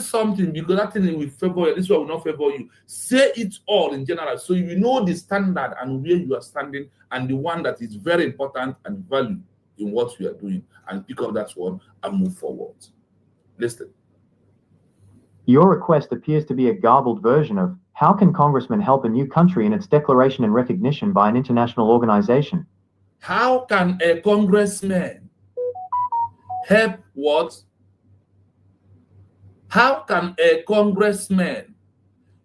something because that thing will favor you, this one will not favor you. Say it all in general so you know the standard and where you are standing and the one that is very important and value in what you are doing, and pick up that one and move forward. Listen. Your request appears to be a garbled version of, how can congressmen help a new country in its declaration and recognition by an international organization? How can a congressman help what? How can a congressman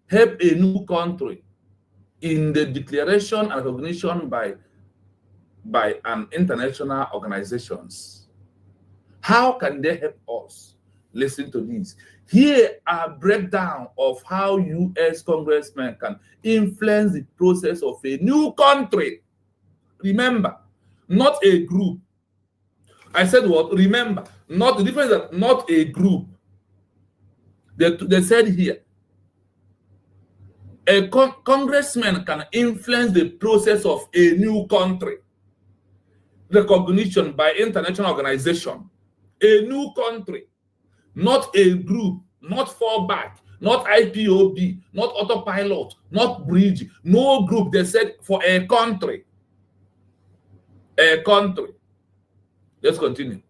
help a new country in the declaration and recognition by an international organizations? How can they help us? Listen to this. Here are a breakdown of how U.S. congressmen can influence the process of a new country. Remember, not a group. I said what? Remember, not the difference that not a group. They said here, a congressman can influence the process of a new country. Recognition by international organization. A new country, not a group, not fallback, not IPOB, not autopilot, not bridge, no group. They said for a country. A country. Let's continue.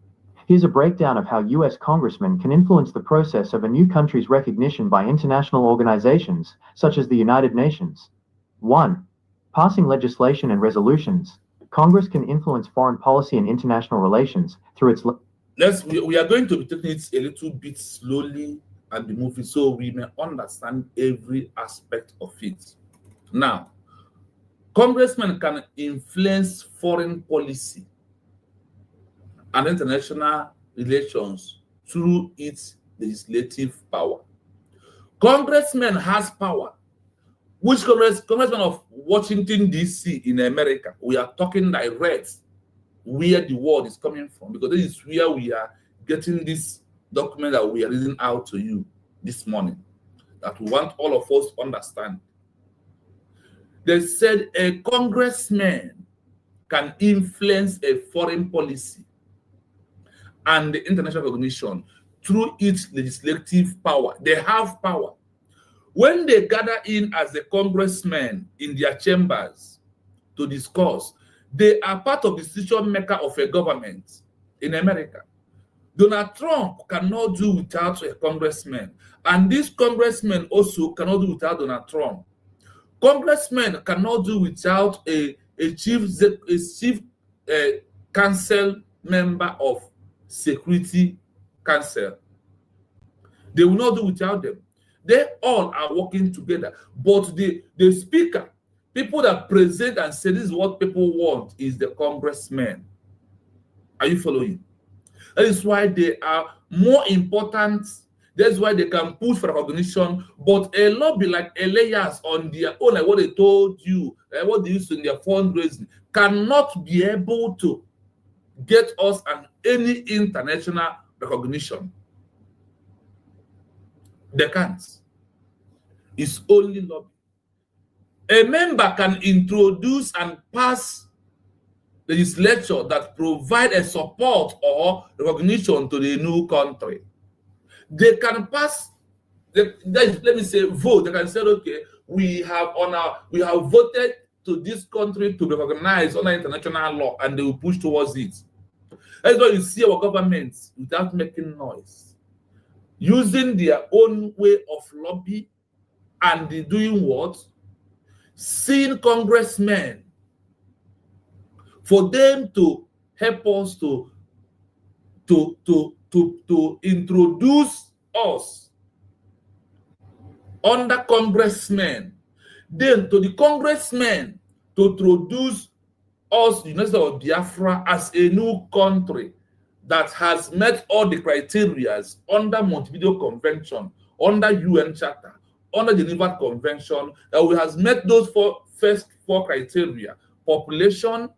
Here's a breakdown of how U.S. congressmen can influence the process of a new country's recognition by international organizations, such as the United Nations. 1. Passing legislation and resolutions. Congress can influence foreign policy and international relations through its... We are going to be taking it a little bit slowly and be moving so we may understand every aspect of it. Now, congressmen can influence foreign policy and international relations through its legislative power. Congressman has power. Which congressman of Washington, D.C. in America? We are talking direct where the word is coming from, because this is where we are getting this document that we are reading out to you this morning, that we want all of us to understand. They said a congressman can influence a foreign policy and the international recognition through its legislative power. They have power. When they gather in as a congressman in their chambers to discuss, they are part of the decision maker of a government in America. Donald Trump cannot do without a congressman, and this congressman also cannot do without Donald Trump. Congressmen cannot do without a chief council member of Security Council. They will not do without them. They all are working together. But the speaker, people that present and say this is what people want, is the congressman. Are you following? That is why they are more important. That's why they can push for recognition. But a lobby like Elias on their own, like what they told you, like what they used in their fundraising, cannot be able to get us any international recognition. They can't. It's only lobby. A member can introduce and pass legislation that provide a support or recognition to the new country. They can pass, let me say, vote. They can say, okay, we have voted to this country to be recognized under international law, and they will push towards it. That's why you see our government, without making noise, using their own way of lobby, and they doing what? Seeing congressmen for them to help us to introduce us under congressmen, then to the congressmen to introduce us, the United States of Biafra, as a new country that has met all the criteria under Montevideo Convention, under UN Charter, under Geneva Convention, that we has met those first four criteria: population,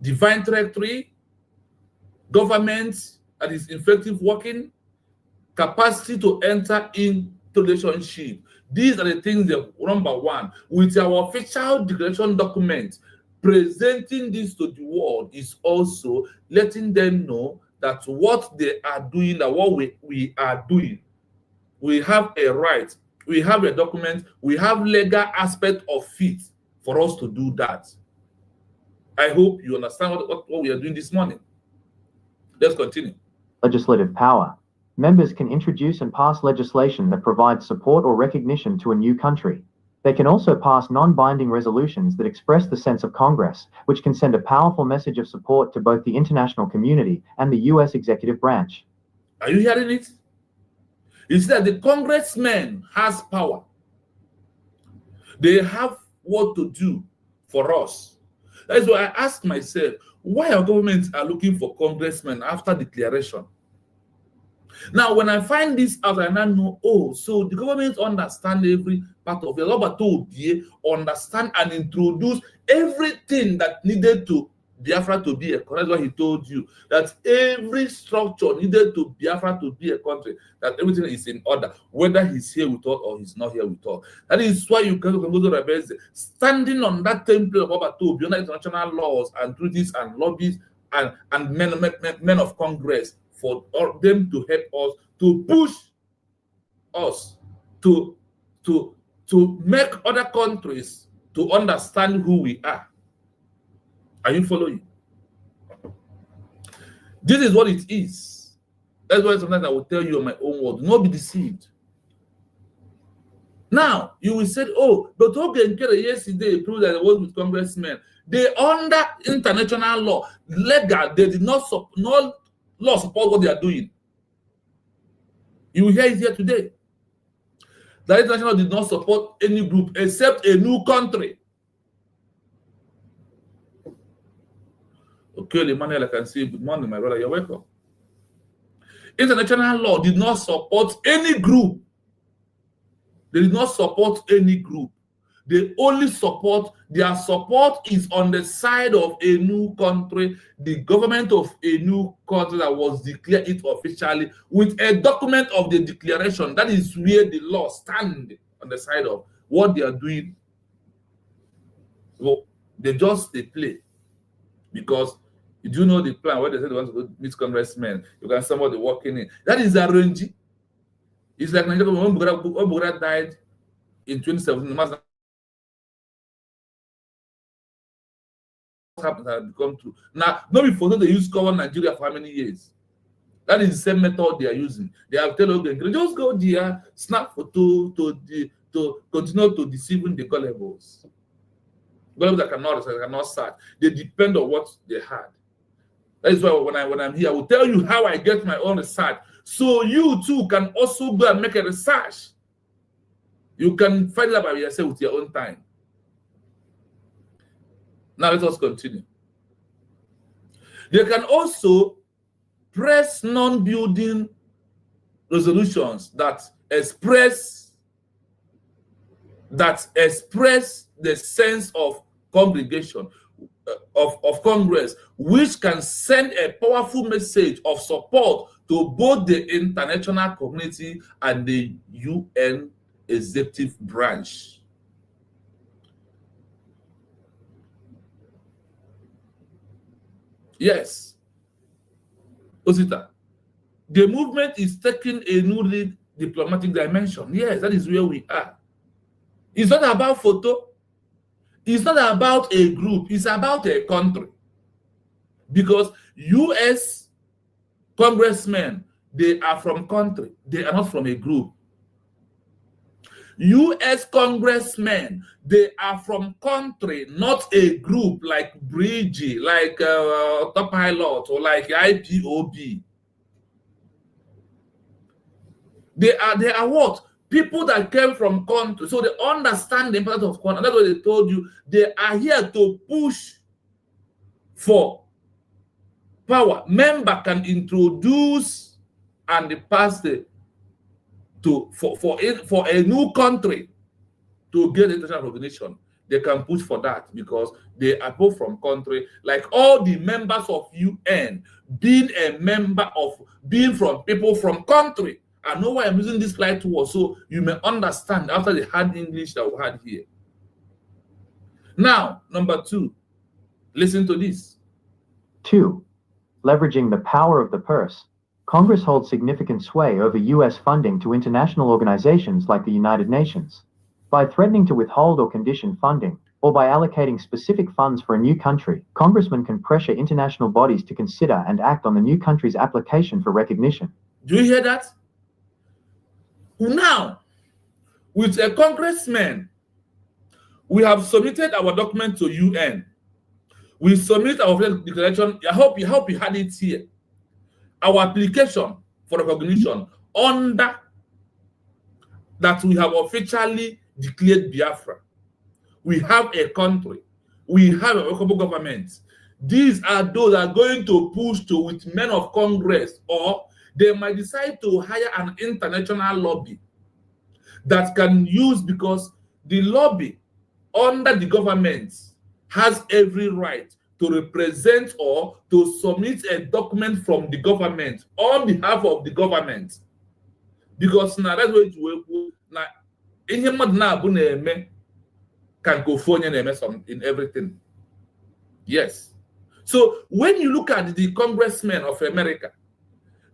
divine territory, government that is effective working, capacity to enter into relationship. These are the things that, number one, with our official declaration document, presenting this to the world is also letting them know that what they are doing, that what we are doing, we have a right, we have a document, we have legal aspect of it for us to do that. I hope you understand what we are doing this morning. Let's continue. Legislative power. Members can introduce and pass legislation that provides support or recognition to a new country. They can also pass non-binding resolutions that express the sense of Congress, which can send a powerful message of support to both the international community and the U.S. executive branch. Are you hearing it? You see that the congressman has power. They have what to do for us. That's why I ask myself, why our governments are looking for congressmen after declaration? Now, when I find this out, I now know, oh, so the government understand every part of it. Understand and introduce everything that needed to Biafra to be a country. That's what he told you, that every structure needed to Biafra to be a country, that everything is in order, whether he's here with us or he's not here with us. That is why you can go to rebels, standing on that template of Obato, beyond international laws and treaties and lobbies and men of Congress, for them to help us, to push us to make other countries to understand who we are. Are you following? This is what it is. That's why sometimes I will tell you on my own word, do not be deceived. Now, you will say, oh, but Ogen yesterday proved that it was with congressmen. They under international law, legal, they did not law support what they are doing. You will hear it here today. The international did not support any group except a new country. Okay, Emmanuel, I can see. Good morning, my brother. You're welcome. International law did not support any group. They did not support any group. They only support, their support is on the side of a new country, the government of a new country that was declared it officially with a document of the declaration. That is where the law stands on the side of what they are doing. So they play. Because you do know the plan where they say they want to go meet congressmen. You got somebody walking in. That is arranged. It's like Nigeria when Bugura died in 2017. Happened has become true. Now, not before they use cover Nigeria for how many years? That is the same method they are using. They have told Ogen, just go there, snap photo to continue to deceiving the gullibles. Gullibles that cannot start. They depend on what they had. That is why when I'm here, I will tell you how I get my own research. So you too can also go and make a research. You can find it out by yourself with your own time. Now let us continue. They can also press non-building resolutions that express the sense of congregation of Congress, which can send a powerful message of support to both the international community and the UN executive branch. Yes, Osita, the movement is taking a new diplomatic dimension. Yes, that is where we are. It's not about photo. It's not about a group. It's about a country. Because U.S. congressmen, they are from country. They are not from a group. U.S. congressmen, they are from country, not a group like Bridgie, like Top Pilot, or like IPOB. They are what? People that came from country, so they understand the importance of country. That's what they told you. They are here to push for power. Member can introduce and pass for a new country to get international recognition. They can push for that because they are both from country, like all the members of UN being from people from country. I know why I'm using this slide word, so you may understand after the hard English that we had here. Now, number 2, listen to this. 2. Leveraging the power of the purse. Congress holds significant sway over U.S. funding to international organizations like the United Nations. By threatening to withhold or condition funding, or by allocating specific funds for a new country, congressmen can pressure international bodies to consider and act on the new country's application for recognition. Do you hear that? Now, with a congressman, we have submitted our document to UN. We submit our declaration. I hope you had it here. Our application for recognition under that we have officially declared Biafra. We have a country. We have a workable government. These are those that are going to push to with men of Congress, or they might decide to hire an international lobby that can use, because the lobby under the government has every right to represent or to submit a document from the government on behalf of the government. Because now that's what you now can go for in everything. Yes. So when you look at the Congressmen of America,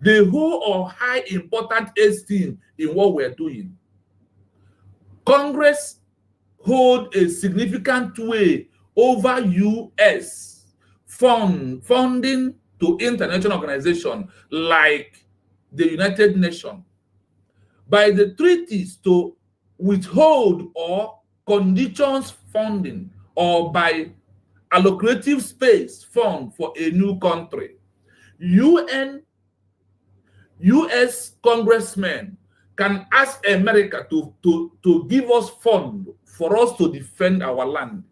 they hold a high important esteem in what we're doing. Congress hold a significant way over U.S. funding to international organizations like the United Nations by the treaties to withhold or conditions funding, or by allocative space fund for a new country. U.S. congressmen can ask America to give us fund for us to defend our land,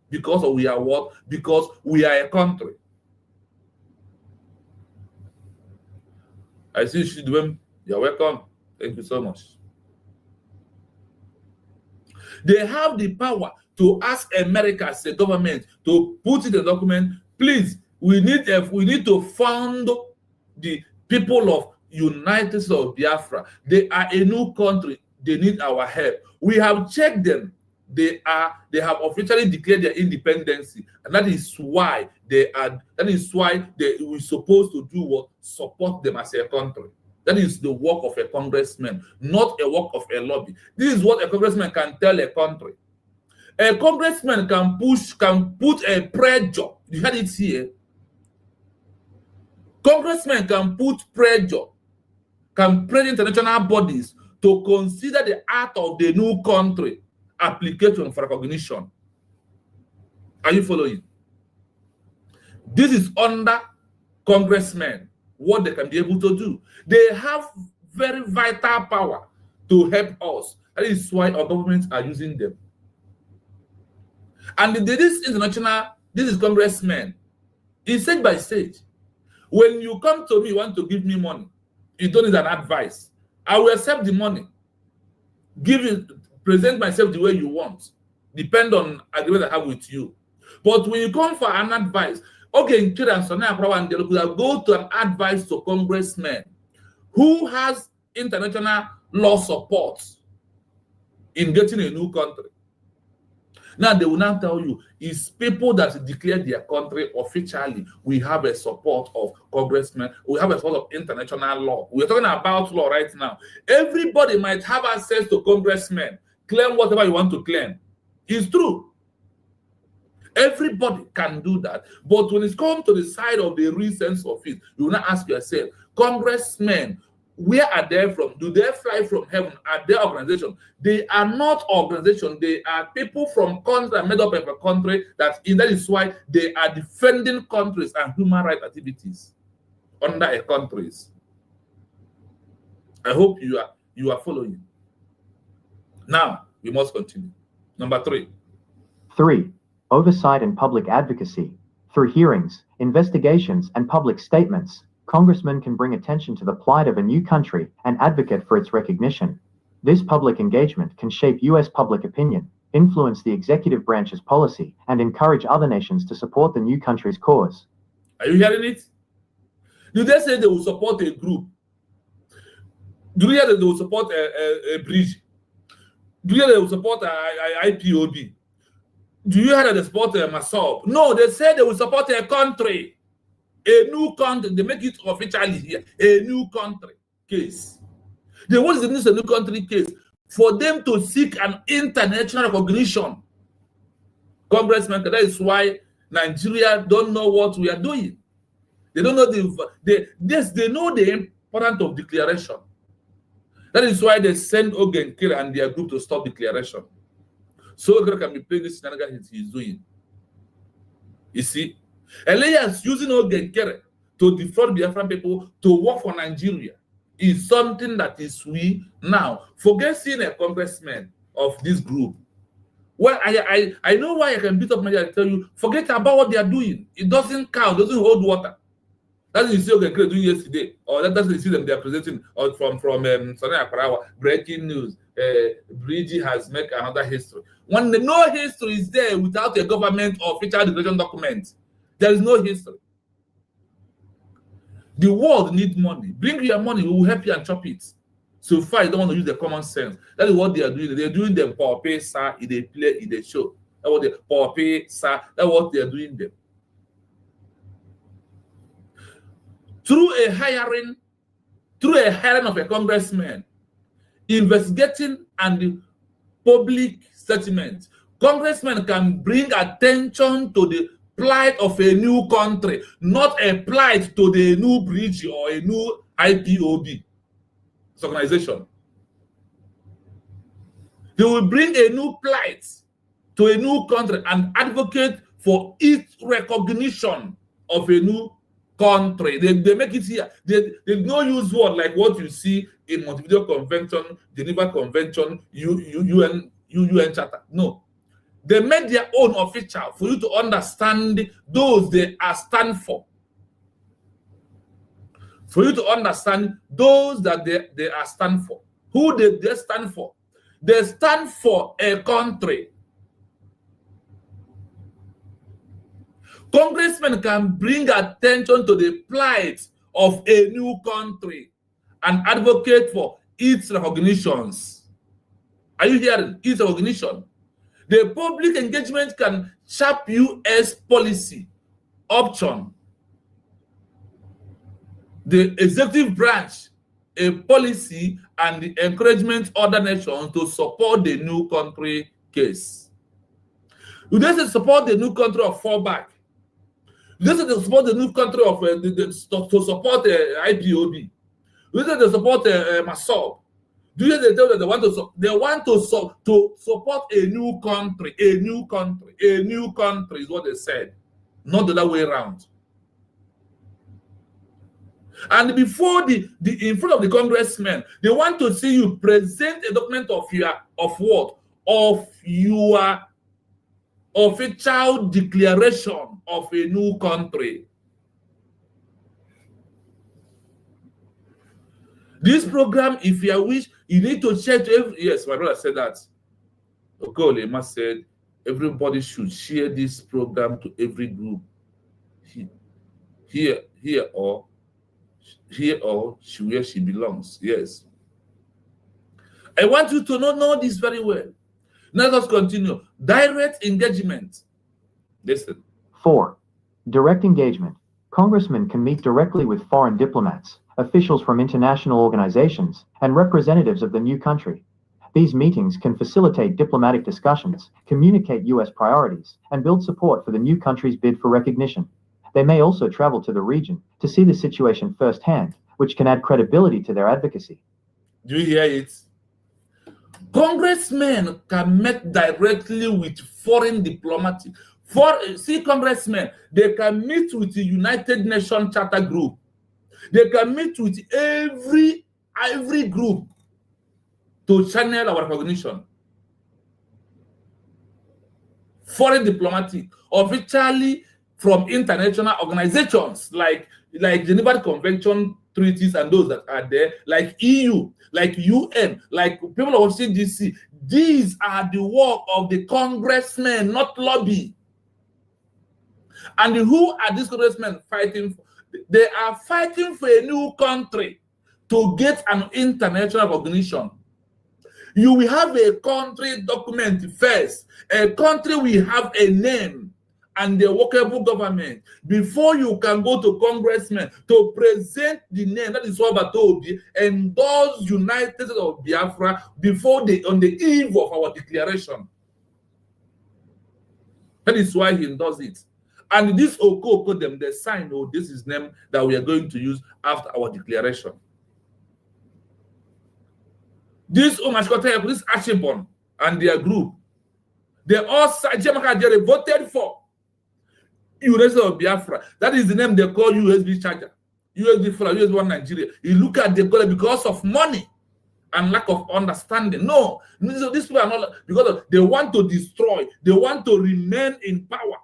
because we are what? Because we are a country. I see Shidwem. You're welcome. Thank you so much. They have the power to ask America as a government to put in the document, please, we need to fund the people of United States of Biafra. They are a new country. They need our help. We have checked them. They have officially declared their independence, and that is why we're supposed to do what? Support them as a country. That is the work of a congressman, not a work of a lobby. This is what a congressman can tell a country. A congressman can put a pressure. You had it here. Congressmen can put pressure, can pressure international bodies to consider the act of the new country application for recognition. Are you following? This is under congressmen, what they can be able to do. They have very vital power to help us. That is why our governments are using them. And this is congressmen. It's stage by stage. When you come to me, you want to give me money, you don't need an advice. I will accept the money. Present myself the way you want. Depend on agreement I have with you. But when you come for an advice, okay, go to an advice to congressmen who has international law support in getting a new country. Now they will now tell you, it's people that declare their country officially. We have a support of congressmen. We have a support of international law. We're talking about law right now. Everybody might have access to congressmen. Claim whatever you want to claim. It's true. Everybody can do that. But when it's come to the side of the real sense of it, you will not ask yourself, congressmen, where are they from? Do they fly from heaven? Are they organizations? They are not organizations. They are people from countries made up of a country. That is why they are defending countries and human rights activities under a countries. I hope you are following. Now we must continue. Number 3. 3. Oversight and public advocacy. Through hearings, investigations, and public statements, congressmen can bring attention to the plight of a new country and advocate for its recognition. This public engagement can shape U.S. public opinion, influence the executive branch's policy, and encourage other nations to support the new country's cause. Are you hearing it? Do they say they will support a group? Do you hear that they will support a bridge? Do you hear they will support IPOB? Do you hear that they support Masop? No, they say they will support a country. A new country, they make it officially here, a new country case. They want to use a new country case for them to seek an international recognition. Congressman, that is why Nigeria don't know what we are doing. They don't know they know the importance of declaration. That is why they send Ogenkere and their group to stop declaration. So Ogenkere can be playing this shenanigans he's doing. You see, Elias using Ogenkere to defraud Biafran people to work for Nigeria is something that is we now. Forget seeing a congressman of this group. Well, I know why I can beat up my head and tell you, forget about what they are doing. It doesn't count, doesn't hold water. That's what you see Ogenkere doing yesterday, or that's what you see them they are presenting from Sonaya Parawa. Breaking news: Bridgie has made another history. When no history is there without a government official declaration document, there is no history. The world needs money. Bring your money, we will help you and chop it. So far, you don't want to use the common sense. That is what they are doing. They're doing them for pay, sir. If they play, if they show. That's what they for pay, sir. That's what they are doing them. Through a hiring of a congressman, investigating and public statement, congressmen can bring attention to the plight of a new country, not a plight to the new bridge or a new IPOB organization. They will bring a new plight to a new country and advocate for its recognition of a new country. They make it here. They don't use word like what you see in Montevideo Convention, Geneva Convention, UN Charter. No. They made their own official for you to understand those they are stand for. For you to understand those that they are stand for. Who they stand for. They stand for a country. Congressmen can bring attention to the plight of a new country and advocate for its recognitions. Are you hearing? Its recognition. The public engagement can shape U.S. policy option. The executive branch, a policy and the encouragement other nations to support the new country case. You just support the new country of fallback. You just support the new country of to support IPOB. You just support MASOB. Do you they tell that they want to support a new country, a new country is what they said, not the other way around. And before in front of the congressmen, they want to see you present a document of your official declaration of a new country. This program, if you wish, you need to share to every. Yes, my brother said that. Okolema said everybody should share this program to every group. Here or where she belongs. Yes. I want you to know this very well. Let us continue. Direct engagement. Listen. 4. Direct engagement. Congressmen can meet directly with foreign diplomats, officials from international organizations, and representatives of the new country. These meetings can facilitate diplomatic discussions, communicate U.S. priorities, and build support for the new country's bid for recognition. They may also travel to the region to see the situation firsthand, which can add credibility to their advocacy. Do you hear it? Congressmen can meet directly with foreign diplomats. Congressmen, they can meet with the United Nations Charter Group. They can meet with every group to channel our recognition. Foreign diplomatic, officially from international organizations like Geneva Convention treaties and those that are there, like EU, like UN, like people of Washington DC. These are the work of the congressmen, not lobby. And who are these congressmen fighting for? They are fighting for a new country to get an international recognition. You will have a country document first. A country will have a name and a workable government before you can go to congressmen to present the name. That is what Batobi endorsed United States of Biafra before on the eve of our declaration. That is why he endorsed it. And this Oko them, they sign, oh, this is name that we are going to use after our declaration. This Omashkota, this Ashibon and their group, they all voted for United States of Biafra. That is the name they call USB charger, USB for USB One Nigeria. You look at the color because of money and lack of understanding. No, these people are not, because they want to destroy, they want to remain in power.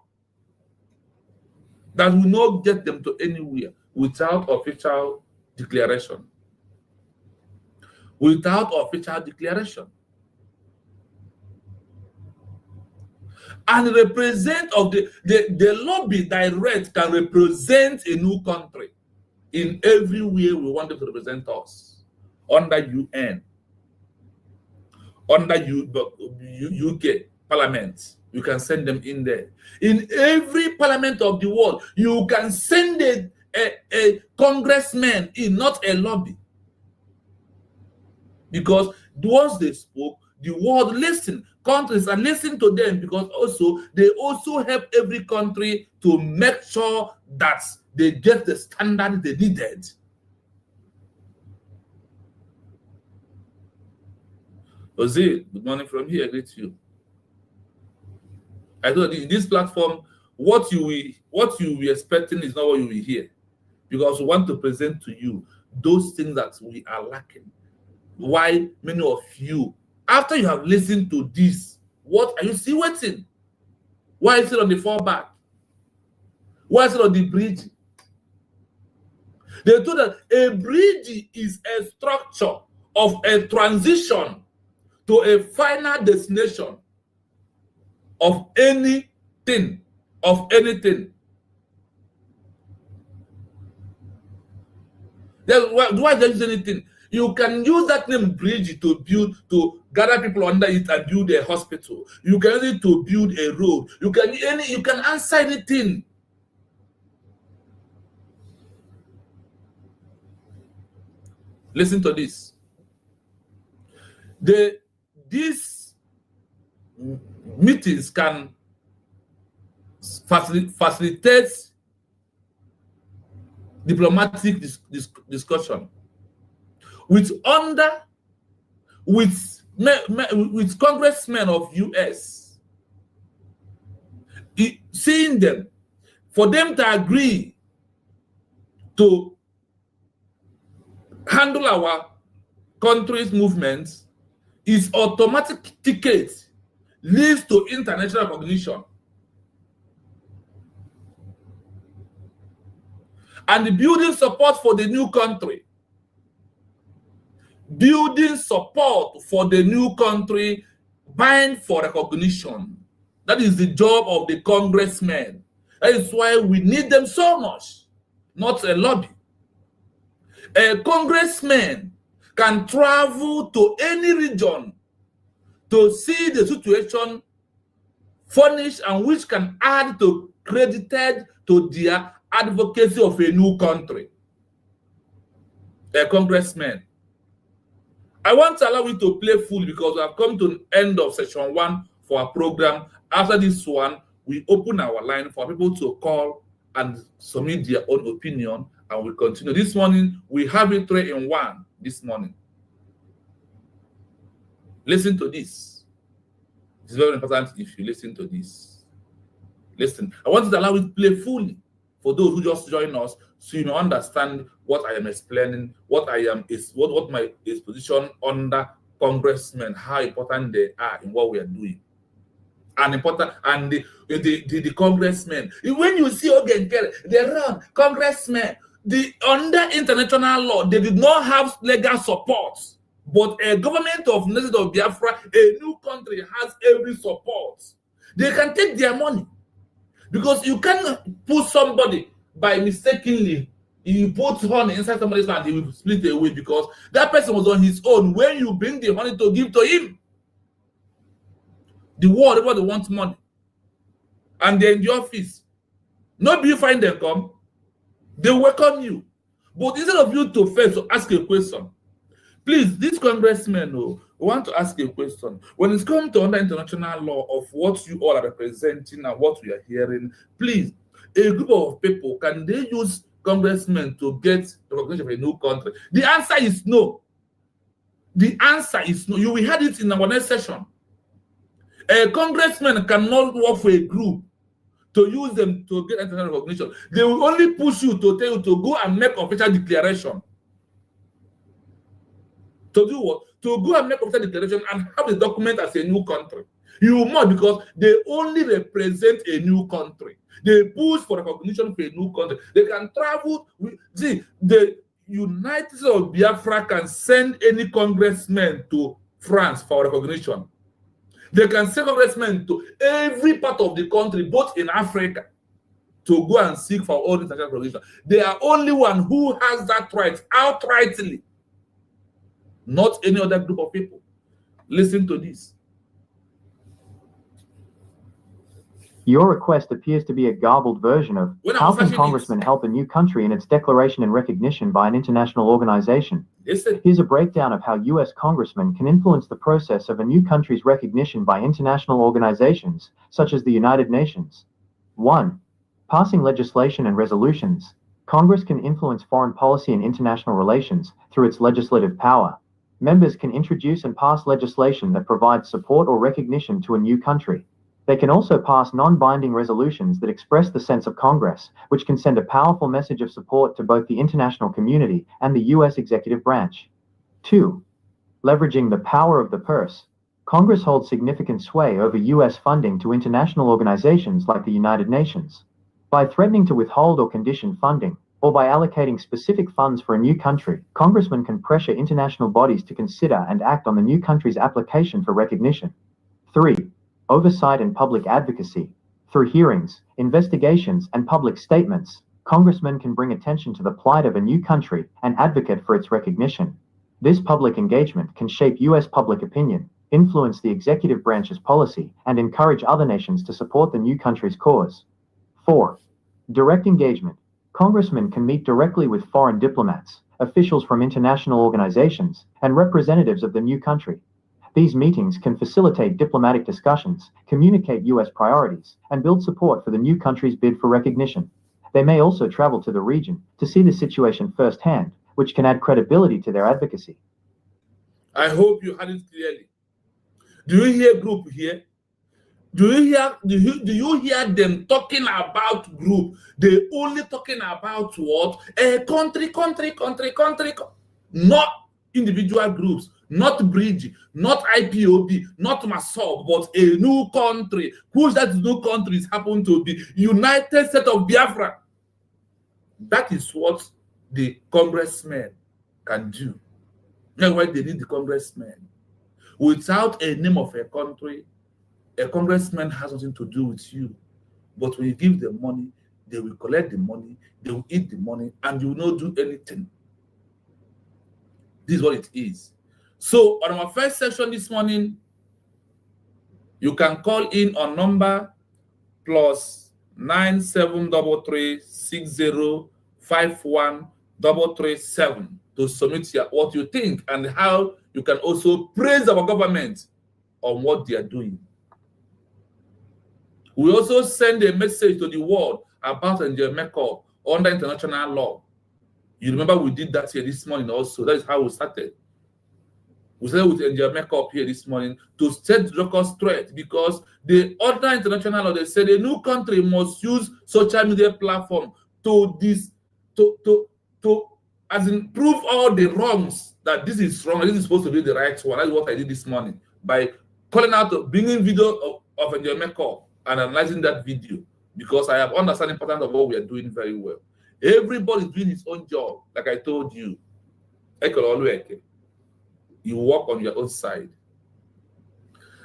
That will not get them to anywhere without official declaration. Without official declaration. And represent of the lobby direct can represent a new country in every way we want them to represent us. Under UN, under UK Parliament, you can send them in there. In every parliament of the world, you can send a congressman in, not a lobby. Because once they spoke, the world listened. Countries are listening to them because also they also help every country to make sure that they get the standard they needed. Jose, good morning from here. I greet you. I thought in this platform, what you will be expecting is not what you will hear, because we want to present to you those things that we are lacking. Why many of you, after you have listened to this, what are you still waiting? Why is it on the fallback? Why is it on the bridge? They told that a bridge is a structure of a transition to a final destination of anything, Why there is anything? You can use that name bridge to gather people under it and build a hospital. You can use it to build a road. You can answer anything. Listen to this. These meetings can facilitate diplomatic discussion with Congressmen of U.S. Seeing them, for them to agree to handle our country's movements is automatic ticket, leads to international recognition. And building support for the new country. Building support for the new country, buying for recognition. That is the job of the congressmen. That is why we need them so much, not a lobby. A congressman can travel to any region to see the situation furnished, and which can add to credited to their advocacy of a new country. A congressman. I want to allow you to play full because we have come to the end of session 1 for our program. After this one, we open our line for people to call and submit their own opinion, and we continue. This morning, we have it 3 in 1 this morning. Listen to this. It's very important if you listen to this. Listen. I want to allow you to play fully for those who just join us, so you may understand what I am explaining, what my position under congressmen, how important they are in what we are doing. And the congressmen. When you see Ogenkere, they run congressmen. Under international law, they did not have legal support. But a government of United States of Biafra, a new country, has every support. They can take their money. Because you cannot put somebody by mistakenly, you put honey inside somebody's hand, he will split away because that person was on his own when you bring the honey to give to him. The world, everybody wants money. and they're in the office. Not you find them come, they welcome you. But instead of you to first ask a question, please, these congressmen want to ask a question. When it's come to under international law of what you all are representing and what we are hearing, please, a group of people, can they use congressmen to get recognition of a new country? The answer is no. The answer is no. You will hear it in our next session. A congressman cannot work for a group to use them to get international recognition. They will only push you to tell you to go and make official declaration. To do what? To go and make official declaration and have the document as a new country. You must, because they only represent a new country. They push for recognition for a new country. They can travel. See, the United States of Biafra can send any congressman to France for recognition. They can send congressmen to every part of the country, both in Africa, to go and seek for all international recognition. They are only one who has that right outrightly, not any other group of people. Listen to this. Your request appears to be a garbled version of how can congressmen help a new country in its declaration and recognition by an international organization. Here's a breakdown of how U.S. congressmen can influence the process of a new country's recognition by international organizations, such as the United Nations. 1. Passing legislation and resolutions. Congress can influence foreign policy and international relations through its legislative power. Members can introduce and pass legislation that provides support or recognition to a new country. They can also pass non-binding resolutions that express the sense of Congress, which can send a powerful message of support to both the international community and the U.S. executive branch. 2. Leveraging the power of the purse. Congress holds significant sway over U.S. funding to international organizations like the United Nations. By threatening to withhold or condition funding, or by allocating specific funds for a new country, congressmen can pressure international bodies to consider and act on the new country's application for recognition. 3. Oversight and public advocacy. Through hearings, investigations, and public statements, congressmen can bring attention to the plight of a new country and advocate for its recognition. This public engagement can shape U.S. public opinion, influence the executive branch's policy, and encourage other nations to support the new country's cause. 4. Direct engagement. Congressmen can meet directly with foreign diplomats, officials from international organizations, and representatives of the new country. These meetings can facilitate diplomatic discussions, communicate U.S. priorities, and build support for the new country's bid for recognition. They may also travel to the region to see the situation firsthand, which can add credibility to their advocacy. I hope you heard it clearly. Do you hear group here? Do you hear them talking about group? They only talking about what? A country. Not individual groups, not bridge, not IPOB, not MASOB, but a new country. Who's that new countries happen to be? United States of Biafra. That is what the congressmen can do. That's why they need the congressmen. Without a name of a country, a congressman has nothing to do with you. But when you give them money, they will collect the money, they will eat the money, and you will not do anything. This is what it is. So on our first session this morning, you can call in on number +973360513337 to submit what you think and how you can also praise our government on what they are doing. We also send a message to the world about Njemeko under international law. You remember we did that here this morning also. That is how we started. We started with Njemeko here this morning to set the record straight, because the other international law, they said a new country must use social media platform to as in prove all the wrongs, that this is wrong, this is supposed to be the right one. That's what I did this morning by calling out, bringing video of Njemeko and analyzing that video, because I have understood the importance of what we are doing very well. Everybody is doing his own job, like I told you. You work on your own side.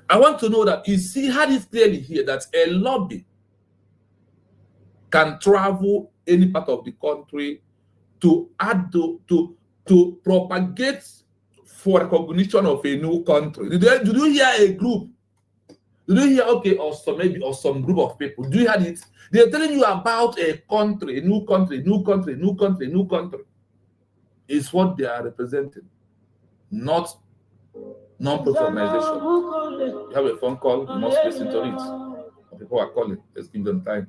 I want to know that you see how it's clearly here that a lobby can travel any part of the country to add to propagate for recognition of a new country. Did you hear a group Do you hear, okay, or some maybe or some group of people? Do you hear it? They're telling you about a country, a new country, new country, new country, new country. Is what they are representing, not non-profit organization. You have a phone call, you must listen to it. People are calling. Let's give them time.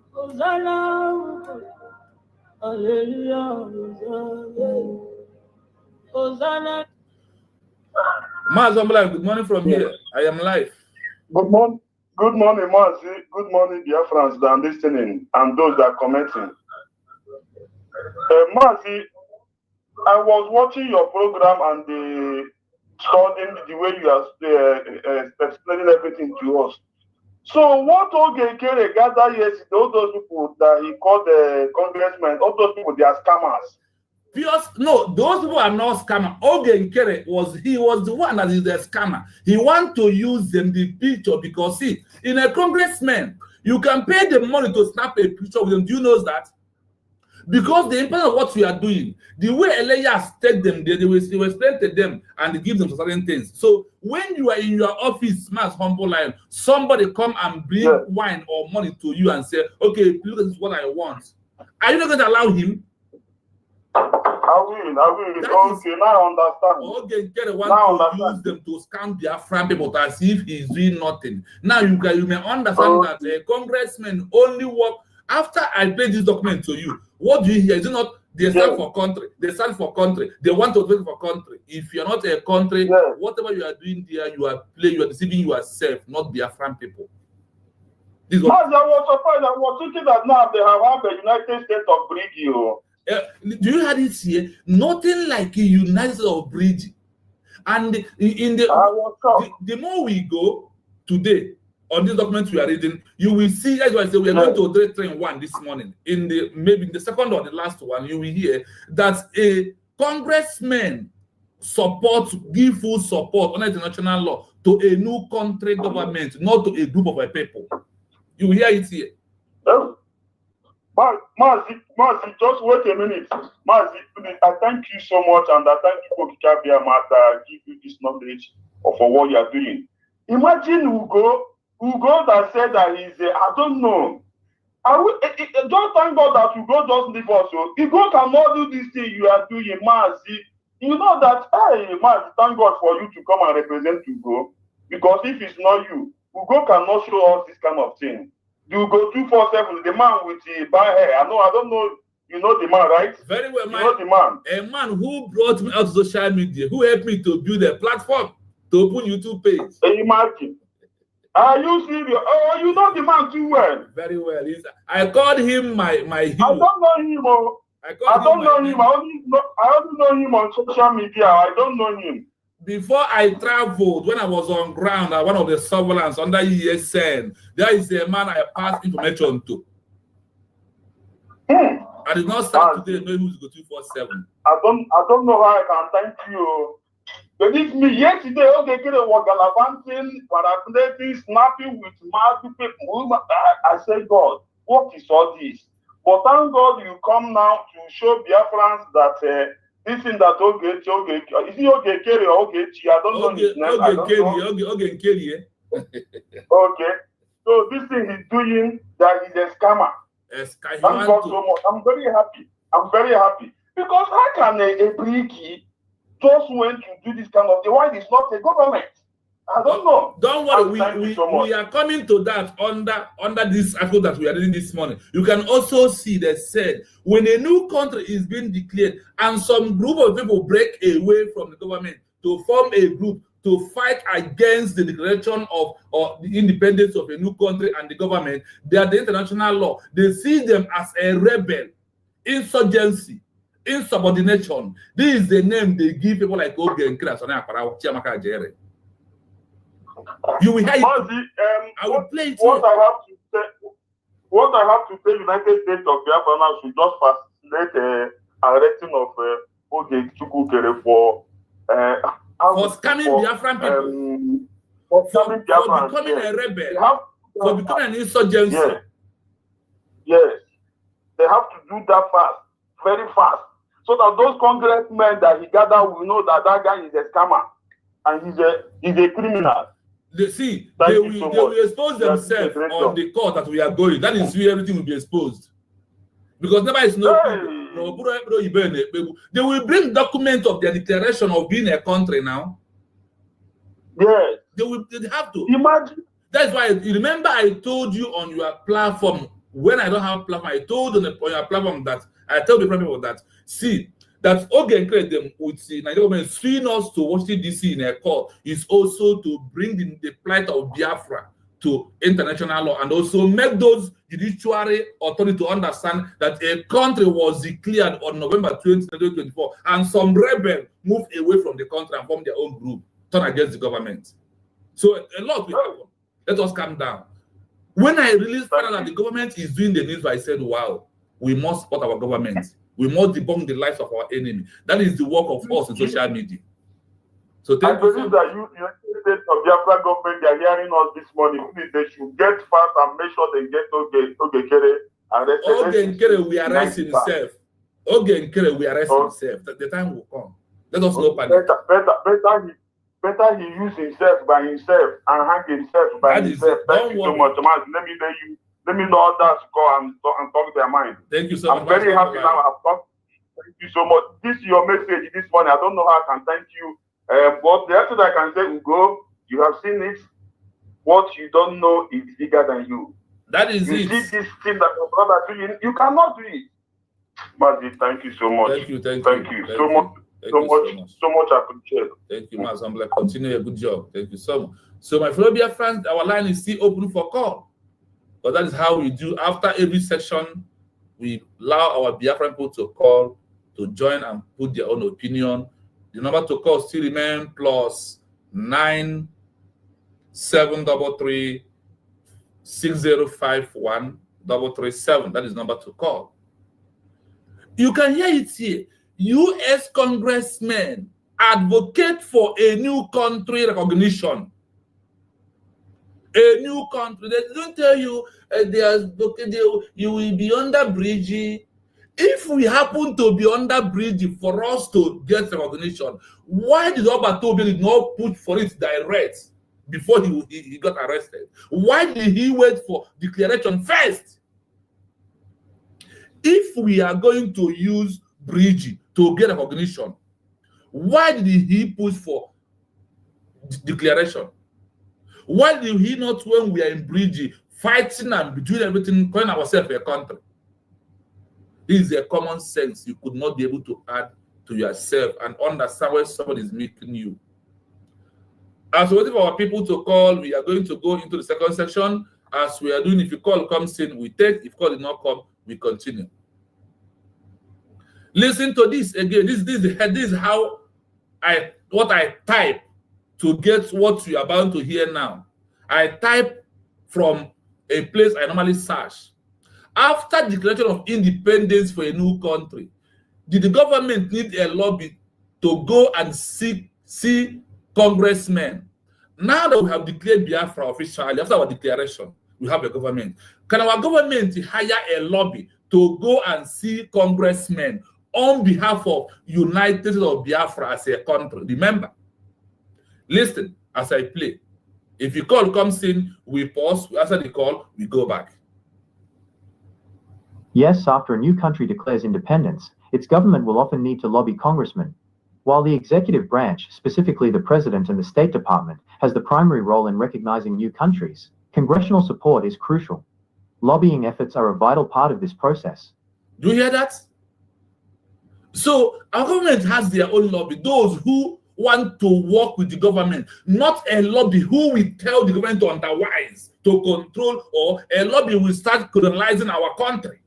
Mazambla, good morning from here. I am live. Good morning, Mazi. Good morning, dear friends that are listening and those that are commenting. Mazi, I was watching your program and the way you are explaining everything to us. So what Ogekere gathered yesterday, all those people that he called the congressmen, all those people, they are scammers. No, those people are not scammers. Ogekere was the one that is the scammer. He want to use them the picture because see, in a congressman, you can pay the money to snap a picture with them. Do you know that? Because the impact of what we are doing, the way Elias take them, they will explain to them and give them certain things. So when you are in your office, mass humble lion, somebody come and bring wine or money to you and say, okay, look, this is what I want. Are you not going to allow him? I will. Okay, now I understand. Okay, get want to use them to scam their friend people as if he's doing nothing. Now you may understand that a congressman only work after I play this document to you. What do you hear? Is it not they stand for country? They stand for country. They want to work for country. If you're not a country, whatever you are doing there, you are deceiving yourself, not Biafran people. This was, I was surprised. I was thinking that now they have the United States of Bridge. Do you have this here? Nothing like a United States of Bridge. And in the more we go today, on this document we are reading, you will see, as I say, we are going to train one this morning. Maybe in the second or the last one, you will hear that a congressman give full support on international law to a new country government, not to a group of people. You will hear it here. Mazi, just wait a minute. Mazi, I thank you so much, and I thank you for Kikabia give you this knowledge for what you are doing. Imagine Ugo that said that he's I don't know. Just thank God that Ugo just leave us. So Ugo cannot do this thing you are doing, Mazi. You know that, hey, Mazi, thank God for you to come and represent Ugo. Because if it's not you, Ugo cannot show us this kind of thing. You go 247, the man with the bad hair. I don't know. You know the man, right? Very well, you know the man. A man who brought me out to social media, who helped me to build a platform to open YouTube page. Imagine. Are you serious? Oh, you know the man too well. Very well. I called him my hero. I don't know him. I don't know him. I only know him on social media. I don't know him. Before I traveled, when I was on ground at one of the surveillance under ESN, there is a man I passed information to. I did not start today knowing who's go 247. I don't know how I can thank you. But it's me yesterday, Ogekere was gallivanting, manipulating, snapping with mad people. I said, God, what is all this? But thank God you come now to show Biafrans that this thing that Ogekere, is he Ogekere or Ogechi? I don't know his name. Ogekere. Okay. So this thing he's doing, that he's a scammer. Thank God so much. I'm very happy. Because how can a Briki just went to do this kind of thing? Why it's not a government? I don't know. Don't worry, we are coming to that under this article that we are reading this morning. You can also see that said when a new country is being declared and some group of people break away from the government to form a group to fight against the declaration of or the independence of a new country and the government, they are the international law. They see them as a rebel, insurgency, insubordination. This is the name they give people like Oge and Chiamaka Jere. You will hear it. I will play it. What I have to say, United States of Biafra should just facilitate arresting of Oge Chukukere for scamming Biafran people. For becoming a rebel. For becoming an insurgency. Yes. They have to do that fast, very fast, so that those congressmen that he gathered will know that that guy is a scammer and he's a criminal. they will expose themselves on the court that we are going. That is where everything will be exposed. Because never is no they will bring documents of their declaration of being a country now. Yes. They have to. Imagine. That's why you remember I told you on your platform, when I don't have a platform, I told on your platform that I tell the people that that Ogenkere them with the Nigerian government suing us to Washington DC in a court is also to bring the plight of Biafra to international law and also make those judiciary authority to understand that a country was declared on November 20, 2024 and some rebel moved away from the country and formed their own group, turn against the government. So a lot will happen. Let us calm down. When I really found out that the government is doing the news, I said, wow, we must support our government. We must debunk the lies of our enemy. That is the work of us in social media. So I believe that you state of Biafra government, they are hearing us this morning. They should get fast and make sure they get Ogenkere arrested. Ogenkere will arrest himself. Ogenkere will arrest himself. The time will come. Let us not panic. Better he use himself by himself and hang himself by himself. Thank you so much, Thomas. Let me know others go and talk their mind. Thank you so much. I'm very happy now. I've talked. Thank you so much. This is your message this morning. I don't know how I can thank you. But the answer I can say, Ugo, you have seen it. What you don't know is bigger than you. That is you it. You see this thing that your brother doing, you cannot do it. Mazi, thank you so much. Thank you so much appreciated. Thank you, Mazambla. Continue a good job. Thank you so much. So, my fellow dear friends, our line is still open for call. But that is how we do. After every session, we allow our Biafran people to call, to join and put their own opinion. The number to call still remains +9 733 6051 337. That is number to call. You can hear it here. U.S. congressmen advocate for a new country recognition. A new country. They don't tell you you will be under bridge. If we happen to be under bridge for us to get recognition, why did Obatobe not put for it direct before he got arrested? Why did he wait for declaration first? If we are going to use bridge to get recognition, why did he push for declaration? Why did he not, when we are in bridge, fighting and doing everything, calling ourselves a country? This is a common sense you could not be able to add to yourself and understand where someone is making you. As we wait for our people to call, we are going to go into the second section. As we are doing, if your call comes in, we take. If call did not come, we continue. Listen to this again. This is how what I type to get what you are about to hear now. I type from a place I normally search. After declaration of independence for a new country, did the government need a lobby to go and see congressmen? Now that we have declared Biafra officially, after our declaration, we have a government. Can our government hire a lobby to go and see congressmen on behalf of United States of Biafra as a country? Remember, listen as I play. If your call comes in, we pause. We answer the call, we go back. Yes, after a new country declares independence, its government will often need to lobby congressmen. While the executive branch, specifically the president and the State Department, has the primary role in recognizing new countries, congressional support is crucial. Lobbying efforts are a vital part of this process. Do you hear that? So our government has their own lobby, those who want to work with the government, not a lobby who will tell the government to otherwise, to control, or a lobby will start colonizing our country.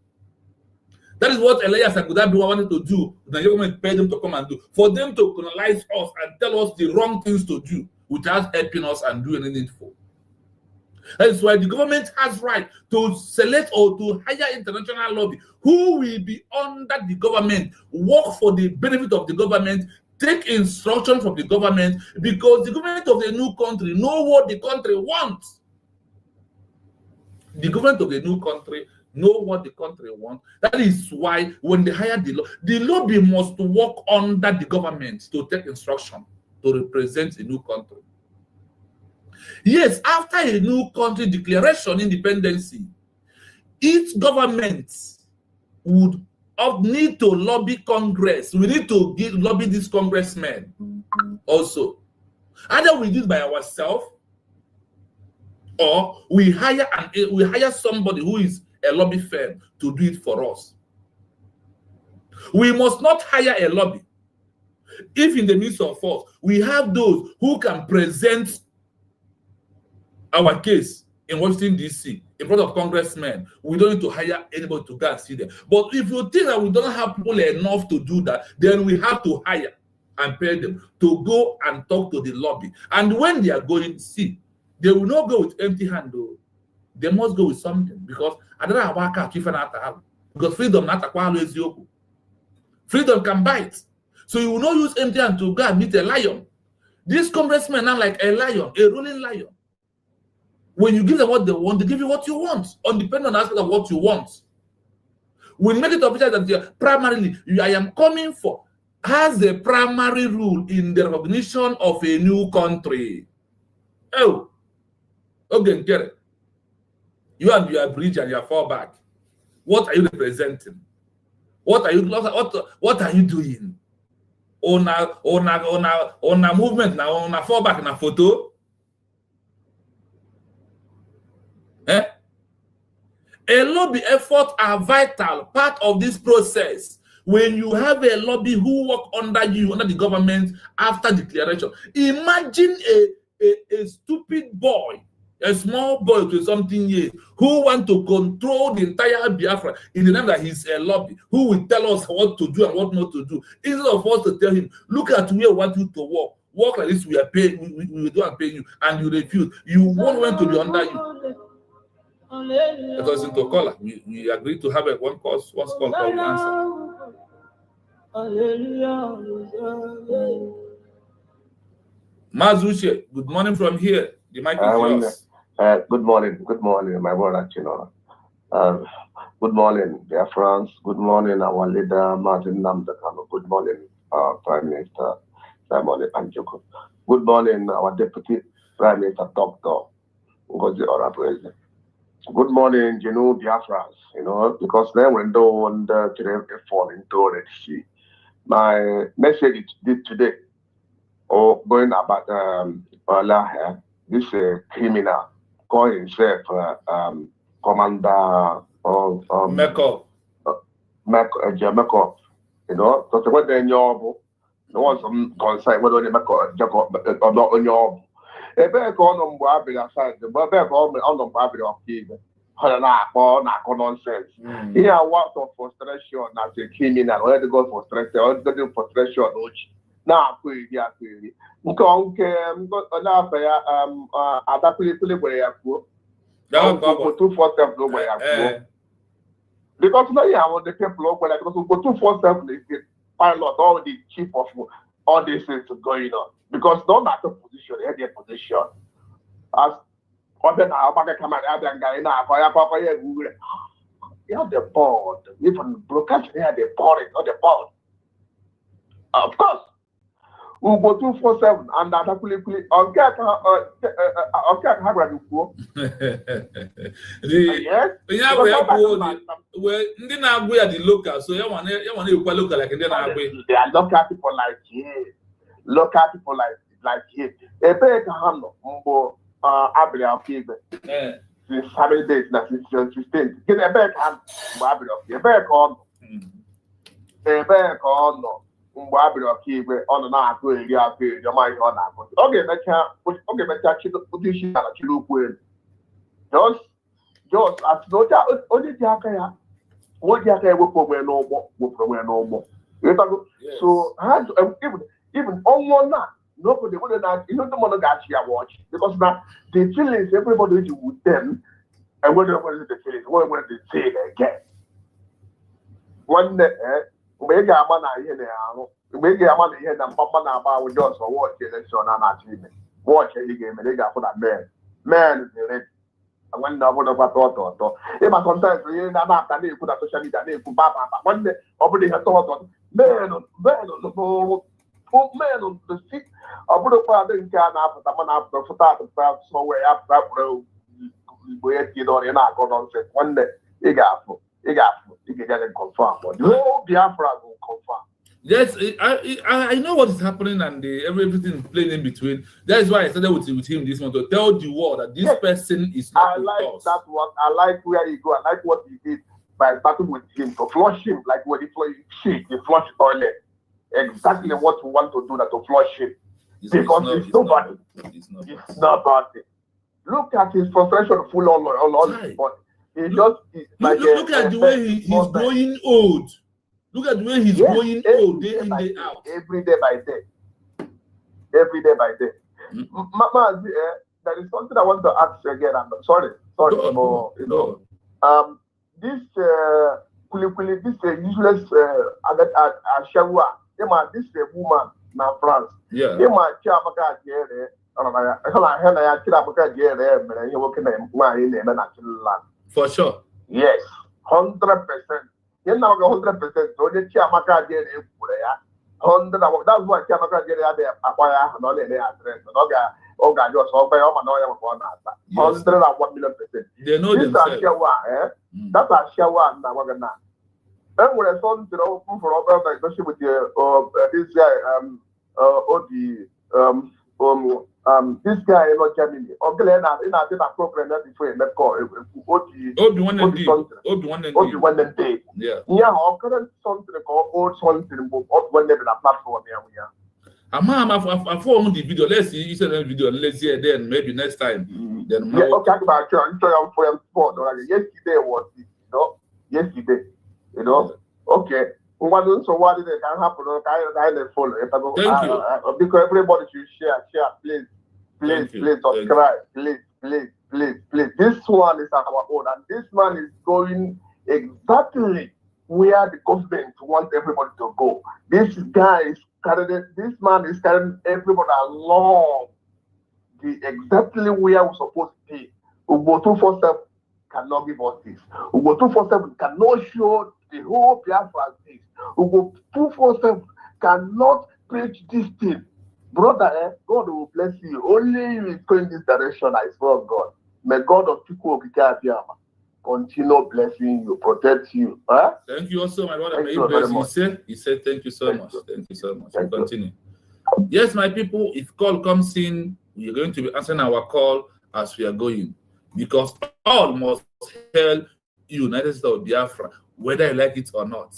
That is what Elias and Kudabi wanted to do. The government paid them to come and do. For them to colonize us and tell us the wrong things to do without helping us and doing anything for. That is why the government has right to select or to hire international lobby who will be under the government, work for the benefit of the government, take instruction from the government, because the government of the new country know what the country wants. The government of the new country know what the country wants. That is why when they hire the lobby must work under the government to take instruction to represent a new country. Yes, after a new country declaration independence, each government would need to lobby Congress. We need to lobby these congressmen also. Either we do it by ourselves, or we hire somebody who is a lobby firm to do it for us. We must not hire a lobby. If in the midst of us, we have those who can present our case in Washington, D.C., in front of congressmen, we don't need to hire anybody to go and see them. But if you think that we don't have people enough to do that, then we have to hire and pay them to go and talk to the lobby. And when they are going, see, they will not go with empty hand, though. They must go with something, because I don't know about because freedom not freedom can bite. So you will not use empty hand to go and meet a lion. These congressmen are like a lion, a ruling lion. When you give them what they want, they give you what you want, depending on the aspect of what you want. We make it official that primarily, I am coming for, has a primary rule in the recognition of a new country. Oh, okay, get it. You and your bridge and your fallback. What are you representing? What are you doing? On a movement now, on a fallback in a photo? Eh? A lobby effort are vital part of this process. When you have a lobby who work under you, under the government after declaration, imagine a stupid boy, a small boy to something years, who want to control the entire Biafra in the name that he's a lobby, who will tell us what to do and what not to do. Instead of us to tell him, look at where we want you to work like this, we are paying, we will do and pay you, and you refuse. You want to be under you. Let us into caller. We agreed to have a one call answer. Mazuche, good morning from here. The mic is yours. Good morning, my brother Chino. Good morning, dear friends. Good morning, our leader Martin Namdekano. Good morning, Prime Minister Simon Anjoko. Good morning, our Deputy Prime Minister Dr. Ngozi Orabueze. Good morning, Biafrans, because then when don't fall into Red Sea. My message today, going about this criminal calling himself Commander Meko. Meko, because when they're in your no one's concerned whether they Meko Jacob or not on your ebe ka ọ nọ mgbe abịrị aside ebe ka ọ nọ mgbe abịrị ọkaibe ọ na-akọ nonsense ihe out of frustration as a criminal onye dịgo frustration ochi na-akụ iri nke na-afọ ya ada pịlịpịlị gwere ya kwuo 247 na gwere ya kwuo because na ya the people of gwere because 247 is the pilot or the chief of all these things going on. Because don't matter position, their position. As other now, come out and guy now, you have the board, even broadcast here, the board or the board. Of course, we go 247 and that actually on get well, we are the local, so you want to local like they are local people like here. Local people like him. A big hand mbo abri afibe. Since 7 days na since 2015. Get a big hand mbo abri afibe. A big on mbo abri afibe on na akụ eri akụ eri ọma ihe ọ na-akụ. Oge mecha chidishi na chilukwu. Just as no only the aka ya. What the aka ya wepụ n'ụgbọ. So even on one nobody would not, the monogatria watch because now the feelings everybody with them and what the feelings, what they say again. One day, make a man here now, make a man here and Papa about with us for watch election and achievement. Watch any game and they got for that man is the red. I went over the thought. If I sometimes you not that they put a social media, they put Papa. One day, nobody has thought man on the ball. men on the seat. I put a part in Ghana after the man after for somewhere after where you know, you're not going on set one day. You got you can get it confirmed. But the whole Biafra will confirm. Yes, I know what is happening, and everything is playing in between. That is why I started with him this month to tell the world that this person is not with us. That what I like where he go. I like what he did by starting with him to flush him, like when he flush shit, he flush toilet. Exactly what we want to do, that to flush him. Because it's nobody. It's nobody. Look at his frustration full on his body. He just look at the way he's growing old. Look at the way he's growing old day in, day out. Every day by day. Every day by day. Mama, there is something I want to ask you again. I'm sorry. This useless Ashawa, this woman now France. Yeah. For sure. Yes, 100%. You know, 100%. So the Chiamaka did it. 100. That's why Chiamaka did it. Acquire and all the address. Oh, God, you're so bad. I'm not 101,000,000%. They know themselves. That's a shower. Then when I saw the open for over, especially with this guy, this guy in Germany. Okay, in a program that before let's call Obi-Wan and Day. Yeah, current something called old something when they're in a platform here. I formed the video. Let's see, you said the video, and let's see it then. Maybe next time. Then okay, about yesterday was it, yesterday, okay. So what is it can happen? I follow. Thank you. Because everybody should share, please, subscribe, please. This one is our own, and this man is going exactly where the government wants everybody to go. This man is carrying everybody along exactly where we're supposed to be. Ugo 247 cannot give us this. Ugo 247 cannot show the whole Biafra this. Ugo 247 cannot preach this thing. Brother, God will bless you. Only you is going this direction, I swear God. May God of Chukwu Abiyama continue blessing you, protect you. Huh? Thank you also, my brother. May you bless you. He said, thank you so much. Thank you so much. Continue. Yes, my people, if call comes in, we are going to be answering our call as we are going. Because all must hail United States of Biafra, whether you like it or not.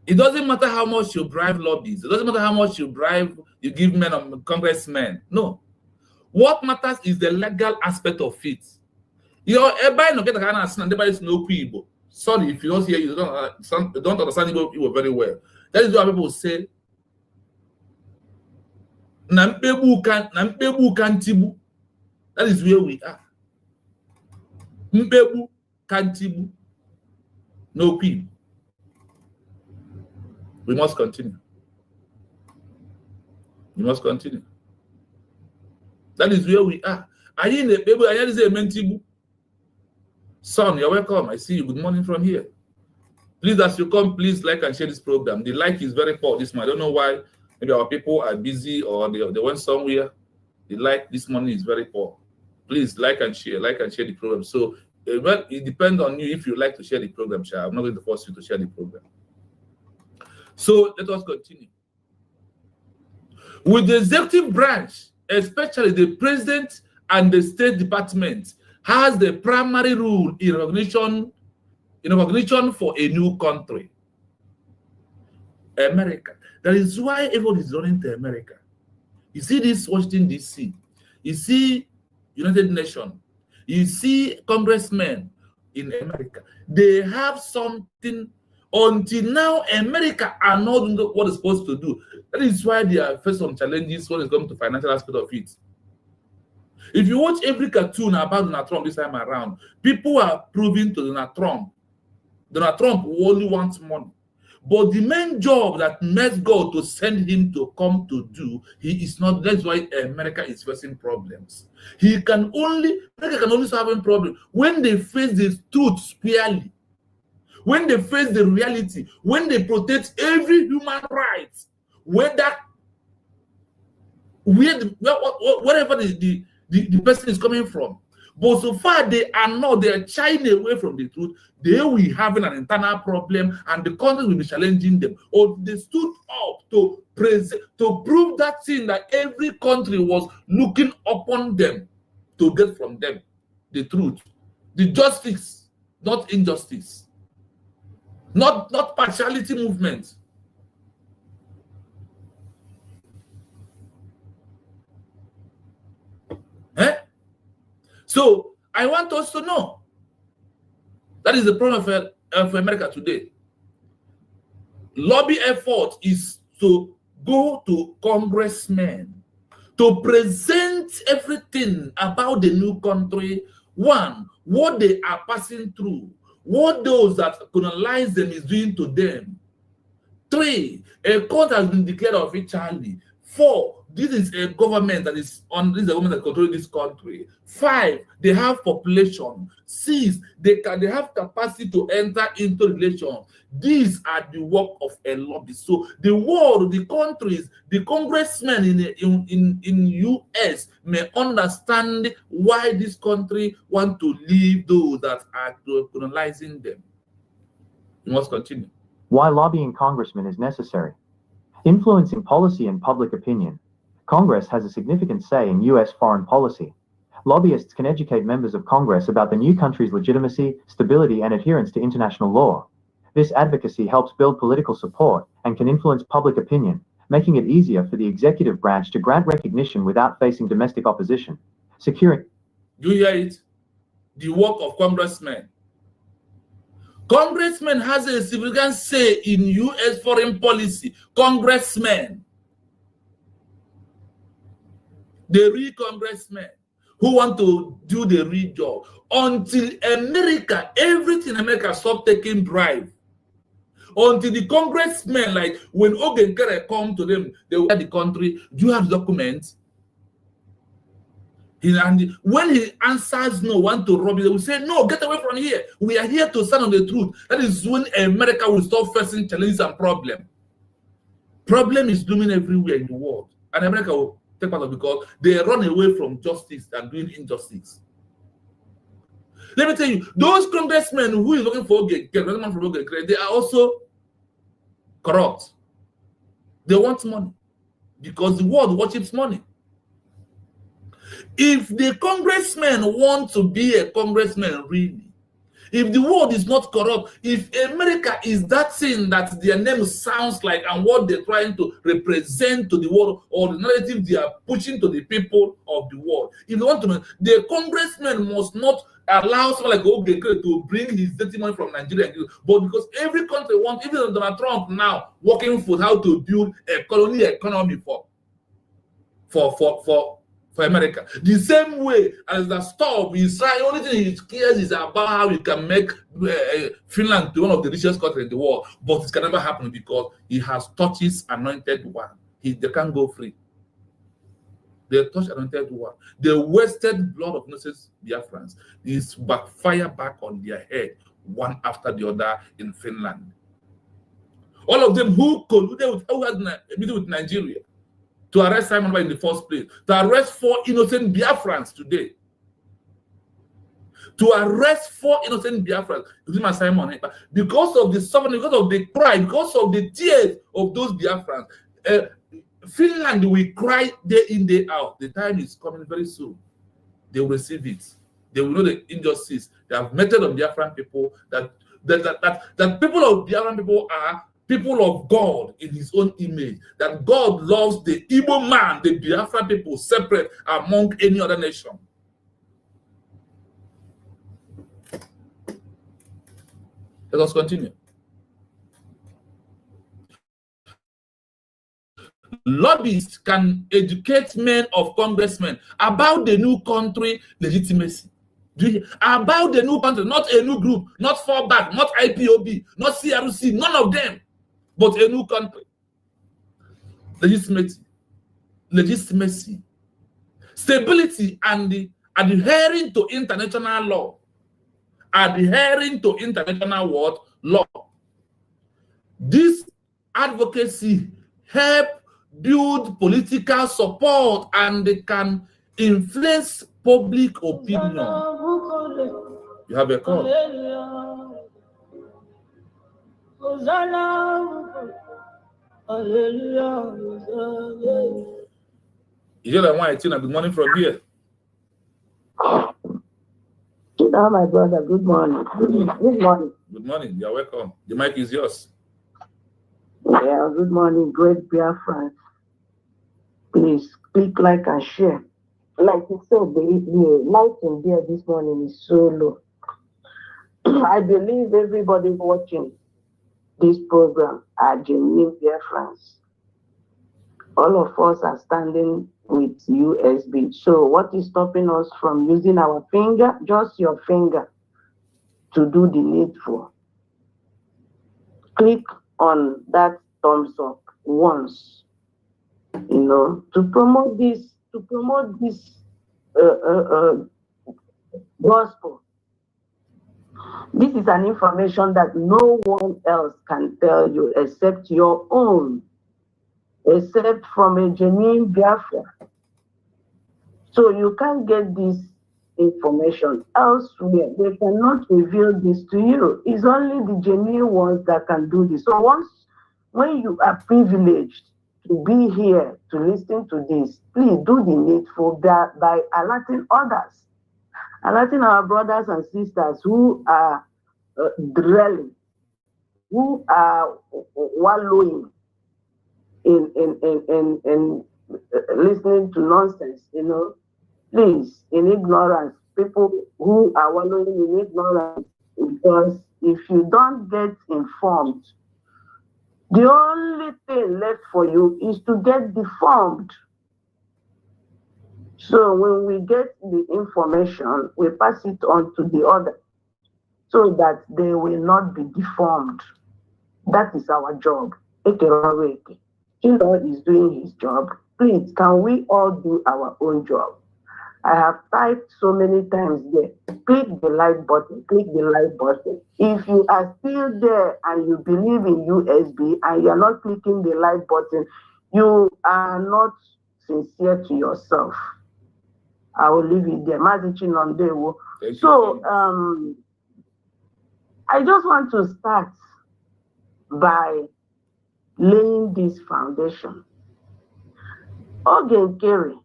It doesn't matter how much you bribe lobbies. It doesn't matter how much you give men or congressmen. No. What matters is the legal aspect of it. Everybody don't get the kind of understand. Everybody no people. Sorry if you don't hear, you don't understand Igbo very well. That is why people say, Nampebu kantibu. That is where we are. Mpebu kantibu. No people. We must continue. We must continue. That is where we are. Are you in the baby? Are you in the mentibu? Son, you're welcome. I see you. Good morning from here. Please, as you come, please like and share this program. The like is very poor this morning. I don't know why. Maybe our people are busy or they went somewhere. The like this morning is very poor. Please like and share the program. So it depends on you if you like to share the program. I'm not going to force you to share the program. So let us continue. With the executive branch, especially the president and the State Department, has the primary rule in recognition for a new country, America. That is why everyone is running to America. You see this Washington, D.C. You see United Nations. You see congressmen in America. They have something. Until now, America are not doing what it's supposed to do. That is why they are facing some challenges when it comes to financial aspect of it. If you watch every cartoon about Donald Trump this time around, people are proving to Donald Trump only wants money. But the main job that makes God to send him to come to do, he is not. That's why America is facing problems. America can only solve a problem when they face the truth squarely. When they face the reality, when they protect every human right, whether wherever the person is coming from. But so far they are shying away from the truth. They will be having an internal problem, and the country will be challenging them. Or they stood up to prove that thing that every country was looking upon them to get from them the truth, the justice, not injustice, not partiality movement. So I want us to know that is the problem of America today. Lobby effort is to go to congressmen to present everything about the new country. One, what they are passing through, what those that colonize them is doing to them. 3, a court has been declared officially. 4, this is a government that is on this is a government that controls this country. 5, they have population. 6, they have capacity to enter into relations. These are the work of a lobby. So the world, the countries, the congressmen in US may understand why this country want to leave those that are colonizing them. You must continue. Why lobbying congressmen is necessary. Influencing policy and public opinion. Congress has a significant say in U.S. foreign policy. Lobbyists can educate members of Congress about the new country's legitimacy, stability, and adherence to international law. This advocacy helps build political support and can influence public opinion, making it easier for the executive branch to grant recognition without facing domestic opposition. Securing. Do you hear it? The work of congressmen. Congressmen has a significant say in U.S. foreign policy. Congressmen. The real congressmen who want to do the real job. Until America, everything in America stop taking bribe. Until the congressmen, like when Ogenkere come to them, they will tell the country, do you have documents? And when he answers no, want to rob you, they will say, no, get away from here. We are here to stand on the truth. That is when America will stop facing challenges and problem. Problem is looming everywhere in the world. And America will take part of it because they run away from justice and doing injustice. Let me tell you, those congressmen who is looking for they are also corrupt. They want money because the world worships money. If the congressmen want to be a congressman really, if the world is not corrupt, if America is that thing that their name sounds like and what they're trying to represent to the world or the narrative they are pushing to the people of the world, if they want to, the congressman must not allow someone like Ogenkere to bring his dirty money from Nigeria, but because every country wants, even Donald Trump now working for how to build a colony economy for America. The same way as the stuff is trying, only thing he cares is about how you can make Finland to one of the richest countries in the world, but it can never happen because he has touched his anointed one. They can't go free. They touched anointed one. The wasted blood of innocent Biafrans is backfire back on their head, one after the other in Finland. All of them who colluded with who had a meeting with Nigeria to arrest Simon in the first place, to arrest 4 innocent Biafrans today. To arrest 4 innocent Biafrans, Simon, because of the suffering, because of the cry, because of the tears of those Biafrans. Finland will cry day in, day out. The time is coming very soon. They will receive it. They will know the injustice. They have meted on Biafran people that people of Biafran people are people of God in his own image, that God loves the Igbo man, the Biafra people, separate among any other nation. Let us continue. Lobbyists can educate men of congressmen about the new country legitimacy. About the new country, not a new group, not fallback, not IPOB, not CRC, none of them. But a new country. Legitimacy, stability, and adhering to international law. Adhering to international law. This advocacy help build political support and they can influence public opinion. You have a call. Is it like one good morning from here? Hello, my brother. Good morning. Good morning. Good morning. You're welcome. The mic is yours. Yeah, good morning. Great Biafran. Please click like and share. Like you said, the light in there this morning is so low. I believe everybody watching this program are genuine Biafrans. All of us are standing with USB. So what is stopping us from using our finger, just your finger, to do the needful? Click on that thumbs up once, to promote this gospel. This is an information that no one else can tell you except your own, except from a genuine Biafra. So you can't get this information elsewhere. They cannot reveal this to you. It's only the genuine ones that can do this. So when you are privileged to be here to listen to this, please do the needful by alerting others, alerting our brothers and sisters who are dwelling, who are wallowing in listening to nonsense, please, in ignorance, people who are wallowing in ignorance, because if you don't get informed, the only thing left for you is to get deformed. So when we get the information, we pass it on to the other so that they will not be deformed. That is our job. Chilo is doing his job. Please, can we all do our own job? I have typed so many times there. Click the like button. Click the like button. If you are still there and you believe in USB and you are not clicking the like button, you are not sincere to yourself. I will leave it there. So I just want to start by laying this foundation. Oge Kerry.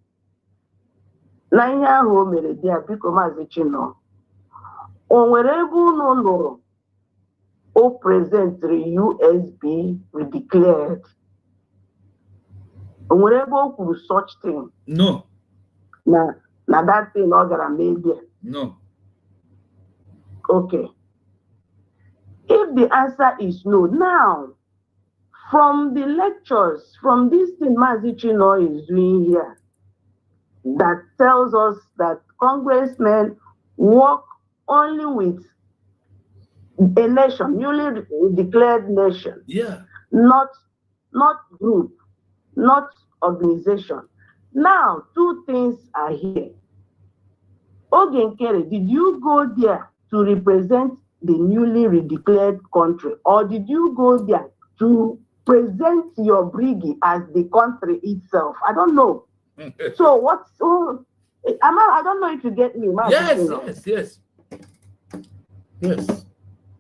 Na ihe ahụ o mere dị a, biko Maazị Chinọ, o nwere ebe unu lụrụ o presentịrị USB redeclared? O nwere ebe o kwuru such thing? No. Na that thing ọ gara media? No. Okay. If the answer is no, now, from the lectures, from this thing Maazị Chinọ is doing here, that tells us that congressmen work only with a nation, newly declared nation. Yeah. Not group, not organization. Now, two things are here. Oge Nkere, did you go there to represent the newly redeclared country, or did you go there to present your brigade as the country itself? I don't know. So I don't know if you get me. Yes.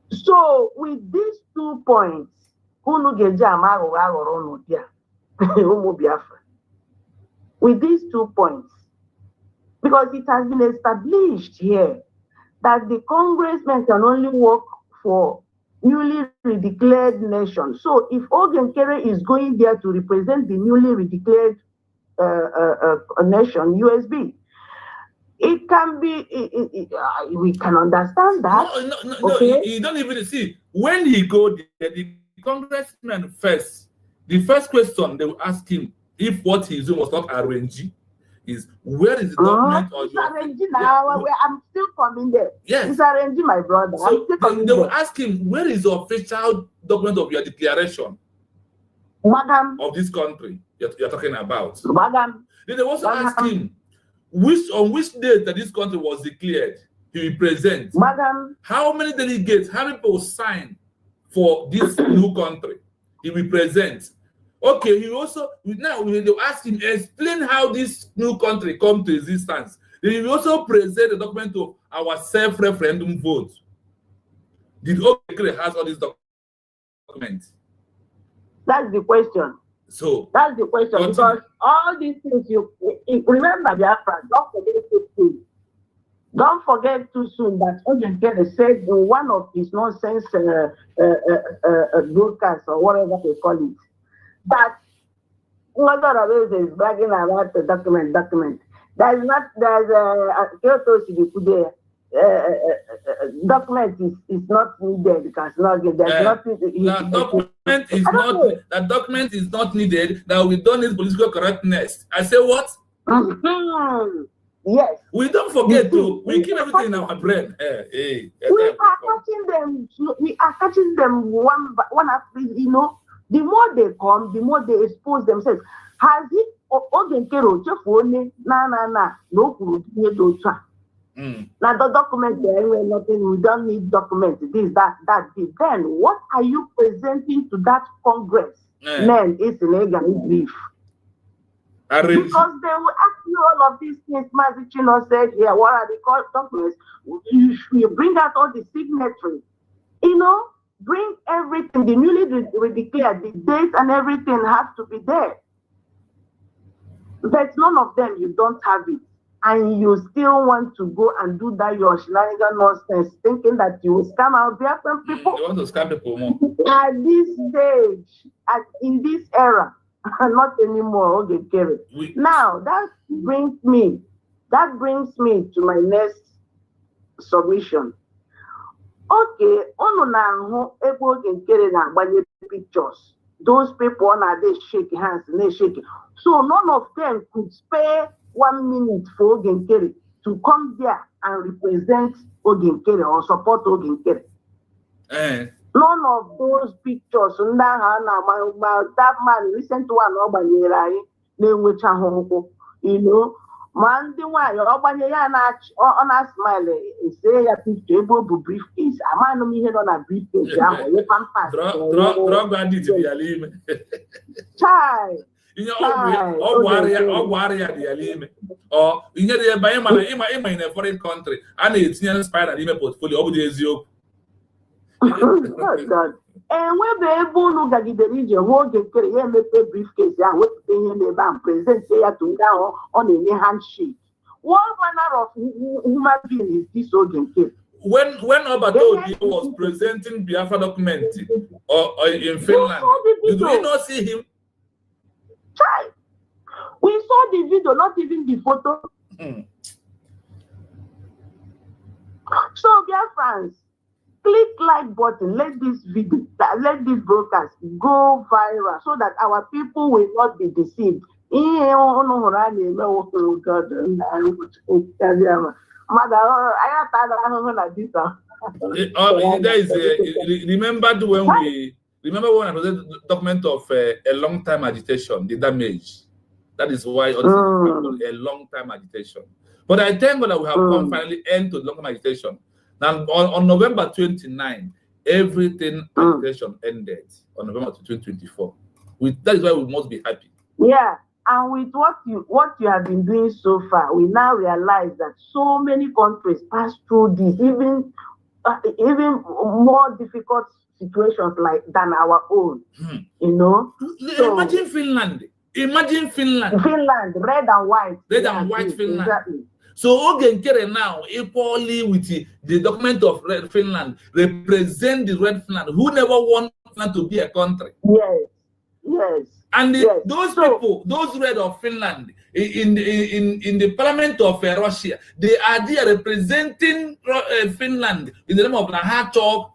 So with these 2 points, with these 2 points, because it has been established here that the congressmen can only work for newly redeclared nation. So if Oge Nkere is going there to represent the newly redeclared nation, USB, it can be, we can understand that. No, you don't even see. When he go there, the congressman first, the first question they will ask him, if what he's doing was not arranged, is where is the document or your... I'm still coming there. Yes. It's arranged, my brother. So I'm still coming they will ask him, where is the official document of your declaration? Madam. Of this country you're talking about. Madam. Then they also ask him, on which date that this country was declared, he will present. Madam. How many delegates, how many people signed for this new country? He will present. Okay, he also now they ask him explain how this new country come to existence. He will also present the document of our self-referendum vote. Did Okekere has all these documents? That's the question. So that's the question, because all these things you remember, Biafra, don't forget too soon. Don't forget too soon that Okekere said in one of his nonsense broadcasts or whatever they call it, that Mother is bragging about the document. There's Kyoto Shidikude. Document is not needed because there's nothing. That document is not needed. That we don't need political correctness. I say what? Yes. We don't forget to. We keep everything in our brain. We are catching them. We are catching them one after. You know, the more they come, the more they expose themselves. Has it Okekere no now the document there, nothing, we don't need documents, this, that. Then what are you presenting to that Congress? Men, it's illegal, it's beef. Because they will ask you all of these things. Mazichino said here, what are the documents? You bring out all the signatories. You know, bring everything, the newly declared, the dates and everything has to be there. But none of them, you don't have it. And you still want to go and do that your shenanigan nonsense, thinking that you will scam out Biafran people. You want to scam people more. At this stage, in this era, not anymore, Okekere. Now, that brings me to my next submission. Okay, Okekere na pictures. Those people they shake hands and they shake. So none of them could spare 1 minute for Okekere to come there and represent Okekere or support Okekere. None of those pictures, that man, recent one, you know, man, the one, on a smile, say a picture, able to briefcase. A man, me head on a briefcase, drug bandit, child. Or in a foreign country, and it's near spider in a portfolio. Oh God. And when the able look at the region, hold the carry make a briefcase and what they and present say to down on a handshake. What manner of human being is this Okekere? When Obato was presenting Biafra document or in Finland, did we not see him? Try. We saw the video, not even the photo. So, dear friends, click like button. Let this video, let this broadcast go viral so that our people will not be deceived. Remember when I presented the document of a long time agitation, the damage. That is why all this is a long time agitation. But I thank God that we have come finally end to long time agitation. Now on November 29, everything agitation ended on November 2024. That is why we must be happy. Yeah, and with what you have been doing so far, we now realize that so many countries pass through this, even more difficult situations than our own. You know. Imagine Finland. Finland, red and white. Red and white Finland. Exactly. So Okekere now, equally with the document of Red Finland, represent the Red Finland, who never wanted Finland to be a country. Yes. And those people, those Red of Finland, in the parliament of Russia, they are there representing Finland in the name of Nahachok,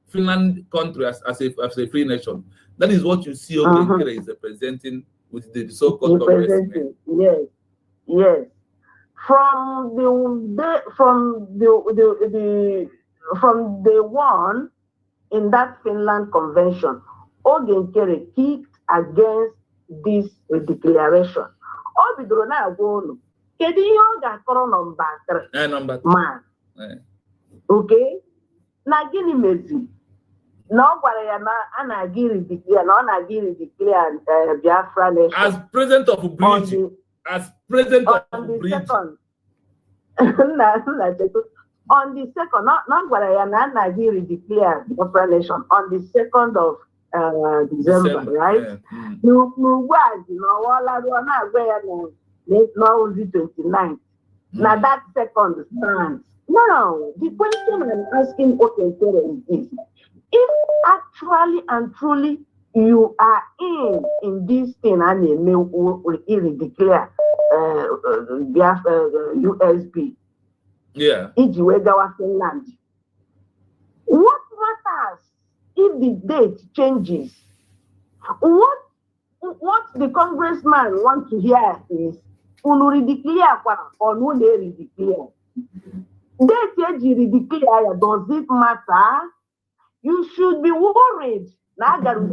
Finland country as a free nation. That is what you see Okekere is representing with the so-called Congressmen. Yes. From day one in that Finland convention, Okekere kicked against this declaration. Number 3. Man. Okay? Now, gini mezi. No, but I'm not giving declare. No, not giving declare Biafra nation. As president of bridge, as president of bridge. Second. On the second, not what I am not giving declare Biafra nation on the 2nd of December, right? You was, all I do not wear no 29th. Now that second stands. Now, the question I'm asking Okenkere is this. If actually and truly you are in this thing and you may declare USB, yeah, Finland, what matters if the date changes? What the congressman wants to hear is unuri declare or no they declare. Date declare, does it matter? You should be worried. That's when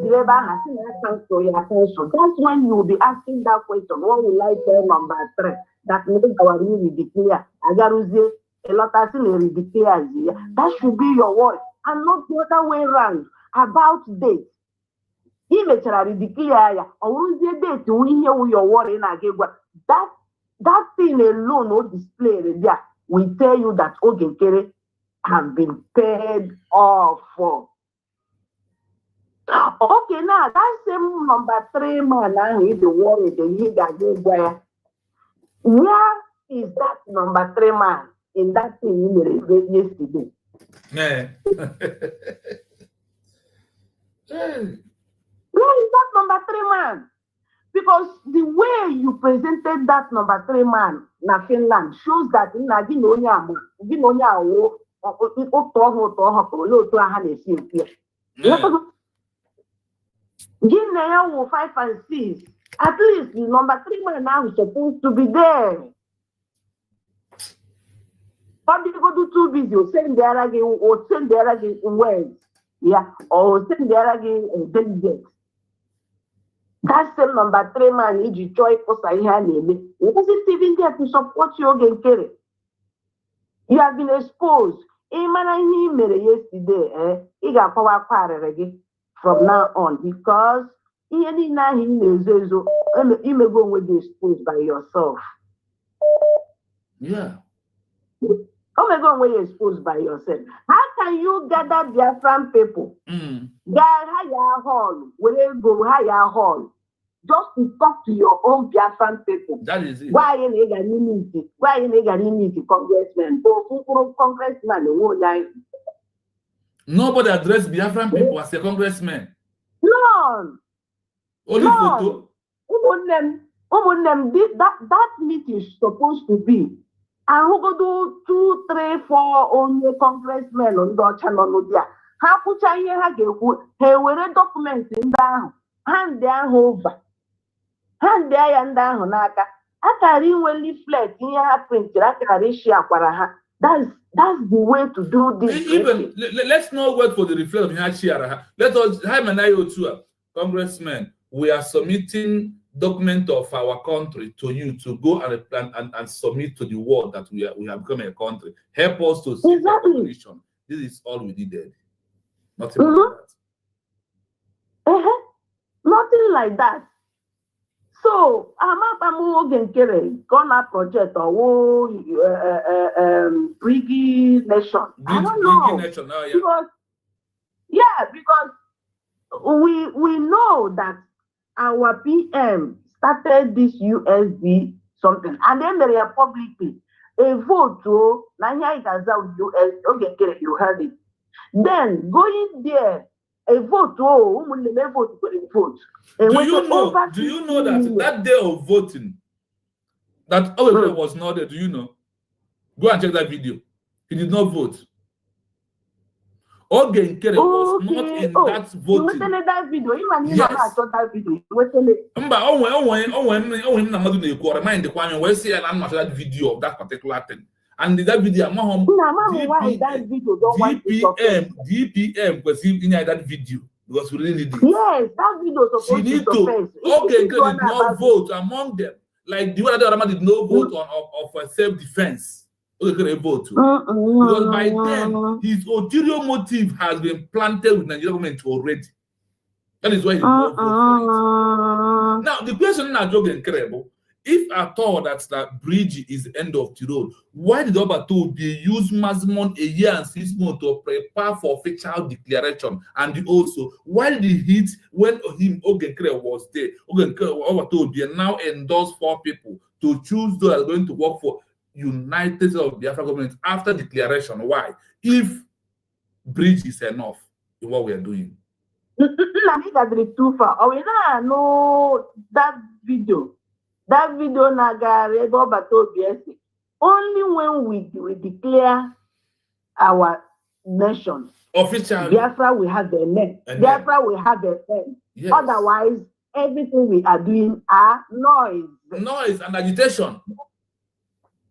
you will be asking that question. What will I tell number 3? That makes our really declare. A lot of things declare. That should be your word, and not the other way around about date. Image declare or date we hear your word in that thing alone will display there. We tell you that Ogenkere have been paid off for. Okay, now that same number 3 man now is the war in the where is that number 3 man in that thing you made yesterday? Where is that number 3 man? Because the way you presented that number 3 man in Finland shows that in Give Naya 5 and 6. At least the number 3 man now is supposed to be there. But you go do 2 videos, send the other game or send the other game words. Yeah, or send the other game delegates. That same number 3 man need you joy for Sayhan. It wasn't even there to support you again. You have been exposed. He made yesterday, he got power power again from now on because he may go with exposed by yourself. Yeah. Oh my God, when you're exposed by yourself. How can you gather Biafran people? Hire hall, when you go hire hall, just to talk to your own Biafran people. That is it. Why you need unity? Why you need unity, congressman? Congressman, nobody addressed Biafran people as a congressman. None. Only photo. That meeting is supposed to be. And who go do 2, 3, 4 only congressmen on the channel there. How put I hear he will documents in down, hand there over, hand there and down naka. I carry when leaflet in your print. I carry share That's the way to do this. Even let's not wait for the reflection of Hashia. Let us Congressman, we are submitting document of our country to you to go and submit to the world that we have become a country. Help us to see the recognition. This is all we needed. Nothing like that. Nothing like that. So I'm gonna project or Brigi Nation. I don't know. Nation, oh, yeah. Because we know that our PM started this USB something, and then they are publicly a vote to US. Okay, you heard it. Then going there, a vote vote. Do you know that day of voting that was not there? Do you know? Go and check that video. He did not vote. Ogenkere was not in that voting. That video. Yes. That video of that particular thing. And that video, DPM was in that video because we really need it. Yes, that video was supposed to. Ogenkere did not vote among them. Like the other man did not vote on for self-defense. vote. Because by then, his ulterior motive has been planted with Nigerian government already. That is why he did not vote for it. Now, the question now is incredible. If at all that bridge is the end of the road, why did Obato use maximum a year and 6 months to prepare for official declaration? And also, why did he hit when him Ogenkere was there? Obato now endorsed 4 people to choose those that are going to work for United States of Biafra government after declaration. Why? If bridge is enough in what we are doing. Too far. Oh, you know that video. That video nagare only when we declare our nation officially, Biafra will have the name. Biafra will have the name. Yes. Otherwise, everything we are doing are noise. Noise and agitation.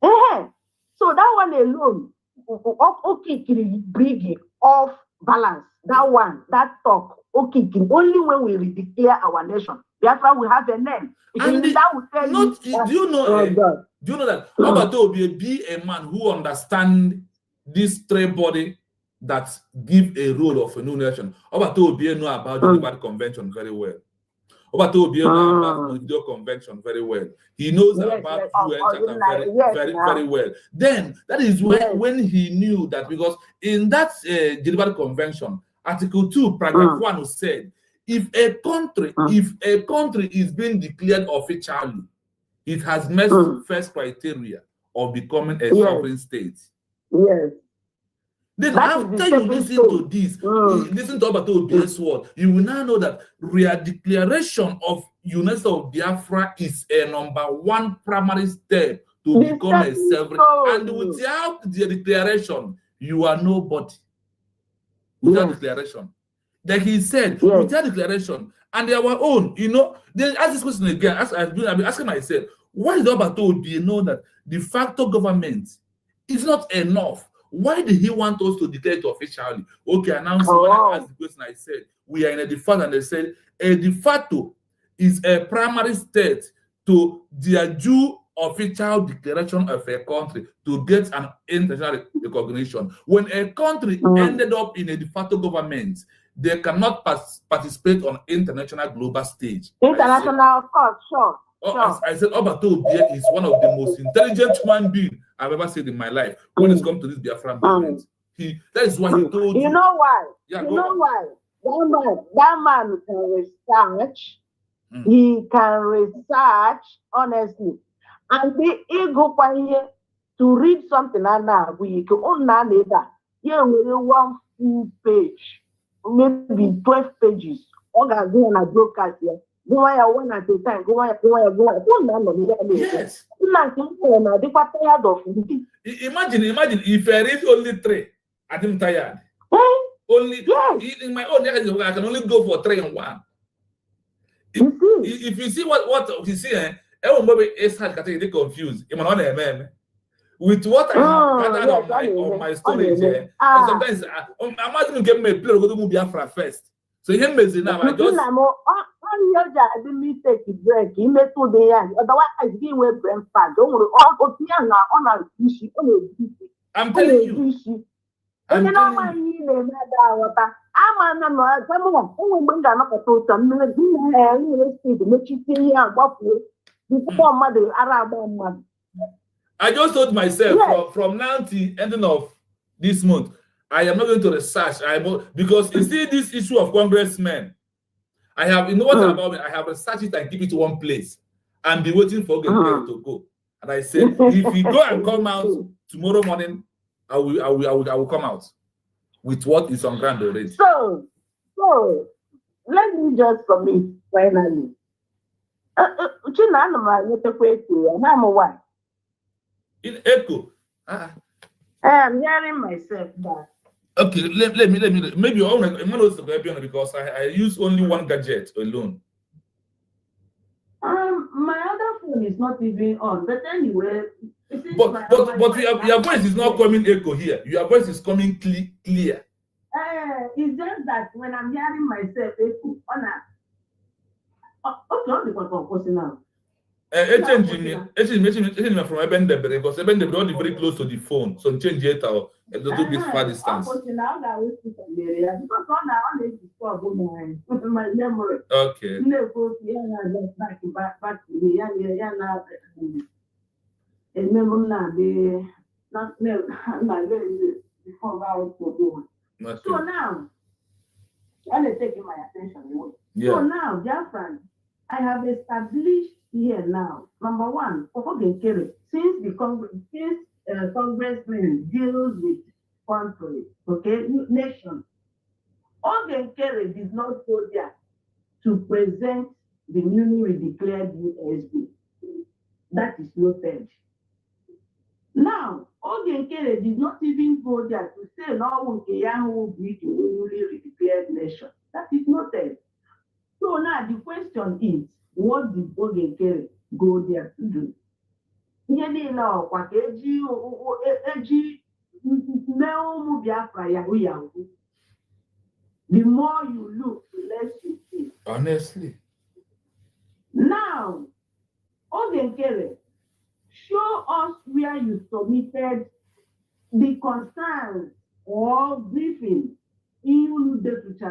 So that one alone, okay, bring it off balance. That one, that talk, okay, only when we declare our nation, Biafra will have a name. And that will tell not, you that, do you know that Obato will be a man who understands this stray body that give a role of a new nation? Obato will be know about the Geneva Convention very well. Obato will be know about the Convention very well. He knows about UN Charter very well. Then that is when he knew that, because in that Geneva Convention, Article 2, Paragraph 1 said, if a country is being declared officially, it has met first criteria of becoming a sovereign state. Yes. Then after you listen to this, listen to Obato Obi's word, you will now know that real declaration of United States of Biafra is a #1 primary step to become a sovereign. And without the declaration, you are nobody. Without declaration. Like he said, without declaration, and our own, you know, they ask this question again. I've been asking myself, why did Obato Obi know that de facto government is not enough? Why did he want us to declare it officially? Okay, announcing. When I asked the question, I said, we are in a de facto, and they said, a de facto is a primary state to their due official declaration of a country to get an international recognition. When a country ended up in a de facto government, they cannot participate on international global stage. International, of course, sure. I said, Obato Obie is one of the most intelligent human beings I've ever seen in my life when it's come to this Biafran movement. That is why he told you. You know why? Yeah, you know why? That man can research. He can research, honestly. And the ego here to read something and now we can only here we 1 full page, maybe 12 pages. All that go on a broadcast here. Go on one at a time. Go on. Yes. Imagine if I read only 3, I'm tired. Only in my own I can only go for 3 and 1. If you see what you see, everybody is getting confused. With what I have gathered on my storage, and sometimes imagine getting me play go to Biafra first. So him is now I just break. He made 2 days. Otherwise, he will breakfast. Don't worry. I'm telling you. And you know why he made that? I'm I just told myself from now to ending of this month, I am not going to research. Because you see this issue of congressmen, I have, you know what about me? I have researched it and keep it to one place and be waiting for to go. And I said, if you go and come out tomorrow morning, I will come out with what is on ground already. So let me just submit finally. In echo. I'm hearing myself back. Okay, let me maybe I'm not because I use only one gadget alone. My other phone is not even on, but anyway. But your voice is not coming echo here. Your voice is coming clear. It's just that when I'm hearing myself echo, okay, now. Changing from Ebendebere because Ebendebere is very close to the phone, so change it a little bit far distance. My memory. Okay. So now, I'm taking my attention away. Yeah. So now, dear friends, I have established here now, number one, since the congressman deals with country, okay, nation, Ogenkere did not go there to present the newly declared USB. That is noted. Now, Ogenkere did not even go there to say no Yahoo will be the newly declared nation. That is noted. So now the question is, what did Ogenkere go there to do? The more you look, the less you see. Honestly. Now, Ogenkere, show us where you submitted the concerns or briefing in this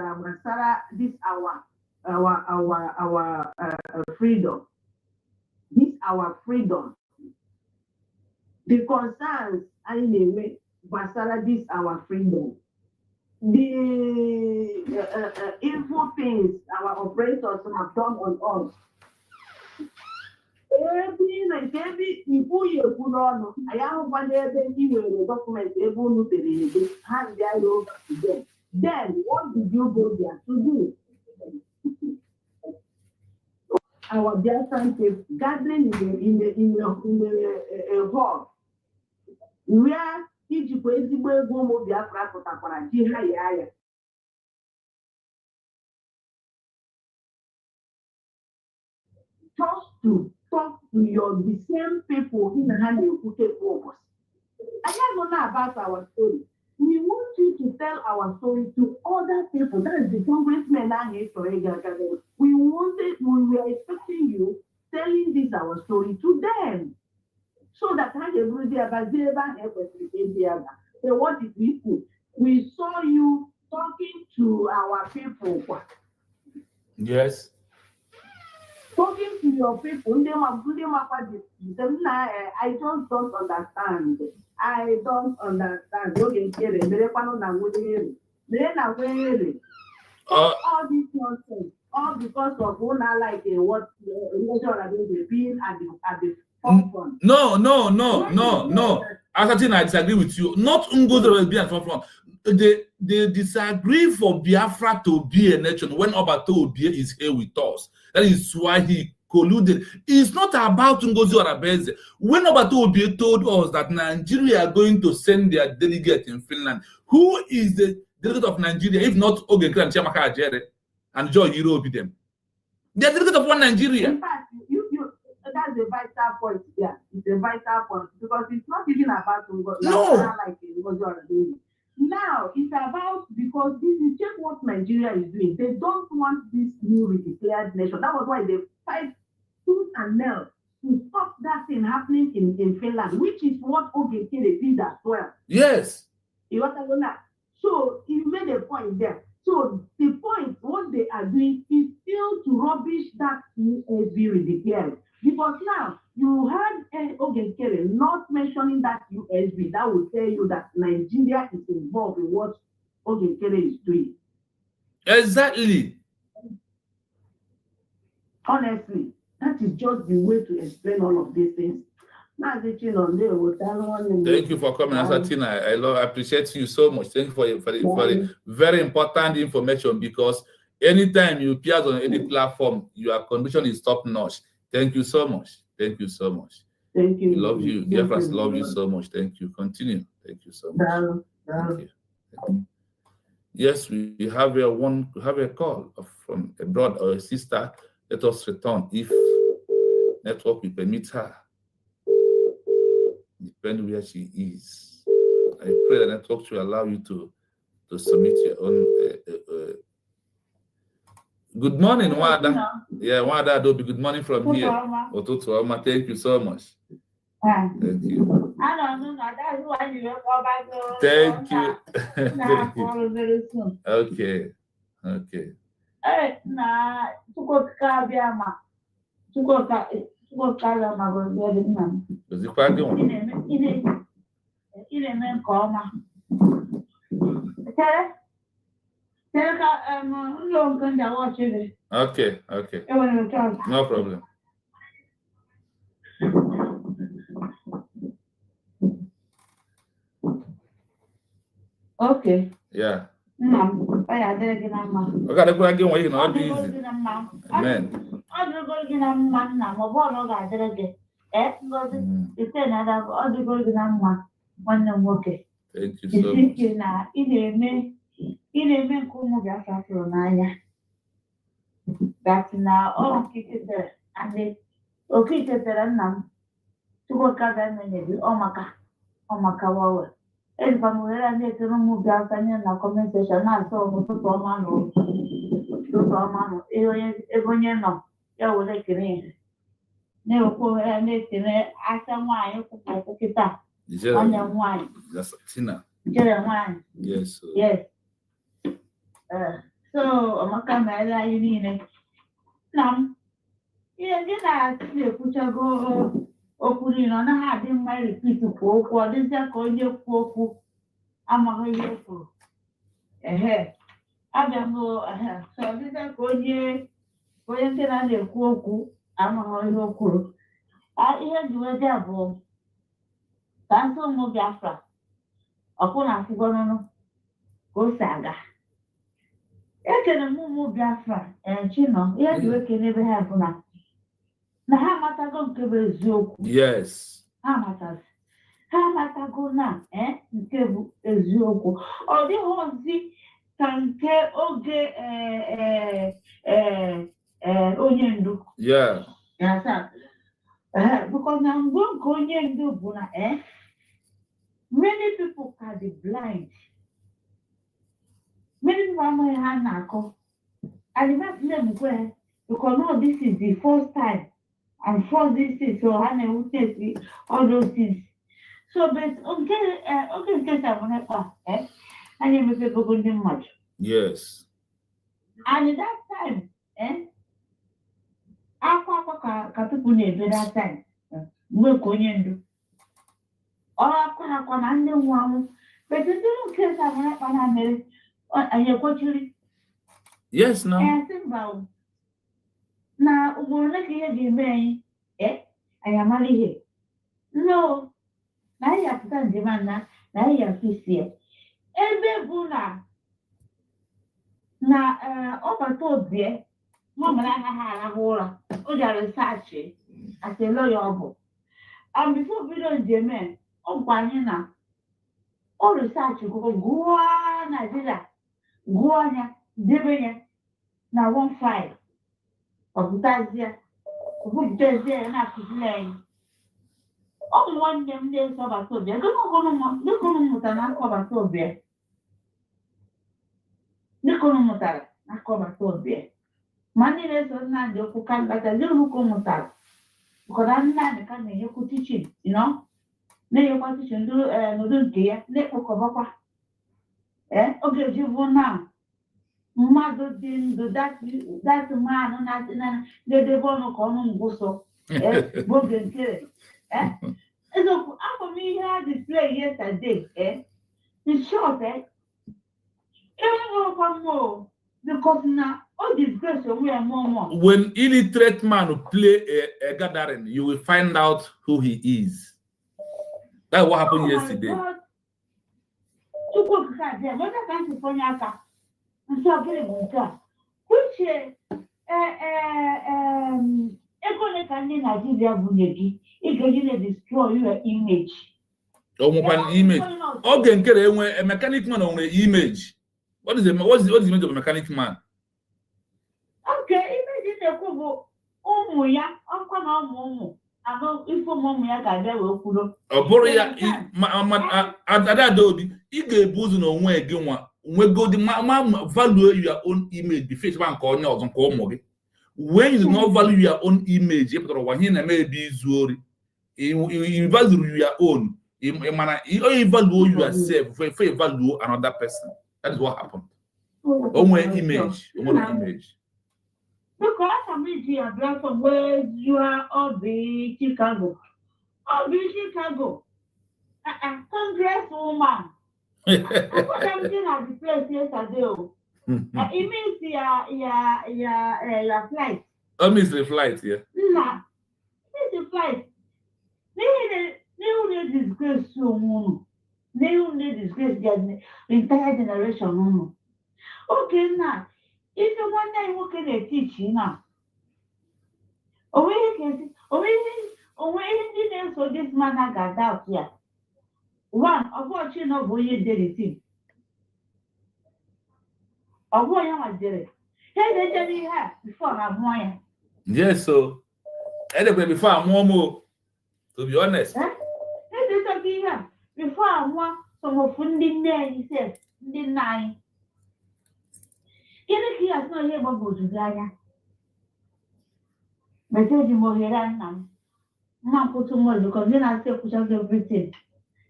our freedom. This our freedom. The concerns anyway, Basara, this our freedom. The evil things our operators have done on us. Every before you put on, I have one document able to hand their over to them. Then what did you go there to do? Our dear friends gathering in the hall where Egypt is the go Biafra for Jihaya. Just to talk to the same people in the hand you put it over. I don't know about our story. We want you to tell our story to other people. That is the congressmen are here for we were expecting you telling this our story to them. So that what did we do? We saw you talking to our people. Yes. Talking to your people, I just don't understand. I don't understand. All this nonsense, all because of what being at the forefront. No. Asatin, I disagree with you. Not Ngozi will be at forefront. They disagree for Biafra to be a nation when Obato Obie is here with us. That is why he colluded. It's not about Ngozi Orebeze. When Obato Obie told us that Nigeria are going to send their delegate in Finland, who is the delegate of Nigeria, if not Ogenkere and Chiamaka Ajere and Joy Hiro Obidem? They are delegate of one Nigeria. In fact, that's a vital point. Yeah, it's a vital point because it's not even about Now it's about because this is just what Nigeria is doing. They don't want this newly declared nation. That was why they fight tooth and nail to stop that thing happening in Finland, which is what Ogenkere did as well. Yes. So he made a point there. So the point, what they are doing is still to rubbish that USB declared. Because now you had Ogenkere not mentioning that USB, that will tell you that Nigeria is involved in what Ogenkere is doing. Exactly. Honestly, that is just the way to explain all of these things. Thank you for coming, Asatina. I appreciate you so much. Thank you for the very important information, because anytime you appear on any platform, your condition is top notch. Thank you so much. Thank you so much. Thank you. We love you. Dear friends, love you so much. Thank you. Continue. Thank you so much. Thank you. Thank you. Yes, we have a call from a brother or a sister. Let us return if network will permit her. Depending where she is. I pray the network will allow you to submit your own Good morning, Wada. Yeah, Wada Adobe. Good morning from here. Ototo Oma, thank you so much. Thank you. Thank you. Thank you. Okay. Okay. Okay, okay. No problem. Okay. Yeah. Okay, thank you so much. That's now all kids and they okay nam to go gather many omaka wawa. And from where I need to remove the opinion of conversation, I saw to Tomano to Tomano, even no, you will like it. Never put her in after wine, like a guitar. Onion wine. That's Tina. Wine. Yes. Yes. So, Omaka, you need it. Nam, yeah, get out, you put your go. Okuri no na ha dị mma repeat kwa okwu ọ dịzịa ka onye kwu okwu amaghị ihe kwuru abịa m so ọ dịzịa ka onye nke na-ekwu okwu amaghị ihe o kwuru ihe ji wee dị abụọ ka ndị ụmụ Biafra ọkwụ na asịgwanụnụ ka o si aga ekene m ụmụ Biafra Chinọ ihe ji wee kene ebe ha bụ na ha amatago nke bụ eziokwu. Yes. Ha amatago na nke bụ eziokwu. Ọ dịghị ozi ka nke oge onye ndu. Yeah. Because na mgbe nke onye ndu bụ na many people can be blind. Many people amaghị ha na-akọ. And that's them because no, this is the first time. And for this is so I know all those things. So but okay, because I want to I never people go much. Yes. And at that time, after people need that time, we're going to do. All I can under one, but you don't care I want to and you're watching. Yes, no. Na ugboro ka ihe ga-eme anyị anyị amala ihe no na anyị apụta njem na anyị afisi ya ebe bụ na ọbata obie mamara anaghị arahụ ụra o jara research aselo ya ọ bụ and before bido njem ọ gwa anyị na o research gụọ Nigeria gụọ anya debe ya na 1 file ọbụtazie na-akụziri anyị ụmụ nwanne m na-eso ọbata obia dịka unu mụtara n'aka ọbata obia ma ndị na-eso Nnamdị okwu ka nkata dịka mụtara ụkọda Nnamdị ka na-enyekwu tichin na-enyekwa tichin n'ụdị nke ya na-ekpokọbakwa oge ji bụ na mmadụ dị ndụ that man na-edebe ọnụ ka ọnụ mgbụsọ bụ oge nkere eziokwu afọ m ihe a display yesterday in short enweghịkwa mmụọ because na o disgrace onwe ya mmụọ. When illiterate man play a gathering, you will find out who he is. That's what happened yesterday. Chukwu okike abịa weta ka ntị onye aka nke ọbụla bụ nke a uche ego ole ka ndị Naijiria bunye gị ị ga-eji na-destroy your image. Image. Oge nke enwe a mechanic man onwere image. What is the image of a mechanic man? Okay, image na-ekwu bụ ụmụ ya ọkwa na ụmụ abụ ife ụmụ ya ga-abịa wee kwuru. Ọ bụrụ ya Ada Obi ị ga-ebu ụzọ n'onwe gị nwa when go the value your own image, the face man call you when you do not value your own image, you value your own. You value yourself for value another person. That is what happened. Own image. Because I'm meeting a black from where you are all be Chicago. All be Chicago. Congresswoman. I put something at the place yesterday. It means your flight. I miss the flight, yeah. Nah, it's the flight. They disgrace you. They disgrace the entire generation. Okay, now, if you want to work in a teaching now, so this man got out here. One, of what you know, boy, you did it. Of what you did it. Hey, they tell me before I'm more. Yes, so anyway, before I'm more, to be honest. Hey, they tell me before I'm more, some of funding there, he says, deny. He has no here about go to Gaia. But tell you more here now. Not put more because then I say push up everything.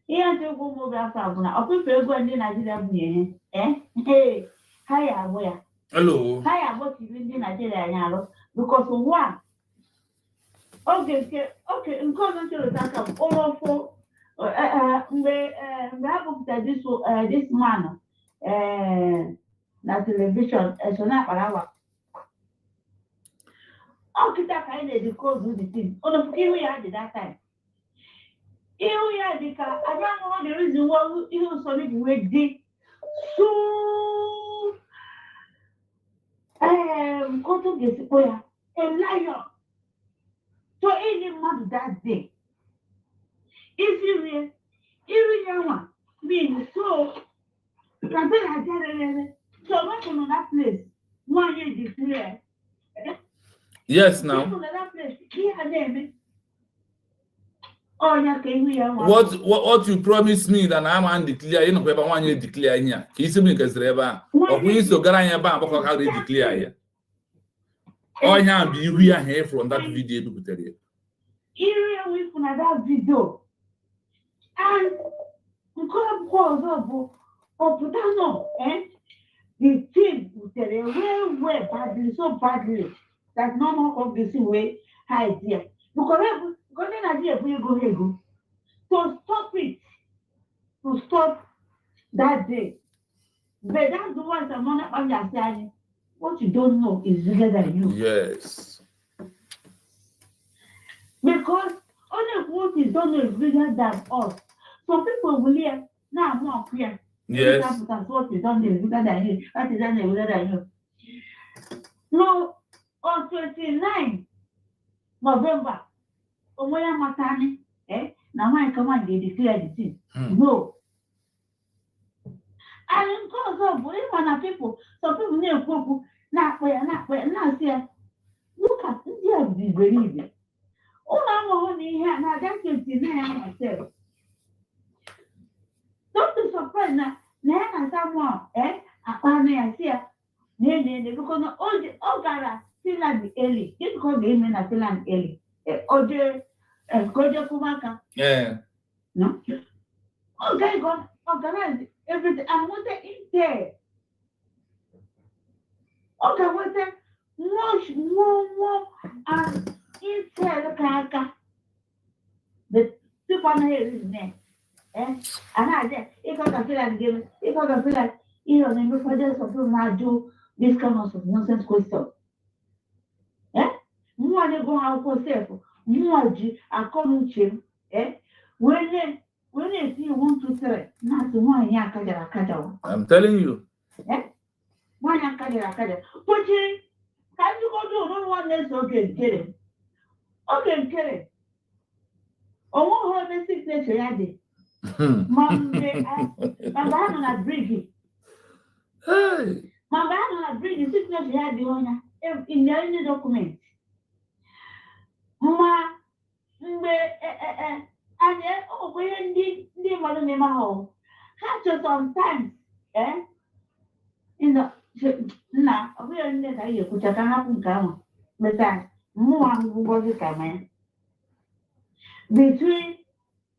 He has to go more after now. I prefer going in Nigeria. Hey, hi, where? Hello. Hi, what you in Nigeria? Because one. Okay, in common to attack of all for this man. Na television so na parawa o kita kind of cause do the thing ono fuki we had that time we had the car I don't know the reason why you so need we did so go to get boya a lion so any man that day if you want mean so so what on that place? 1 year declare. Yes, now. That place, oh, yeah, what you promised me that I'm and declare, you know, 1 year declare here. He's me because Reba. Or we so garanya ba how they declare here. Oh, yeah, we are here from that video to tell you. Here we from that video. And the thing will tell you way badly, so badly that no more of this way idea. Because an idea we go. To stop it, to stop that day. But that's the one that money on your side. What you don't know is bigger than you. Yes. Because only what is done is bigger than us. Some people will hear now more clear. Yes. That's what is done is bigger than you. That is done is bigger than you. No, on 29 November, Omoya Matani, now I come and they declare the thing. No. And because of when people, some people near people, not where, see, look at the believe. Oh, I'm only here now. That's 29 myself. Don't be surprised now. Now, someone, I see, because all Gara still at the early. Just because they mean I still at early. Oje, Koje Kumaka. Yeah. No. Okay, God, organize everything. I want it in there. Okay, what's that? More, and inside the car. The super is there. And I said, if I can feel like giving, if I can feel like, the projects of people now do this kind of nonsense question. More they go out for self, more I come to him, when they see 1, 2, 3, not the one Yakaja. I'm telling you. One Yakaja. But can you go to no one else? Okay, get it. Okay, get it. Oh, what have a sickness you had? Mom, I'm not bringing. Hey. Mama, I'm not bringing sickness you had the owner in the document. Mama, and when the mother name home, have to sometimes, in the now we are in the you could have happened come. But that more was the coming. Between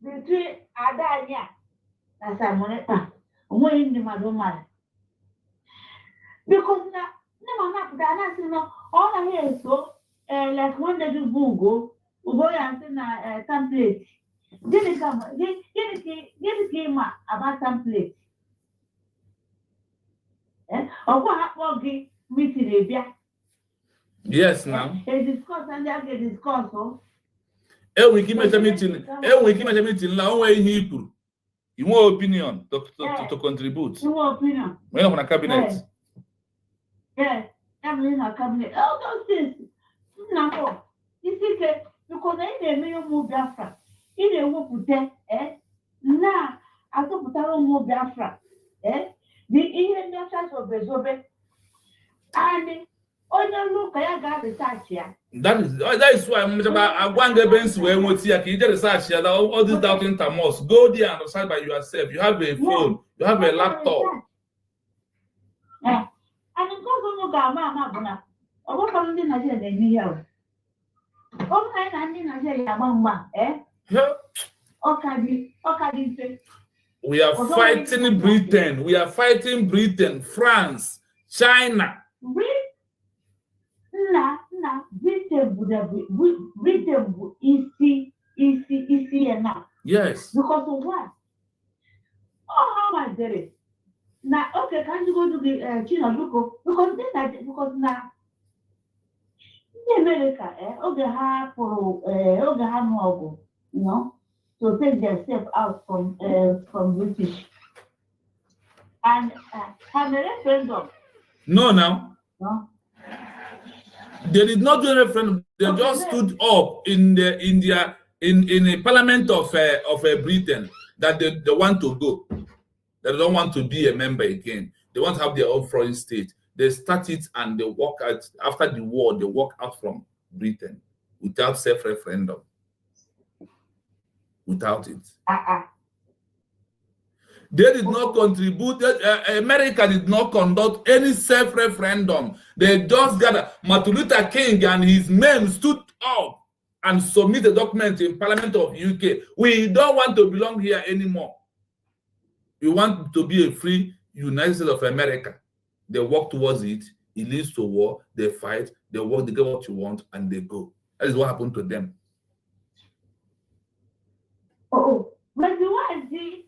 Adania, as I moneta, when the madman. Because now, no, not that, you know, all I hear is so, like when they do Google, we go and send a template. Didn't come, didn't came about template. Or what happened meeting there? Yes, now. They discuss and they discuss. We keep a meeting. We keep a meeting. Now, where he put you want opinion to contribute. You want opinion? We're not on a cabinet. Yes, I'm in a cabinet. All those things. Now, you see, because they may move Biafra. In a whoop, now, I thought put on move Biafra. The Indian church of Bezobe. And look, I got research here. That is why I'm about I want the bench where we see a kid research here. All these doubting Thomas. Go there and decide by yourself. You have a phone, you have a laptop. And it goes on Gamma. Or what can you do? They need help. Oh, I didn't say Mama, Yeah. Okay. We are fighting Britain. We are fighting Britain, France, China. Britain easy enough. Yes. Because of what? Oh, how much there is? Now, okay, can you go to the China look? Because now in America, no, you know, to take themselves out from British and have a referendum. No, now. No. They did not do a referendum. They just stood up in a parliament of Britain that they want to go. They don't want to be a member again. They want to have their own foreign state. They start it and they walk out after the war. They walk out from Britain without self-referendum. Without it. They did not contribute. America did not conduct any self-referendum. They just gathered. Martin Luther King and his men stood up and submitted a document in Parliament of UK. We don't want to belong here anymore. We want to be a free United States of America. They walk towards it. It leads to war. They fight. They work. They get what you want, and they go. That is what happened to them. Oh, but you want to see.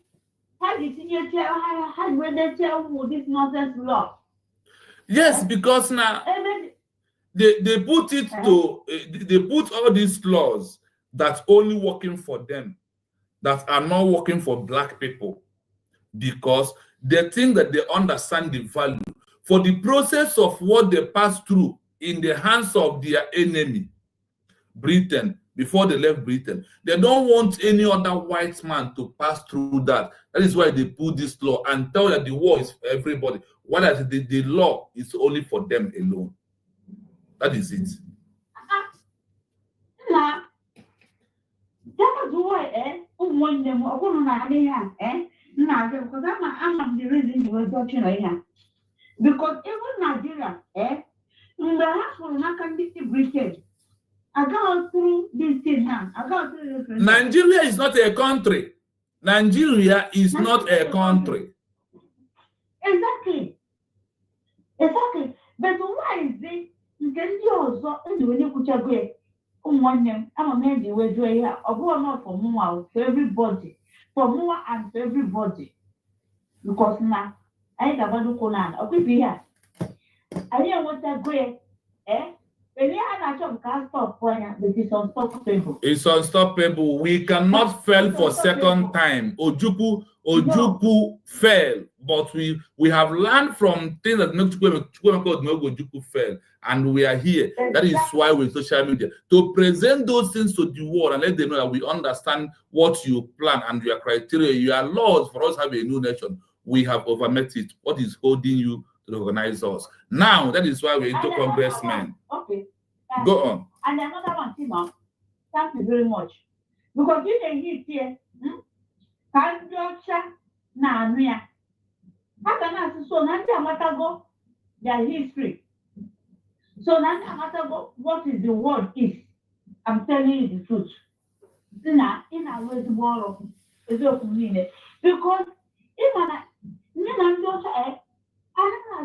How did you tell how they tell this nonsense law? Yes, because now they put it to they put all these laws that's only working for them, that are not working for black people, because they think that they understand the value for the process of what they pass through in the hands of their enemy, Britain. Before they left Britain, they don't want any other white man to pass through that. That is why they put this law and tell that the war is for everybody. Whereas the law is only for them alone. That is it. Now, that's why when them are going to have now because I'm the reason you were talking right here. Because even Nigeria, in the last one, I can be Britain. I go through this thing now. I go through this. Nigeria is not a country. Nigeria is not a country. Exactly. But why is it? You can do also when you put your way. One name, I'm a man. You will do here. Or go not for more for everybody, for more and for everybody. Because now I ain't about to go on. I'll be here. I didn't want that great, It's unstoppable. We cannot fail for second time. Ojukwu fell, but we have learned from things that make Ojukwu fail, and we are here. That is why we're social media to present those things to the world and let them know that we understand what you plan and your criteria, your laws for us to have a new nation. We have overmet it. What is holding you to organize us? Now, that is why we're into congressmen. Okay. Go on. And another one, Tima, thank you very much. Because you can hear here, can you check Nania? I can ask so Nadia Matago, their history. So now no matter what is the word is, I'm telling you the truth. In a way tomorrow is because even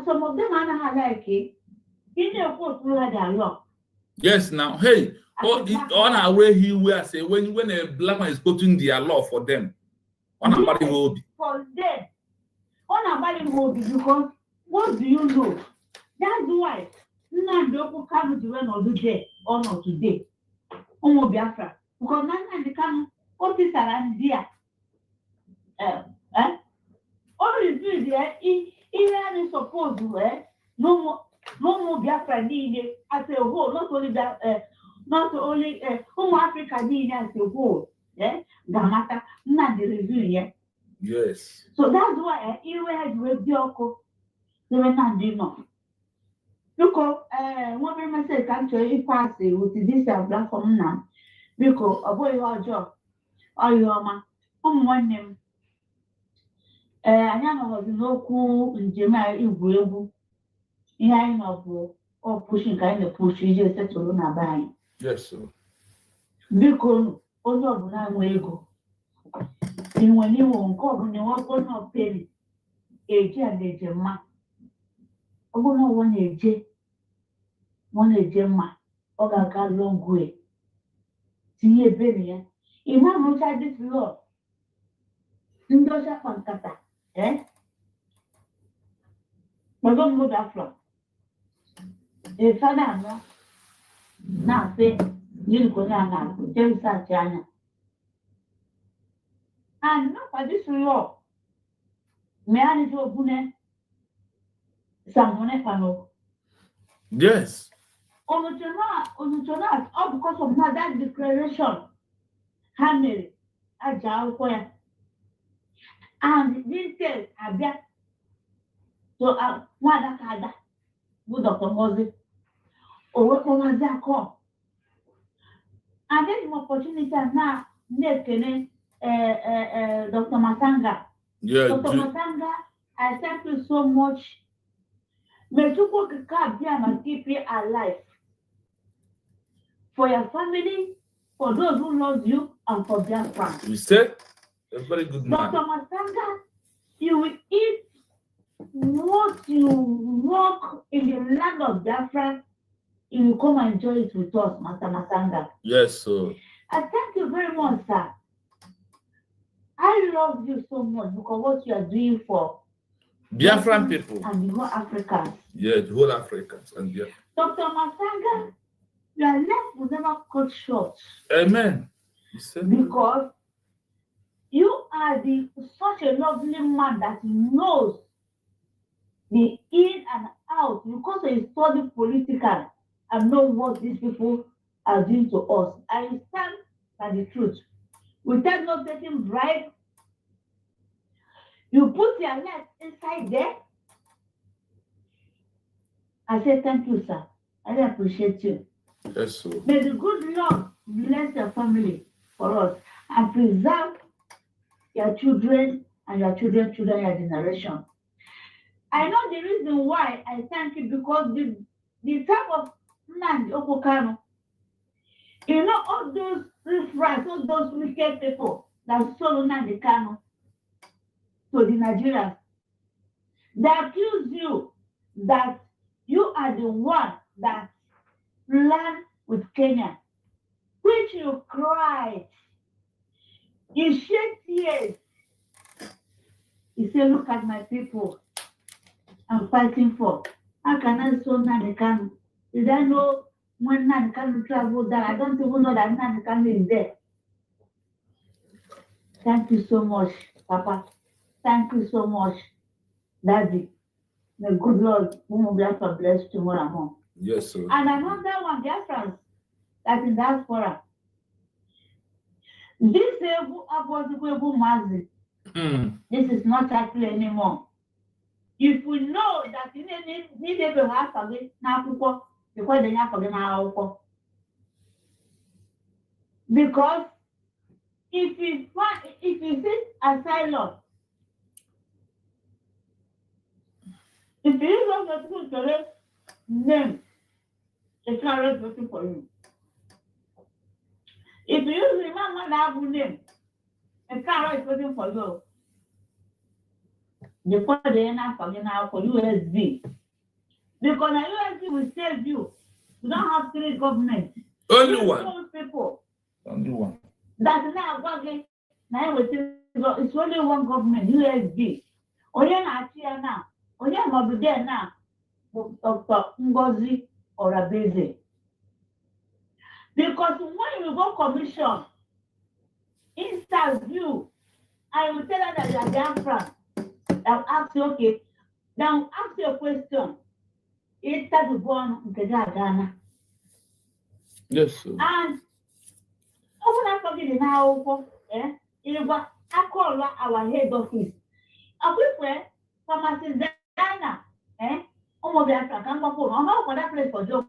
some of them are like it. In the court, we had their law. Yes, now, hey, on our way here, we are saying when a black man is quoting their law for them, on our body will be. For them, on our body will be because what do you know? That's why none of come to run or do day or not today. On Biafra. Because none of come what is around there. All you do is even suppose no more Biafra needed as a whole, not only that, not only home Africa needed as a whole. Gamata, not the review yet. Yes. So that's why you had with Bioko, they were not doing no. Because one member said, can't you pass it with this platform now? Because a boy or job, or your man, one name. Anyị anọghọzi n'okwu njem a igwu egwu ihe anyị nọ bụ ọpụshi nke anyị na-epushi iji esetụrụ na be anyị. Yes, sir. Biko onye ọbụla nwe ego inwere iwu nke ọbụla enwe onye ọperi eji a na-eje mma ọ bụrụ na ọ na-eje mma ọ ga-aga long way tinye ebere ya ịma rụcha dis law ndị ọcha kpa nkata Perdón, muy afro. Fada no. Na fe, yun ko na na. Jẹ́ sa chanya. And no for this law. Me ani to bune. Samone pano. Yes. Onuchona, all because of now that declaration. Hamil, aja ukoya. And this says, abia. So, one that good Dr. Moses, or what that call. And then the opportunity now, Dr. Masanga. Yeah. Dr. Masanga, I thank you so much. May you work and keep you alive. For your family, for those who love you, and for their friends. You said a very good man. Dr. Masanga, you will eat what you walk in the land of Biafra, you will come and enjoy it with us, Master Masanga. Yes, sir. I thank you very much, sir. I love you so much because what you are doing for Biafran people and the whole Africans. Yeah, the whole Africans and Biafra. Dr. Masanga, your life will never cut short. Amen. Because you are such a lovely man that knows the in and out, because I study political and know what these people are doing to us. I stand by the truth. Without not getting bribe, you put your life inside there. I say thank you, sir. I appreciate you. Yes, sir. May the good Lord bless your family for us and preserve your children and your children's children, your generation. I know the reason why I thank you because the type of land Okokano, you know, all those riffraffs, all those wicked people that sold Nandi Kano to the Nigerians, they accuse you that you are the one that land with Kenya, which you cried. You shed tears. You say, look at my people I'm fighting for. How can I sow Nandi Kano? Did I know when Nandi Kano traveled there? I don't even know that Nandi Kano is there. Thank you so much, Papa. Thank you so much, Daddy. May good Lord, whom Biafra bless tomorrow and more. Yes, sir. And another one, Biafrans, that in diaspora. This able Mazi, this is not actually anymore. If we know that you need to have something now, people, because they have to now. Because if you sit asylum, If you use those people to name, it's not really waiting for you. If you use remember that name, it's not really waiting for you. The code they now for USD. Because the USD will save you. You don't have three governments. Only one. Those people. Only one. That's now working. Now it's only one government, USD. Only now. Only there now. Dr. Ngozi or Abeze. Because when you go commission, interview, I will tell her that you are Biafran. I'll ask you, okay. Now ask you a question. Interview born in Ghana. Yes, sir. And open up talking now, I call our head office. A quick pharmacist Ghana, almost Biafra can go for how for that place for job.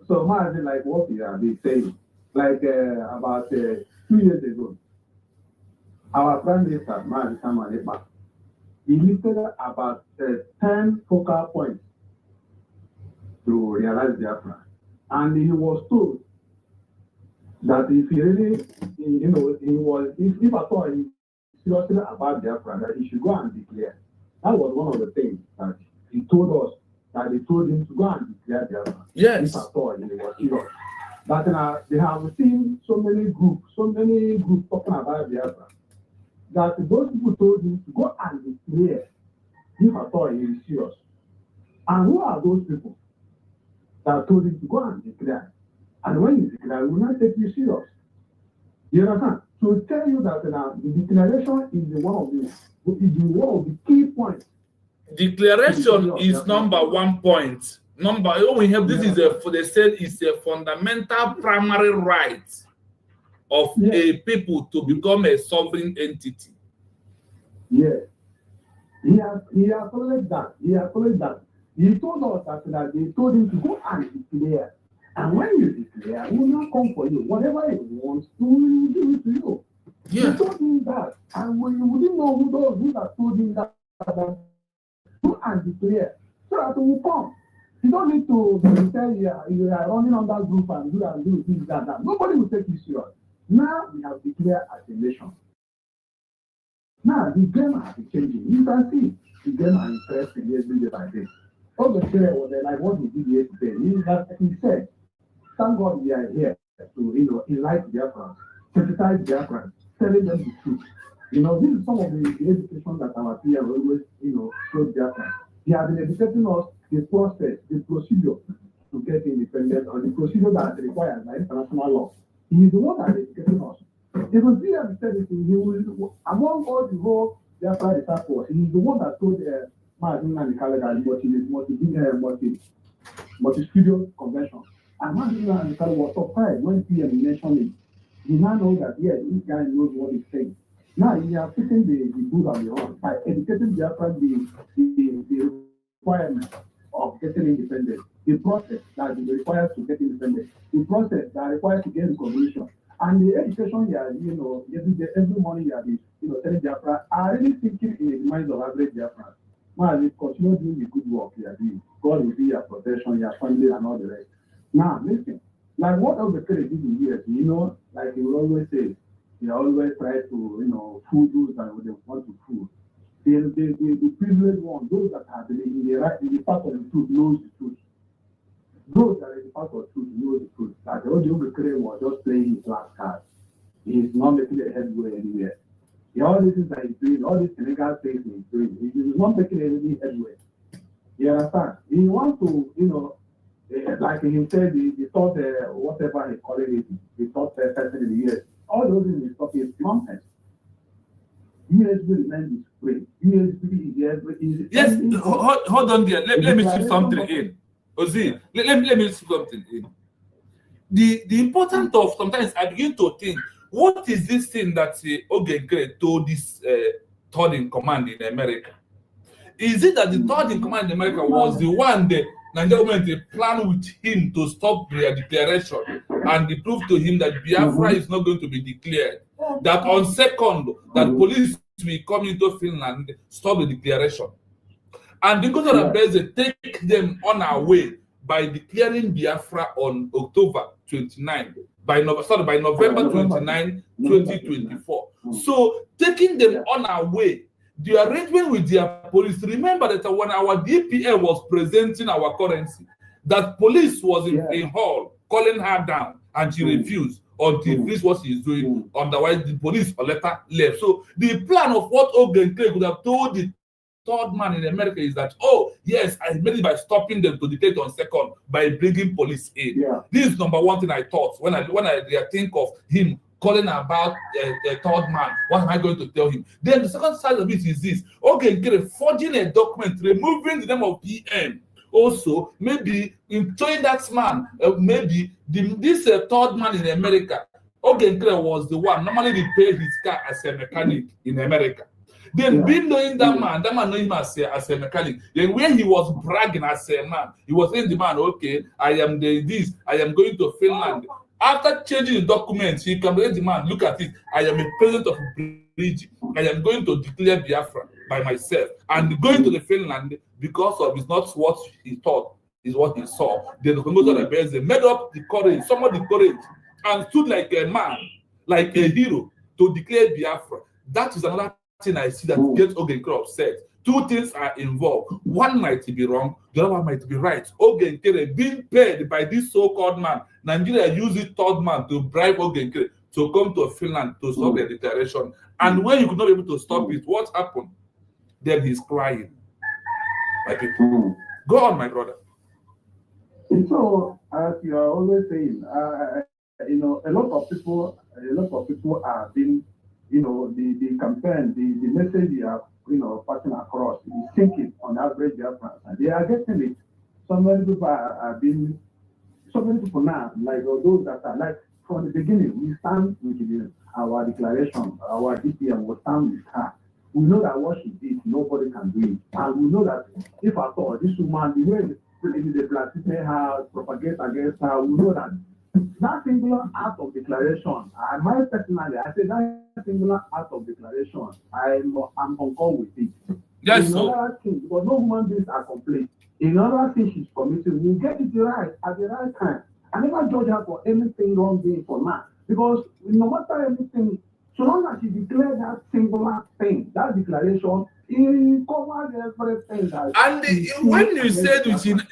So imagine like what we have been saying, like about 2 years ago, our prime minister, Man Samanipa, he listed about 10 focal points to realize Biafra. And he was told that if he really, if at all he seriously about Biafra, that he should go and declare. That was one of the things that he told us, that they told him to go and declare Biafra. Yes. If at all he was serious. But they have seen so many groups talking about Biafra, that those people told him to go and declare if at all he is serious. And who are those people that told him to go and declare? And when you declare, we will not take you serious. You understand? To tell you that the declaration is one of the key points. Declaration is number 1 point. We have this is they said it's a fundamental primary right of a people to become a sovereign entity. Yes. He acknowledged that. He told us that they told him to go and declare. And when you declare, we will not come for you. Whatever he wants, we will give it to you. Yeah. He told him that. And we didn't know who that told him that. Go and declare. So that we will come. You don't need to say you are running on that group and do this, that. Nobody will take you serious. Now we have declared as a nation. Now the game has been changing. You can see the game are interesting every day by day. All the players were like what he did yesterday. He said, "Thank God we are here to enlighten Biafrans, sensitize Biafrans, telling them the truth." This is some of the education that our peers always showed Biafrans. He has been educating us the process, the procedure to get independence, or the procedure that is required by international law. He is the one that is educating us. Even PM said it, he will, among all the whole Biafra research force, he is the one that told Martin and the multi-studio convention. And Martin and the was surprised when PM mentioned it. He now knows that, yes, this guy knows what he's saying. Now he has taken the good on the run by educating Biafra the requirement of getting independent, the process that is required to get independent, the process that requires to get recognition. And the education every morning you are telling Biafra are really thinking in the minds of average Biafra. Man, you continue doing the good work you are doing. God will be your protection, your family, and all the rest. Now, listen, like what else the did in the US, like he will always say, he always try to, fool those that they want to fool. The privileged one, those that are in the part of the truth, knows the truth. Those that are in the part of the truth know the truth. Like the Ojo was just playing his last card. He's not making a headway anywhere. All these things that he's doing, all these illegal things he's doing, he's not making any headway. You understand? He wants to, like he said, the thought, whatever he called it, the thought person in the US. All those things is nonsense. USB remains free. USB is yes. Hold on there. Let me see something in. Ozzy, let me see something in. The importance of sometimes I begin to think, what is this thing that Ogenkere told this third in command in America? Is it that the third in command in America was the one that Nigeria government planned with him to stop their declaration, and they proved to him that Biafra is not going to be declared? That on second, that police will come into Finland, stop the declaration. And the Governor of Beze take them on our way by declaring Biafra on October 29, by November 29, 2024. So taking them on our way, the arrangement with their police. Remember that when our DPL was presenting our currency, that police was in hall calling her down, and she refused until this what she is doing. Otherwise, the police or letter left. So the plan of what Ogenkere could have told the third man in America is that, oh yes, I made it by stopping them to dictate on second by bringing police in. This is number one thing I thought when I think of him calling about a third man. What am I going to tell him? Then the second side of it is this: Ogenkere forging a document, removing the name of PM. Also, maybe in showing that man, maybe this third man in America, Ogenkere was the one normally repair his car as a mechanic in America. Then being knowing that man knowing him as a mechanic. Then when he was bragging as a man, he was saying the man, okay, I am going to Finland. After changing the documents, he can let the man look at it. I am a president of a bridge. I am going to declare Biafra by myself. And going to the Finland because of it's not what he thought, is what he saw. Then the Congressmen of U.S. they made up the courage, somewhat the courage, and stood like a man, like a hero, to declare Biafra. That is another thing I see that gets Ogenkere upset. Two things are involved. One might be wrong, the other one might be right. Ogenkere being paid by this so-called man. Nigeria used this third man to bribe Ogenkere to come to Finland to stop the declaration. And when you could not be able to stop it, what happened? Then he's crying. My people. Go on, my brother. So, as you are always saying, a lot of people are being, the campaign, the message you are, passing across is thinking on average Biafrans, and they are getting it. So many people now, like those that are like from the beginning, we stand with our declaration, our DPM will stand with her. We know that what she did, nobody can do it. And we know that if at all this woman, the way the blacksmith her propagate against her, we know that that singular act of declaration, I say that singular act of declaration, I'm on call with it. Yes, so. Because no human beings are complete. Another thing she's committing, you get it right at the right time. I never judge her for anything wrong doing for now. Because no matter anything, so long as she declared that singular thing, that declaration, it covers everything that And when you said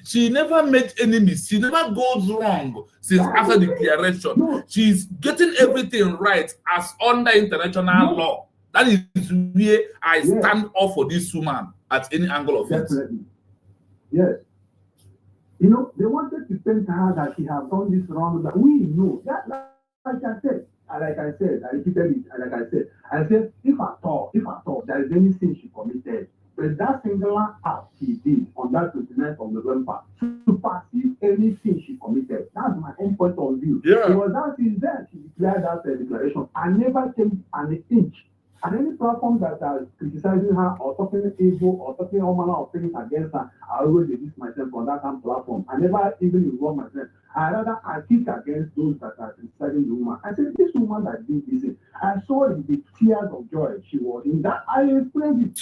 she never made any mistake, she never goes wrong since after the declaration. No. She's getting everything right as under international law. That is where I stand up for this woman at any angle of Definitely. Yes. You know, they wanted to paint her that she has done this wrong. That we know that, like I said, I repeated it, I said, if at all, there is anything she committed, but that singular act she did on that 29th of November supersedes anything she committed. That's my own point of view. Yeah. Because that is there, she declared that declaration. I never came an inch. And any platform that are criticizing her or talking evil or talking all manner of things against her, I always release myself on that platform. I never even involve myself. I kick against those that are criticizing the woman. I said, this woman that did this, I saw the tears of joy she was in that. I explained it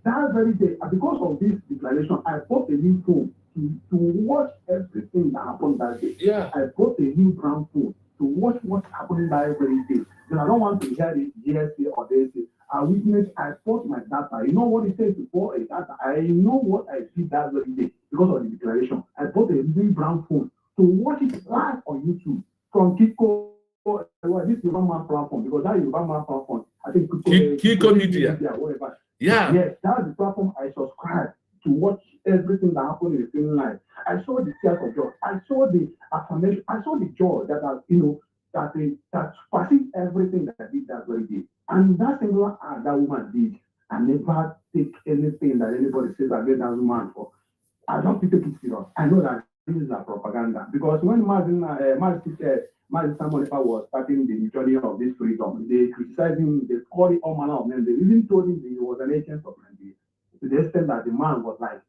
that very day. And because of this declaration, I bought a new phone to watch everything that happened that day. Yeah. I bought a new brown phone to watch what's happening that very day. Because I don't want to hear it yesterday or day. I witnessed, I bought my data. You know what it says before a data? I know what I did that very day because of the declaration. I bought a new brown phone to watch it live on YouTube from Kiko. This Yoruba platform, because that Yoruba platform, I think Kiko Media, whatever. Yeah. Yes, that's the platform I subscribe to watch everything that happened in the film life. I saw the tears of joy. I saw the affirmation. I saw the joy that that supersedes everything that I did that very day. And that singular act that woman did, I never take anything that anybody says against that woman for. I don't take it serious. I know that this is a propaganda. Because when Martin Samuel was starting the journey of this freedom, they criticized him, they called it all manner of names. They even told him he was an agent of Nigeria. To the extent that the man was like,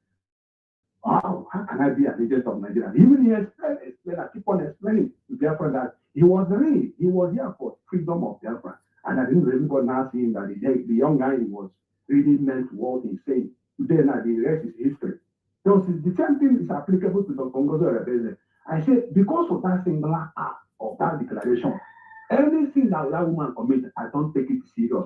wow, how can I be an agent of Nigeria? Even he explained, I keep on explaining to Biafra that he was here for freedom of Biafra. And I didn't everybody now seeing that the young guy was really meant what he's saying. Today now the rest is history. So the same thing is applicable to the Congo Rebellion. I said, because of that singular act of that declaration, anything that woman commits, I don't take it serious.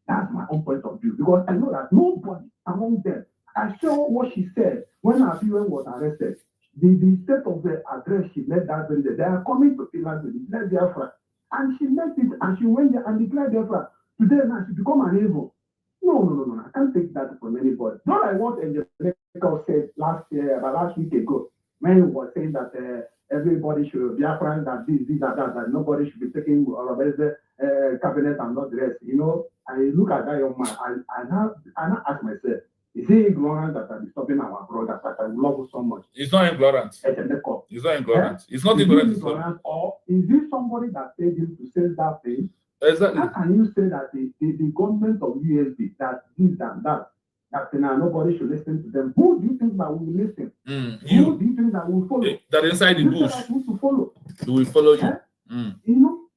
That's my own point of view. Because I know that nobody among them, I saw what she said when her husband was arrested. The state of the address she made that very day, they are coming to Finland to declare Biafra. And she made it and she went there and declared Biafra. Today now she become an evil. No. I can't take that from anybody. Not like what Angelica said last week ago, when he was saying that everybody should Biafra, that this, that nobody should be taking cabinet and not the rest. You know, I look at that young man and I ask myself, is he ignorant that I'm disturbing our brother that I love so much? He's not ignorant. He's not ignorant. He's not ignorant. Or is this somebody that paid him to say that thing? Exactly. How can you say that the government of USD, that this and that nobody should listen to them? Who do you think that will listen? Who do you think that will follow? That inside the bush. Who to follow? They will follow you. You know,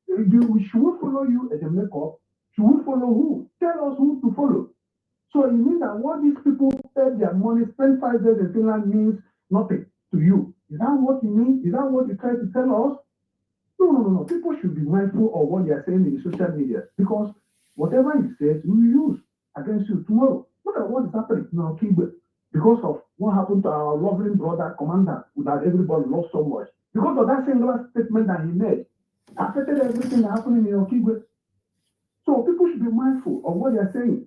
should we follow you as a makeup? Should we follow who? Tell us who to follow. So it means that what these people spend their money, spend 5 days in Finland means nothing to you. Is that what you mean? Is that what you try to tell us? No. People should be mindful of what they are saying in the social media, because whatever he says, we will use against you tomorrow. Look at what is happening in our Kingdom because of what happened to our lovely brother commander that everybody lost so much. Because of that singular statement that he made, affected everything that happened in our Kingdom. So people should be mindful of what they are saying.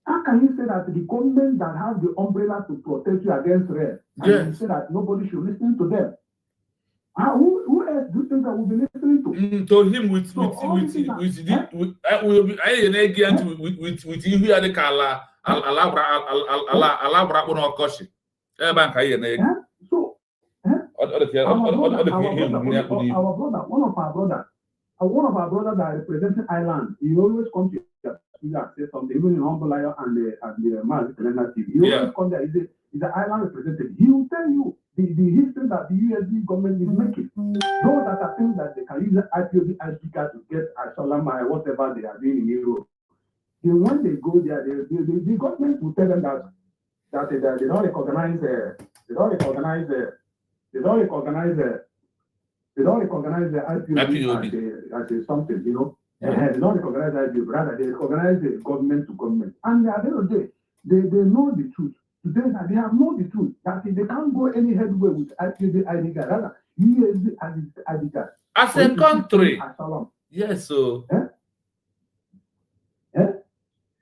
How can you say that the government that has the umbrella to protect you against rain, and you say that nobody should listen to them? Who else do you think I will be listening to? To him with one of our brothers that representing Ireland, he always comes to say something, even in Humble Lion and the Mazi Calendar TV. He always comes there, he's the Ireland representative. He will tell you the history that the USD government is making. Those that are things that they can use IPOB Africa to get Solama, whatever they are doing in Europe. Then when they go there, the government will tell them that that they don't recognize the IPOB as a something, you know. They don't recognize IPOB, rather they recognize the government to government. And at the end of the day, they know the truth. Today they have known the truth that they can't go any headway with IPOB ID card, rather USD ID card. As a country. Yes, so.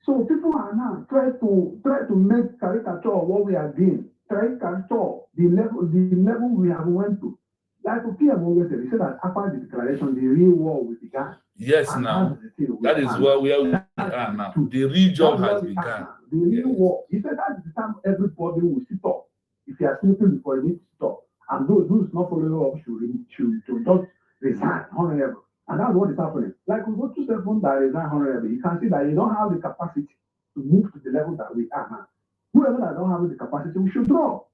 So people are now trying to make caricature of what we are doing, caricature the level we have went to. Like PM always said, he said that after the declaration, the real war will begin. Yes, now that is where we are now. The real job has begun. The real war. He said that is the time everybody will sit up. If you are sleeping before you need to stop, and those not following up should just resign honorable. And that's what is happening. Like we go to someone that is not honorable, you can see that you don't have the capacity to move to the level that we are now. Whoever that don't have the capacity, we should drop.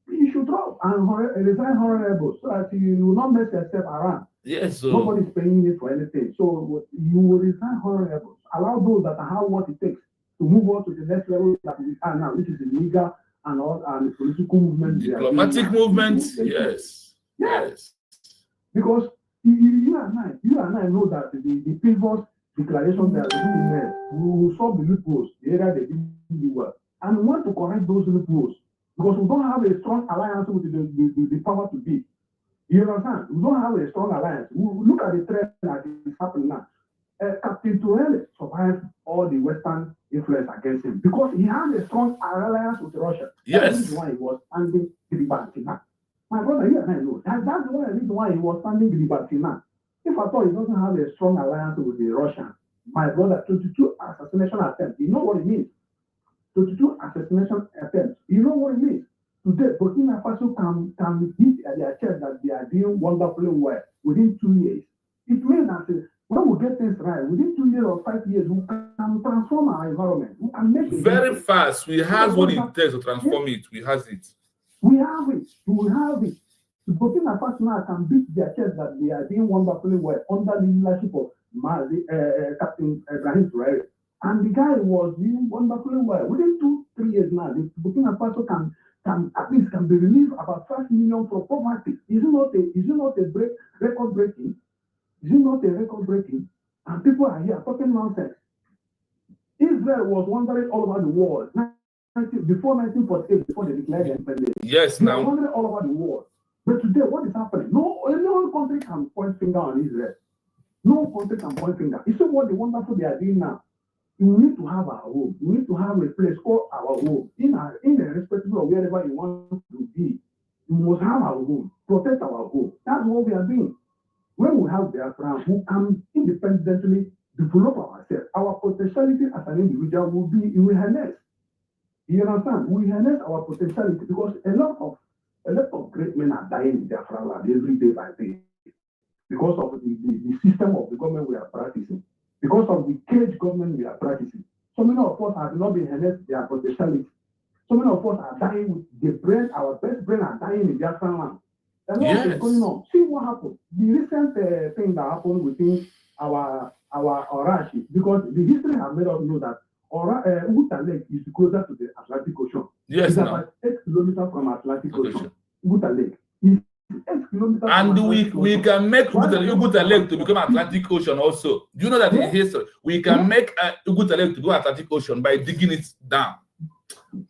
You should drop and resign honorable so that you will not mess yourself around. Yes, so nobody's paying you for anything. So you will resign honorable. Allow those that have what it takes to move on to the next level that we are now, which is the legal and all and the political movement. Diplomatic movement, yes. Because you and I know that the previous declaration that we will solve the loopholes, the area they didn't do well. And we want to correct those loopholes because we don't have a strong alliance with the power to be. You understand? We don't have a strong alliance. Look at the trend that is happening now. Captain Torres survived all the Western influence against him because he had a strong alliance with Russia. Yes. That's why he was standing Giribaltina. My brother, you and I know that's the reason why he was standing Giribaltina. If I thought he doesn't have a strong alliance with the Russians, my brother, 22 assassination attempts, you know what it means? 22 assassination attempts, you know what it means? Today, Burkina Faso can beat their chest that they are doing wonderfully well within 2 years. It means that when we get things right, within 2 years or 5 years, we can transform our environment. We can make it very fast. We have what it takes to transform it. We have it. We have it. We have it. The Burkina Faso now can beat their chest that they are doing wonderfully well under the leadership of Captain Ibrahim Traoré. And the guy was doing wonderfully well. Within 2-3 years now, the Burkina Faso can at least be relieved about 5 million from poverty. Is it not a record breaking? Is it not a record breaking? And people are here talking nonsense. Israel was wandering all over the world before 1948, before they declared independence. Yes, they now were wandering all over the world. But today, what is happening? No country can point finger on Israel. No country can point finger. You see what the wonderful they are doing now? You need to have our home. You need to have a place called our home. In the respective of wherever you want to be, you must have our home. Protect our home. That's what we are doing. When we have Biafra, we can independently develop ourselves. Our potentiality as an individual will harness. You understand? We harness our potentiality because a lot of great men are dying in Biafra land every day by day because of the system of the government we are practicing. Because of the cage government we are practicing. So many of us have not been harnessed their potentiality. So many of us are dying with the brain, our best brain are dying in Biafra land. A lot is going on. See what happened. The recent thing that happened within our Orashi, because the history has made us know that Uguta Lake is closer to the Atlantic Ocean. Yes, it's about 8 kilometers from Atlantic Ocean. Uguta Lake is 8 kilometers. And we can make Uguta Lake to become Atlantic Ocean also. Do you know that in history we can make Uguta Lake to go Atlantic Ocean by digging it down?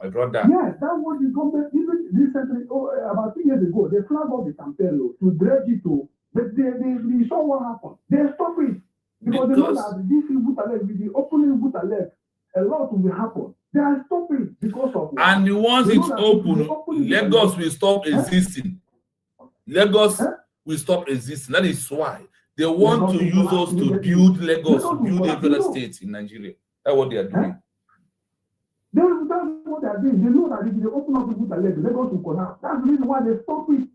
My brother. Yes, that was the government even recently, about 2 years ago, they flagged up the campaign to dredge it to, but they saw what happened. They stopped it because they know that this Uguta Lake, with the opening Uguta Lake, a lot will happen. They are stopping because of what? And once it's open, Lagos will stop existing. Lagos will stop existing. That is why they want to use us to build Lagos, build a better state in Nigeria. That's what they are doing. That's what they are doing. They know that if they open up the Uguta Lake, Lagos will collapse. That's the reason why they stop it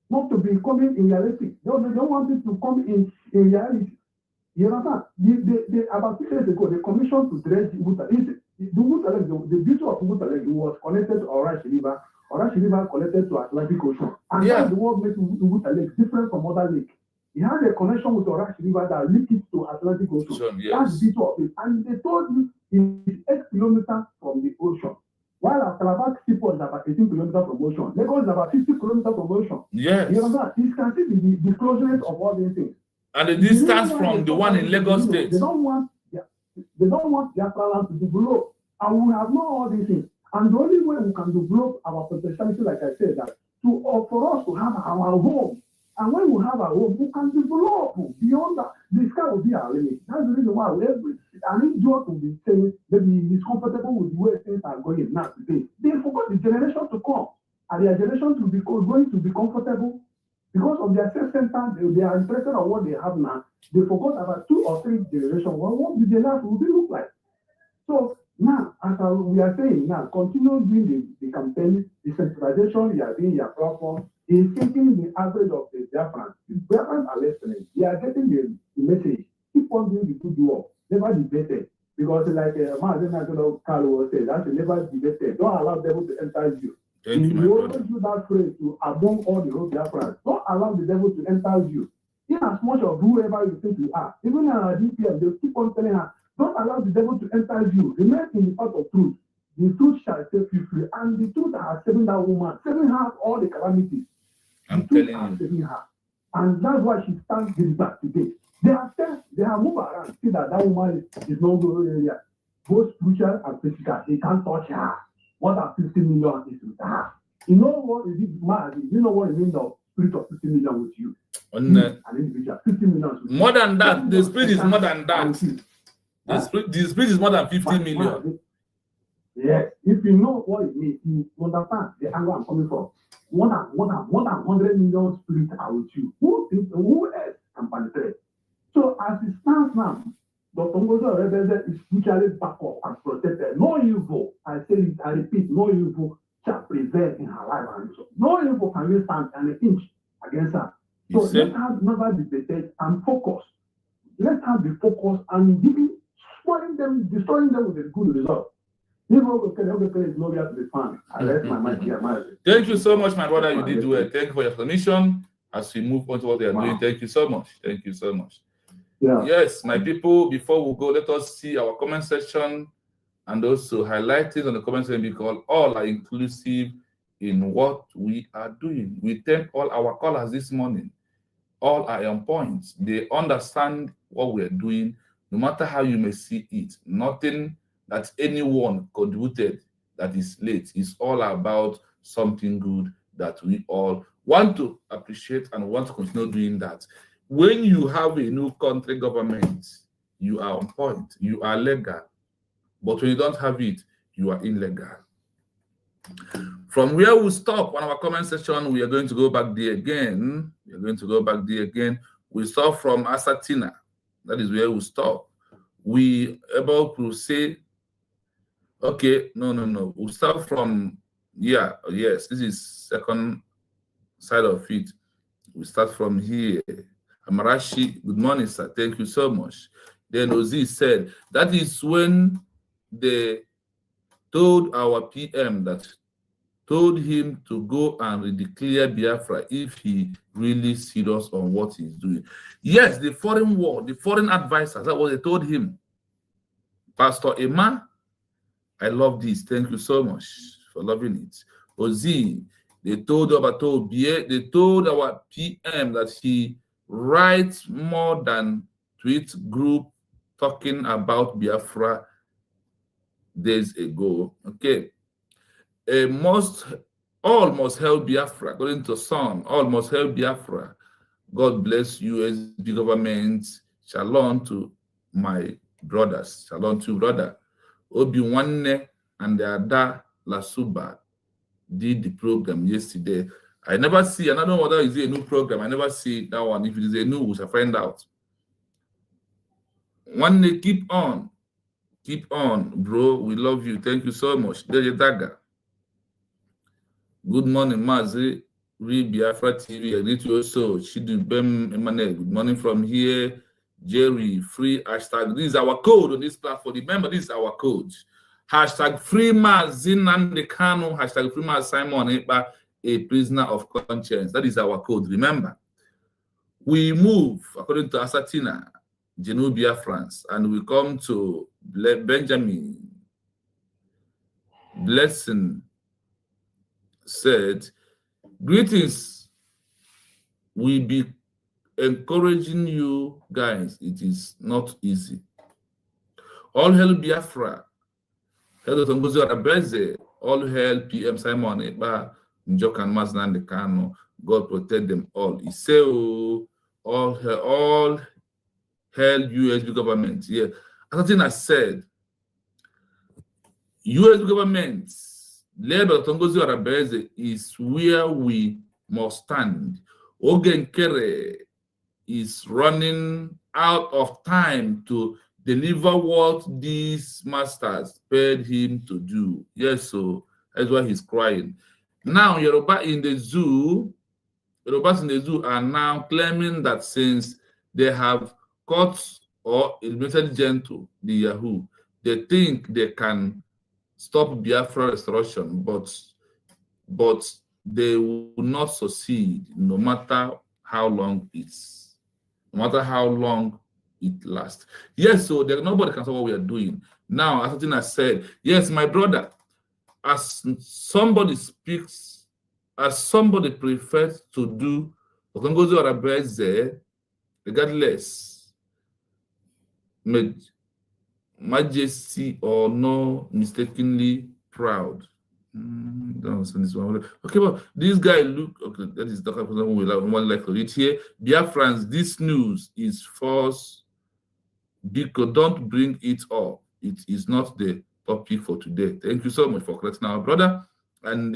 not to be coming in reality. They don't want it to come in reality. You understand? About 2 years ago, the commission to dredge Uguta Lake. The beauty of Uguta Lake was connected to Orashi River. Orashi River connected to Atlantic Ocean. And that's the what makes Uguta Lake different from other lakes. It has a connection with Orashi River that links it to Atlantic Ocean. Yes. That's the beauty of it. And they told me it's 8 kilometers from the ocean. While our Calabar seaport is about 18 kilometers from ocean, Lagos is about 50 kilometers from ocean. Yes. You understand? You can see the closeness of all these things. And the distance from the one in Lagos State. They don't want their land to develop. And we have known all these things. And the only way we can develop our potentiality, like I said, that for us to have our home. And when we have our home, we can develop beyond that. The sky will be our limit. That's the reason why an idiot will be saying maybe he's comfortable with the way things are going now today. They forgot the generation to come. And their generation is going to be comfortable because of their self-centered, they are interested in what they have now. They forgot about 2 or 3 generations. Well, what will their life will be look like? So now, as we are saying now, continue doing the campaign, the centralization you are doing your platform is taking the average of the Biafrans. The Biafrans are listening. They are getting the message. Keep on doing the good work. Never debated. Because like Carlo said, that's never debated. Don't allow devil to enter you. Thank you, my you brother. always do that phrase to among all the whole Biafrans. Don't allow the devil to enter you. In as much of whoever you think you are, even in our DPM, they keep on telling her, don't allow the devil to enter you. Remain in the path of truth. The truth shall set you free. And the truth has saving that woman, saving her all the calamities. I'm telling you. Saving her. And that's why she stands this back today. They have moved around, see that woman is no good area. Both spiritual and physical. They can't touch her. What are 50 million is with her? You know what is it, man? You know what it means of spirit of 50 million with you? An individual, 50 million with more you. than that, the spirit is more than that. The spirit is more than 50 million. Yes, if you know what it means, you understand the angle I'm coming from. More than 100 million spirits are with you. Who else can penetrate? So as it stands now, Dr. Ngozi Orebeze is spiritually backed up and protected. No evil, I say it, I repeat, no evil shall prevail in her life. And so no evil can really stand an inch against her. So let her never be debated and focus. Let her be focused and destroying them with a good result. Thank you so much, my brother. You did well. Thank you for your submission. As we move on to what they are doing, thank you so much. Thank you so much. Yeah. Yes, my people, before we go, let us see our comment section and also highlight it on the comment section because all are inclusive in what we are doing. We thank all our callers this morning. All are on point. They understand what we are doing, no matter how you may see it. Nothing that anyone contributed that is late. It's all about something good that we all want to appreciate and want to continue doing that. When you have a new country government, you are on point, you are legal. But when you don't have it, you are illegal. From where we stop on our comment section, we are going to go back there again. We start from Asatina. That is where we stop. We able to say, okay, no. We'll start from, yes, this is second side of it. We start from here. Amarashi, good morning, sir. Thank you so much. Then Ozi said, that is when they told our PM that told him to go and redeclare Biafra if he really serious on what he's doing. Yes, the foreign war, the foreign advisors, that's what they told him. Pastor Emma, I love this. Thank you so much for loving it. Ozi, they told our PM that he writes more than tweet group talking about Biafra days ago. Okay. All must help Biafra, according to Son. All must help Biafra. God bless USB government. Shalom to my brothers. Shalom to brother. Obi-Wanne and the Ada Lasuba did the program yesterday. I never see, and I don't know whether it's a new program. I never see that one. If it is a new, we shall find out. Wanne, keep on, bro. We love you. Thank you so much. Deje Daga. Good morning, Mazi. Read Biafra TV. I need to also Chidu Bem Emmanuel. Good morning from here. Jerry, free hashtag. This is our code on this platform. Remember, this is our code. Hashtag free Mazin Nandekano. Hashtag free Maz Simon Ekpa, a prisoner of conscience. That is our code. Remember, we move according to Asatina, Genubia, France, and we come to Benjamin. Blessing said, greetings, we be encouraging you guys. It is not easy. All hail Biafra. Hail Tongozi Arabeze. All hail PM Simon Eba, Njok and Maznan Kano. God protect them all. He say, oh, all hail USB government. Yeah. As I said, US government led by Tongozi Arabeze is where we must stand. Ogenkere is running out of time to deliver what these masters paid him to do. Yes, so that's why he's crying. Now, Yorubas in the zoo are now claiming that since they have caught or eliminated Gentile, the Yahoo, they think they can stop Biafra restoration, but they will not succeed no matter how long it's, no matter how long it lasts. Yes, so nobody can stop what we are doing. Now, as I said, yes, my brother, as somebody speaks, as somebody prefers to do Okongozi Arabeze, regardless, majesty or no mistakenly proud. Don't send this one. Okay, well, this guy look okay. That is the person who will like to read here. Biafrans, this news is false. Because don't bring it up. It is not the topic for today. Thank you so much for correcting our brother. And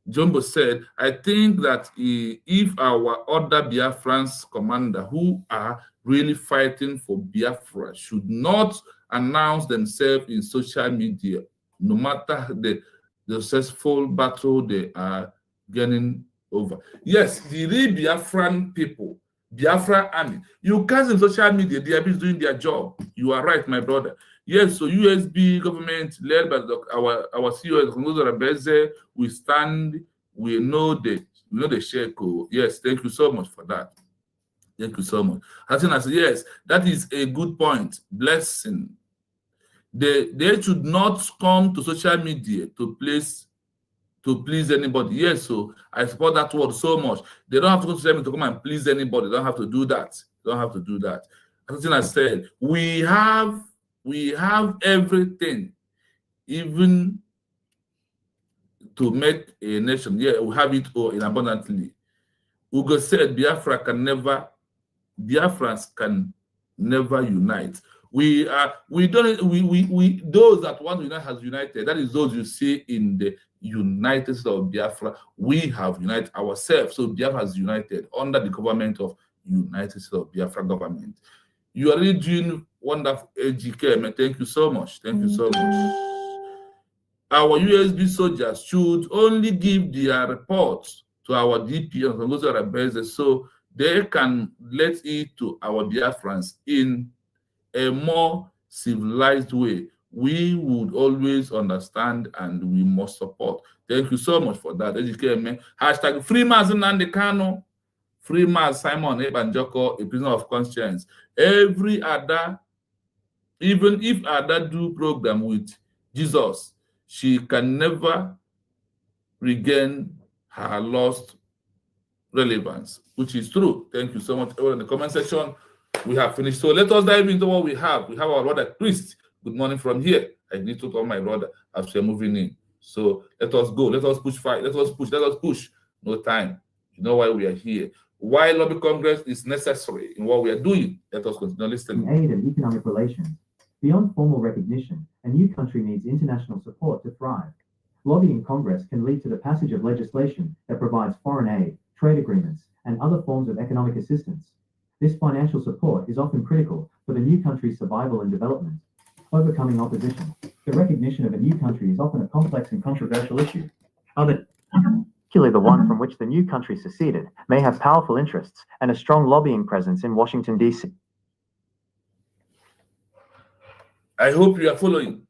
Jumbo said, I think that if our other Biafrans commander who are really fighting for Biafra should not announce themselves in social media, no matter the successful battle they are getting over. Yes, the real Biafran people, Biafra army, you can't in social media, they are busy doing their job. You are right, my brother. Yes, so USB government led by our CEO, Congressmen Arabeze, we stand, we know the sheko. Yes, thank you so much for that. Thank you so much. I think I said, yes, that is a good point. Blessing. They should not come to social media to please anybody. Yes, so I support that word so much. They don't have to go to social media to come and please anybody. They don't have to do that. They don't have to do that. As I said, we have everything, even to make a nation. Yeah, we have it all in abundantly. Ugo said Biafrans can never unite. Those that want to unite has united. That is those you see in the United States of Biafra. We have united ourselves. So Biafra has united under the government of United States of Biafra government. You are really doing wonderful, AGK, man. Thank you so much. Thank you so much. Our USB soldiers should only give their reports to our DP and so they can let it to our Biafrans in a more civilized way. We would always understand and we must support. Thank you so much for that. Hashtag free Nnamdi Kanu, free Simon Ebanjoko, a prisoner of conscience. Every other, even if Ada do program with Jesus, she can never regain her lost relevance, which is true. Thank you so much. Everyone in the comment section. We have finished. So let us dive into what we have. We have our brother Priest. Good morning from here. I need to call my brother as we're moving in. So let us go. Let us push fight. Let us push. Let us push. No time. You know why we are here. Why lobby Congress is necessary in what we are doing. Let us continue listening. Aid and economic relations. Beyond formal recognition, a new country needs international support to thrive. Lobbying Congress can lead to the passage of legislation that provides foreign aid, trade agreements, and other forms of economic assistance. This financial support is often critical for the new country's survival and development. Overcoming opposition. The recognition of a new country is often a complex and controversial issue. Others, particularly the one from which the new country seceded, may have powerful interests and a strong lobbying presence in Washington, D.C. I hope you are following.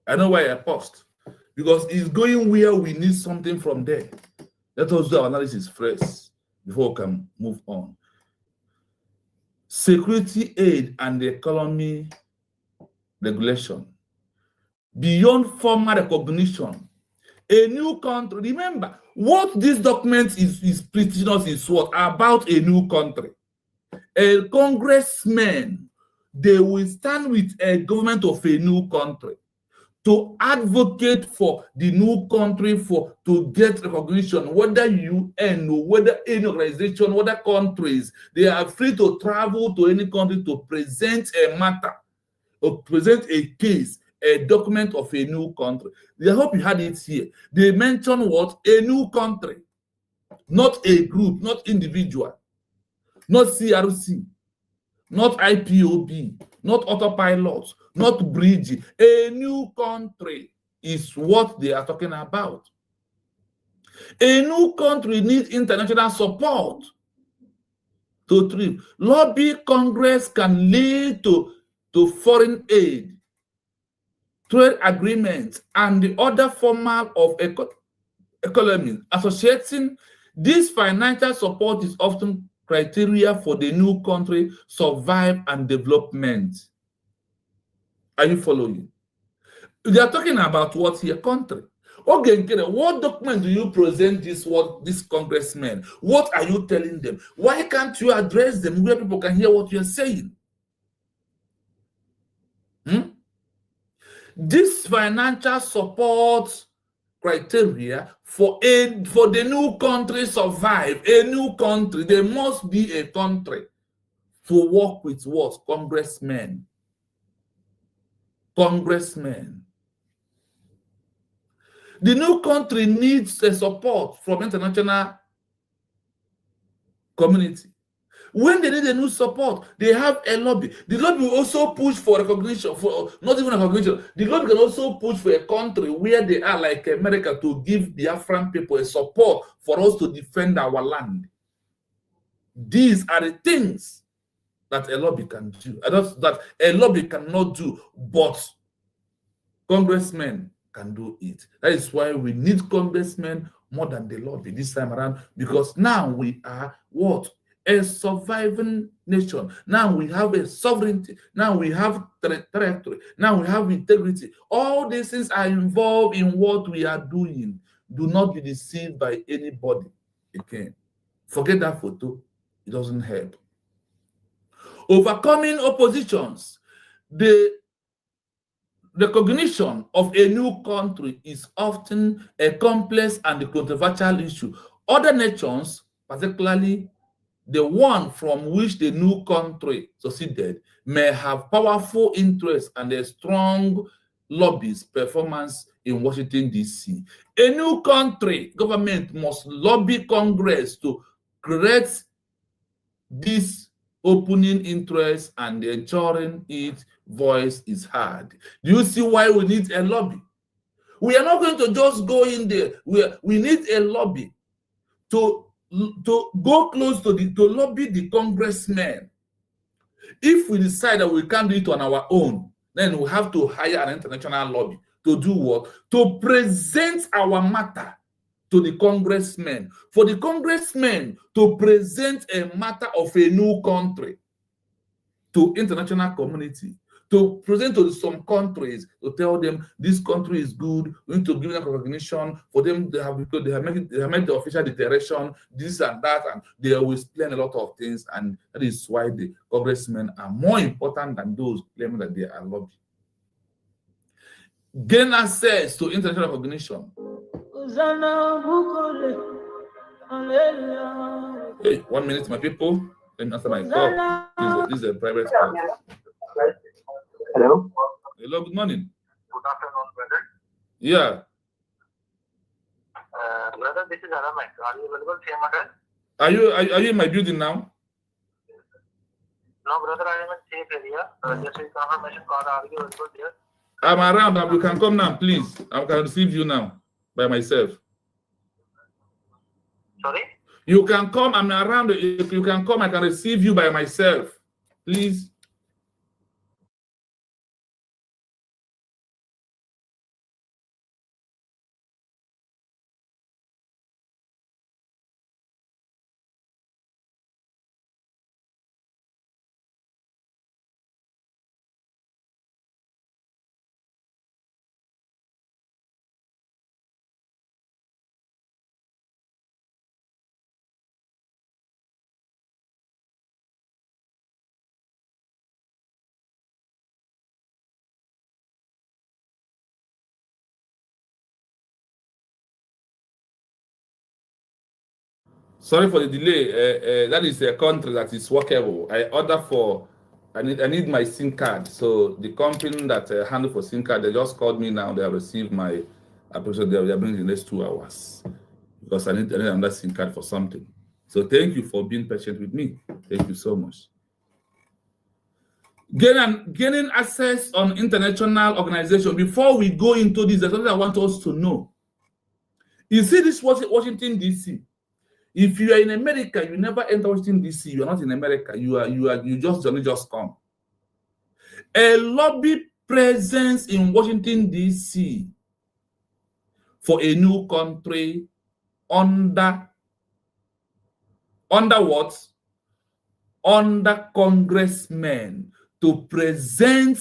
I know why I paused. Because it's going where we need something from there. Let us do our analysis first before we can move on. Security aid and the economy regulation. beyond formal recognition. A new country, remember, what this document is preaching us is what? About a new country. A congressman, they will stand with a government of a new country to advocate for the new country to get recognition, whether UN or whether any organization, whether countries, they are free to travel to any country to present a matter or present a case, a document of a new country. I hope you had it here. They mention what? A new country, not a group, not individual, not CRC, not IPOB, not autopilot, not bridge. A new country is what they are talking about. A new country needs international support to thrive. Lobby Congress can lead to foreign aid, trade agreements, and the other formal of economy. Associating this financial support is often criteria for the new country survive and development. Are you following? They are talking about what here? Country. Okay, what document do you present this congressman? What are you telling them? Why can't you address them where people can hear what you're saying? This financial support criteria for the new country survive. A new country, there must be a country to work with what? Congressmen. Congressmen. The new country needs the support from international community. When they need a new support, they have a lobby. The lobby will also push for recognition, for not even recognition. The lobby can also push for a country where they are, like America, to give Biafran people a support for us to defend our land. These are the things that a lobby can do. That a lobby cannot do, but congressmen can do it. That is why we need congressmen more than the lobby this time around, because now we are what? A surviving nation. Now we have a sovereignty. Now we have territory. Now we have integrity. All these things are involved in what we are doing. Do not be deceived by anybody again. Forget that photo. It doesn't help. Overcoming oppositions. The recognition of a new country is often a complex and controversial issue. Other nations, particularly the one from which the new country succeeded, may have powerful interests and a strong lobbyist performance in Washington, D.C. A new country government must lobby Congress to create this opening interest and ensuring its voice is heard. Do you see why we need a lobby? We are not going to just go in there. We need a lobby to go close to lobby the congressmen. If we decide that we can't do it on our own, then we have to hire an international lobby to do what? To present our matter to the congressmen, for the congressmen to present a matter of a new country to international community, to present to some countries, to tell them this country is good, we need to give them recognition. For them, they have made the official declaration, this and that, and they will explain a lot of things, and that is why the congressmen are more important than those claiming that they are lobby. Gain access to international recognition. Hey, 1 minute, my people. Let me answer my call. This is a private call. Hello? Hello, good morning. Good afternoon, brother. Yeah. Brother, this is Aramak. Are you available, same address? Are you in my building now? No, brother, I am in safe area. Just a confirmation call. Are you available there? I'm around. You can come now, please. I can receive you now by myself. Sorry? You can come. I'm around. If you can come, I can receive you by myself. Please. Sorry for the delay. That is a country that is workable. I need my SIM card. So the company that handle for SIM card, they just called me now. They have received my application. They are bringing in the next 2 hours because I need another SIM card for something. So thank you for being patient with me. Thank you so much. Gaining access on international organization. Before we go into this, there's something I want us to know. You see this Washington, D.C. If you are in America, you never enter Washington, D.C. You are not in America. You just come. A lobby presence in Washington, D.C. for a new country under what? Under congressmen to present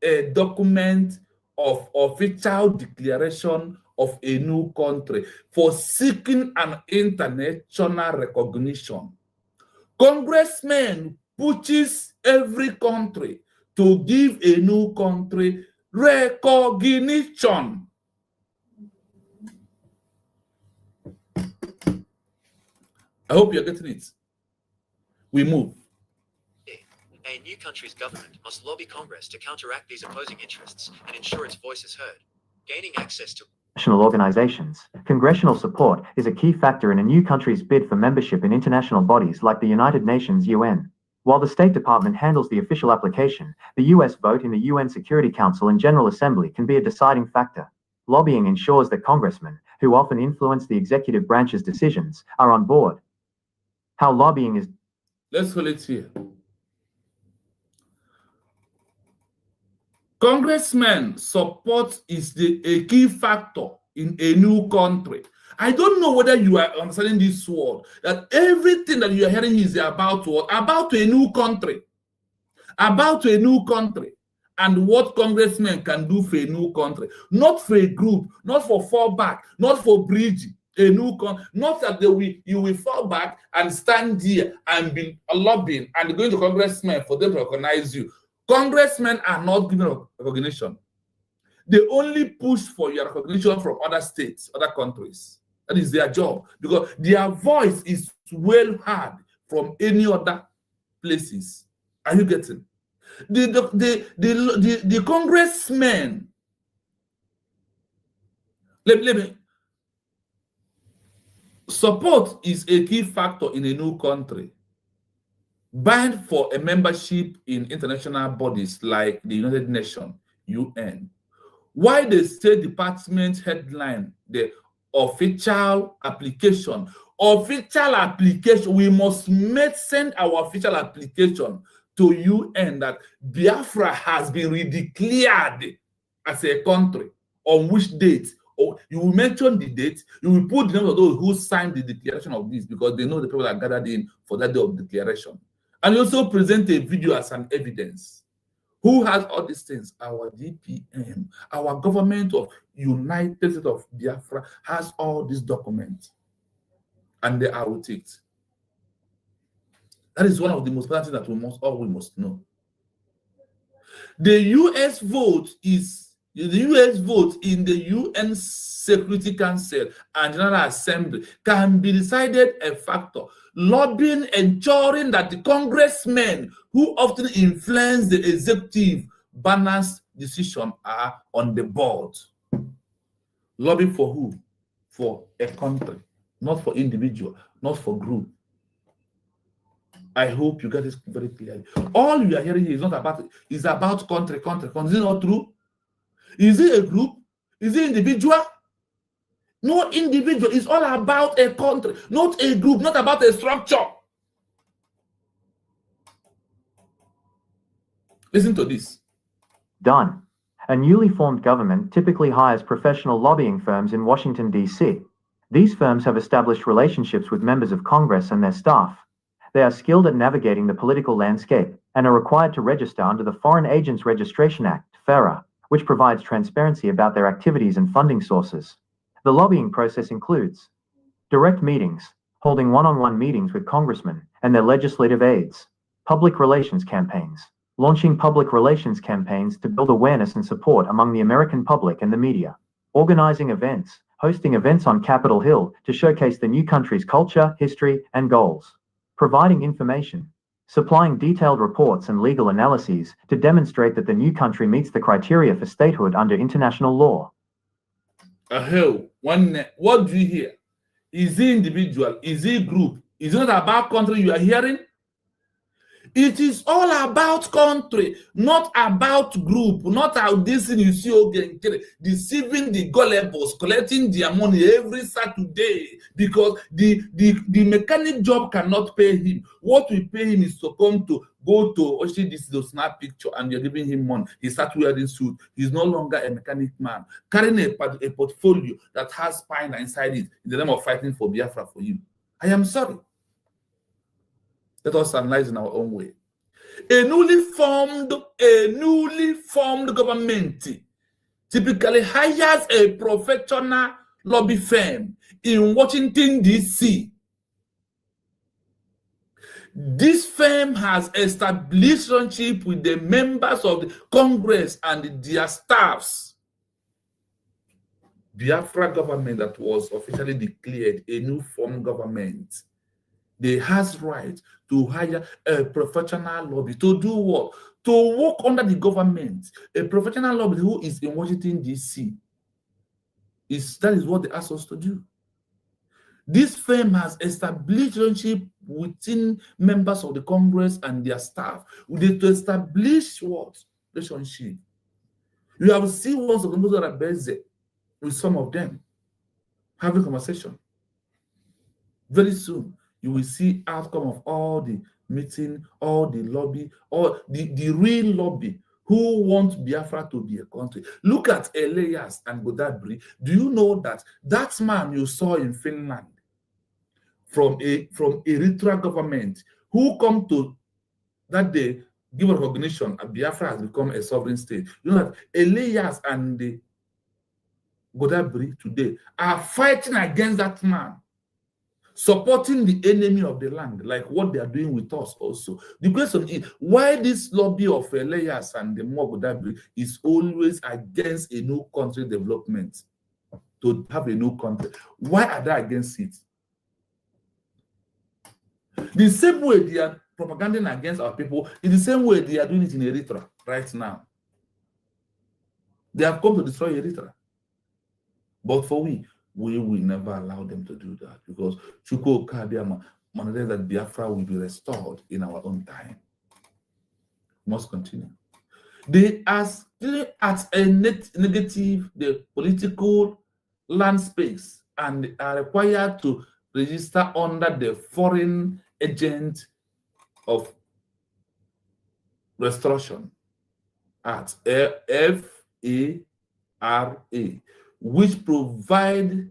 a document of official declaration of a new country for seeking an international recognition. Congressmen pushes every country to give a new country recognition. I hope you're getting it. We move. A new country's government must lobby Congress to counteract these opposing interests and ensure its voice is heard. Gaining access to international organizations. Congressional support is a key factor in a new country's bid for membership in international bodies like the United Nations UN. While the State Department handles the official application, the U.S. vote in the UN Security Council and General Assembly can be a deciding factor. Lobbying ensures that congressmen, who often influence the executive branch's decisions, are on board. How lobbying is... Let's hold it here. Congressmen support is a key factor in a new country. I don't know whether you are understanding this word, that everything that you are hearing is about what? About a new country. About a new country. And what congressmen can do for a new country. Not for a group, not for fallback, not for bridging. A new country. Not that you will fall back and stand here and be lobbying and going to congressmen for them to recognize you. Congressmen are not given recognition. They only push for your recognition from other states, other countries. That is their job, because their voice is well heard from any other places. Are you getting? The congressmen, let me, support is a key factor in a new country. Bind for a membership in international bodies like the United Nations, UN. Why the State Department headline, the official application? Official application, we must send our official application to UN that Biafra has been redeclared as a country. On which date? Or you will mention the date, you will put the name of those who signed the declaration of this, because they know the people that gathered in for that day of declaration. And you also present a video as an evidence. Who has all these things? Our DPM, our government of United States of Biafra has all these documents. And they are with it. That is one of the most important things that we must know. The US vote in the UN Security Council and General Assembly can be decided a factor. Lobbying, ensuring that the congressmen who often influence the executive balance decision are on the board. Lobby for who? For a country, not for individual, not for group. I hope you get this very clearly. All you are hearing here is not about, is about country. Is it not true? Is it a group? Is it individual? No individual. It's all about a country, not a group, not about a structure. Listen to this. Done. A newly formed government typically hires professional lobbying firms in Washington, D.C. These firms have established relationships with members of Congress and their staff. They are skilled at navigating the political landscape and are required to register under the Foreign Agents Registration Act, FARA, which provides transparency about their activities and funding sources. The lobbying process includes direct meetings, holding one-on-one meetings with congressmen and their legislative aides, public relations campaigns, launching public relations campaigns to build awareness and support among the American public and the media, organizing events, hosting events on Capitol Hill to showcase the new country's culture, history, and goals. Providing information. Supplying detailed reports and legal analyses to demonstrate that the new country meets the criteria for statehood under international law. What do you hear? Is it individual? Is it group? Is it not about country you are hearing? It is all about country, not about group, not how this thing you see again, deceiving the gullibles, collecting their money every Saturday because the mechanic job cannot pay him. What we pay him is to come to go to actually this is a snap picture and you're giving him money. He starts wearing suit. He's no longer a mechanic man, carrying a portfolio that has spine inside it in the name of fighting for Biafra for you. I am sorry. Let us analyze in our own way. A newly formed government typically hires a professional lobby firm in Washington, D.C. This firm has established relationship with the members of the Congress and their staffs. Biafra government that was officially declared a new form government. They has right to hire a professional lobby to do what? To work under the government. A professional lobby who is in Washington, D.C. That is what they ask us to do. This firm has established relationship within members of the Congress and their staff. To establish what? Relationship. You have seen once of the that are busy with some of them having conversation. Very soon, you will see outcome of all the meeting, all the lobby, all the real lobby who want Biafra to be a country. Look at Elias and Godabri. Do you know that that man you saw in Finland from Eritrea government who come to that day give recognition that Biafra has become a sovereign state? You know that Elias and the Godabri today are fighting against that man, supporting the enemy of the land, like what they are doing with us also. The question is, why this lobby of Elias and the Mogodabri is always against a new country development, to have a new country? Why are they against it? The same way they are propaganding against our people is the same way they are doing it in Eritrea right now. They have come to destroy Eritrea. But for we will never allow them to do that, because Chuko Kadiama mandated that Biafra will be restored in our own time. Must continue. They are still at a negative the political land space and are required to register under the Foreign Agent of Restoration Act, FARA, which provide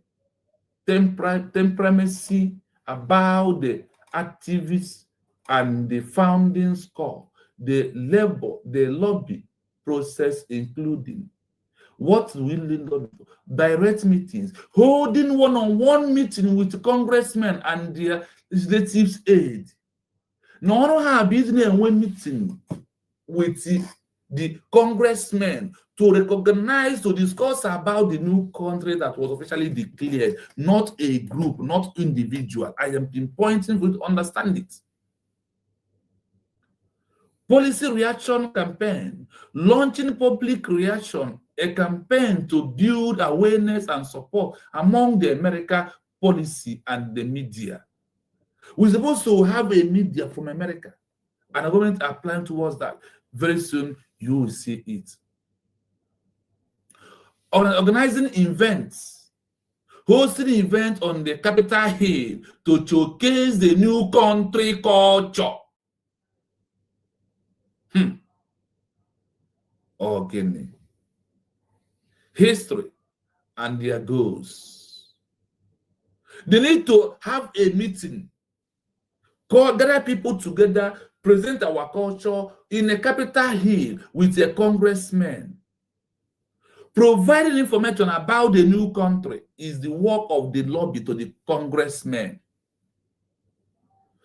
temperamency about the activists and the founding score, the lobby process, including what will direct meetings, holding one-on-one meeting with congressmen and their legislative aid. No one have business when meeting with the congressmen to recognize, to discuss about the new country that was officially declared, not a group, not individual. I am pinpointing for you to understand it. Policy reaction campaign, launching public reaction, a campaign to build awareness and support among the American policy and the media. We're supposed to have a media from America, and the government are planning towards that. Very soon, you will see it. Organizing events, hosting events on the Capitol Hill to showcase the new country culture. Organic history and their goals. They need to have a meeting, gather people together, present our culture in a Capitol Hill with a congressman. Providing information about the new country is the work of the lobby to the congressmen.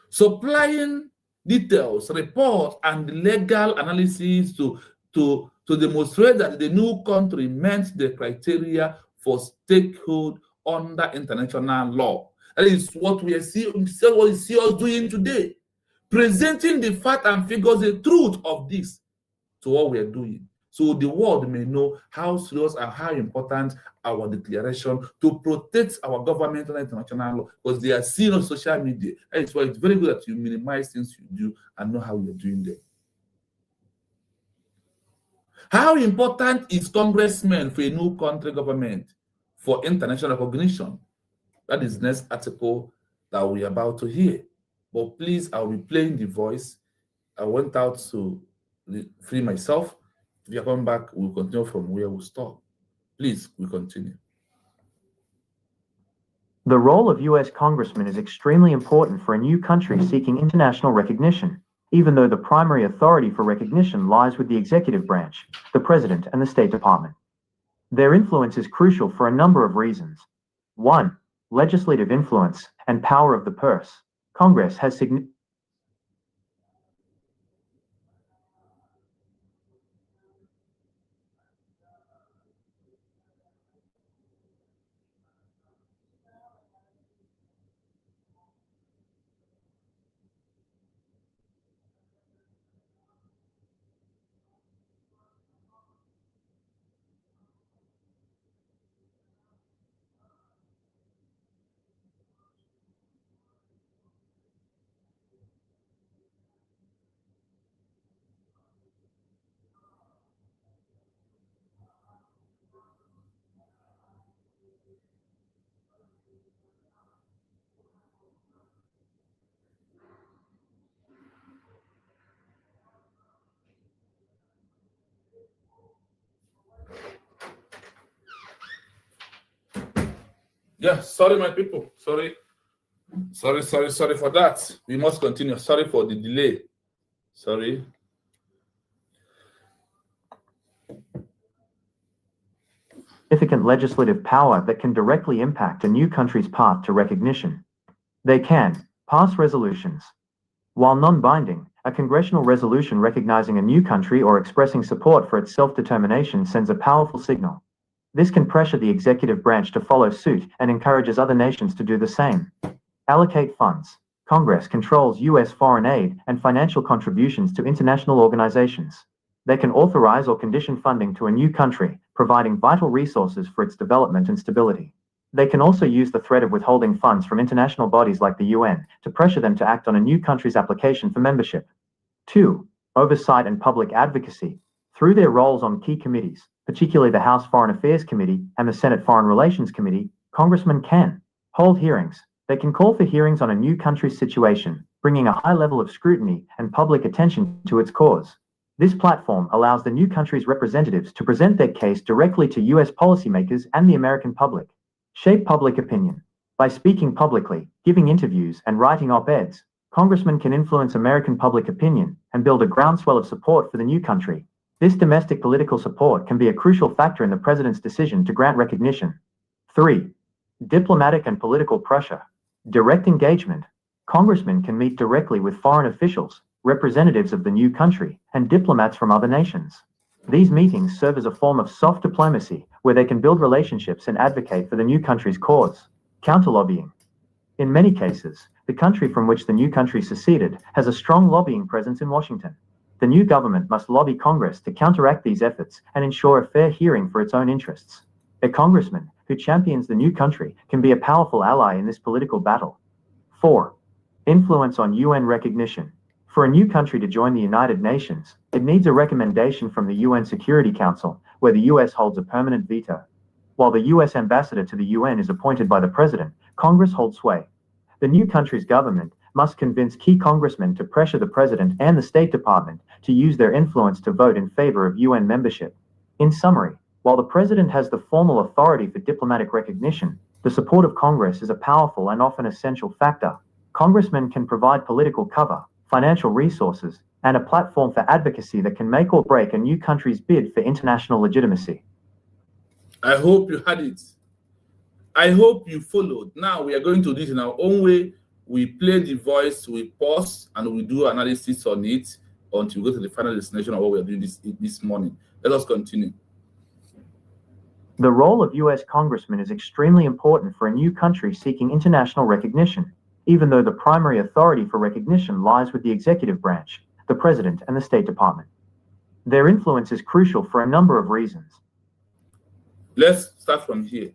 Supplying details, reports, and legal analysis to demonstrate that the new country meets the criteria for statehood under international law. That is what we see us doing today, presenting the fact and figures, the truth of this to what we are doing, so the world may know how serious and how important our declaration to protect our government and international law, because they are seen on social media. That is why it's very good that you minimize things you do and know how you're doing them. How important is congressmen for a new country government for international recognition? That is the next article that we're about to hear. But please, I'll be playing the voice. I went out to free myself. If you come back, we'll continue from where we stop. Please, we continue. The role of U.S. congressmen is extremely important for a new country seeking international recognition, even though the primary authority for recognition lies with the executive branch, the President, and the State Department. Their influence is crucial for a number of reasons. 1. Legislative influence and power of the purse. Congress has significant Yeah, sorry, my people. Sorry for that. We must continue. Sorry for the delay. Sorry. significant legislative power that can directly impact a new country's path to recognition. They can pass resolutions. While non-binding, a congressional resolution recognizing a new country or expressing support for its self-determination sends a powerful signal. This can pressure the executive branch to follow suit and encourages other nations to do the same. Allocate funds. Congress controls U.S. foreign aid and financial contributions to international organizations. They can authorize or condition funding to a new country, providing vital resources for its development and stability. They can also use the threat of withholding funds from international bodies like the UN to pressure them to act on a new country's application for membership. 2. Oversight and public advocacy. Through their roles on key committees, particularly the House Foreign Affairs Committee and the Senate Foreign Relations Committee, congressmen can hold hearings. They can call for hearings on a new country's situation, bringing a high level of scrutiny and public attention to its cause. This platform allows the new country's representatives to present their case directly to U.S. policymakers and the American public. Shape public opinion. By speaking publicly, giving interviews, and writing op-eds, congressmen can influence American public opinion and build a groundswell of support for the new country. This domestic political support can be a crucial factor in the president's decision to grant recognition. 3. Diplomatic and political pressure. Direct engagement. Congressmen can meet directly with foreign officials, representatives of the new country, and diplomats from other nations. These meetings serve as a form of soft diplomacy where they can build relationships and advocate for the new country's cause. Counter-lobbying. In many cases, the country from which the new country seceded has a strong lobbying presence in Washington. The new government must lobby Congress to counteract these efforts and ensure a fair hearing for its own interests. A congressman who champions the new country can be a powerful ally in this political battle. 4. Influence on UN recognition. For a new country to join the United Nations, it needs a recommendation from the UN Security Council, where the US holds a permanent veto. While the US ambassador to the UN is appointed by the president, Congress holds sway. The new country's government must convince key congressmen to pressure the president and the State Department to use their influence to vote in favor of UN membership. In summary, while the president has the formal authority for diplomatic recognition, the support of Congress is a powerful and often essential factor. Congressmen can provide political cover, financial resources, and a platform for advocacy that can make or break a new country's bid for international legitimacy. I hope you had it. I hope you followed. Now we are going to do it in our own way. We play the voice, we pause, and we do analysis on it until we go to the final destination of what we are doing this morning. Let us continue. The role of U.S. congressmen is extremely important for a new country seeking international recognition, even though the primary authority for recognition lies with the executive branch, the President, and the State Department. Their influence is crucial for a number of reasons. Let's start from here.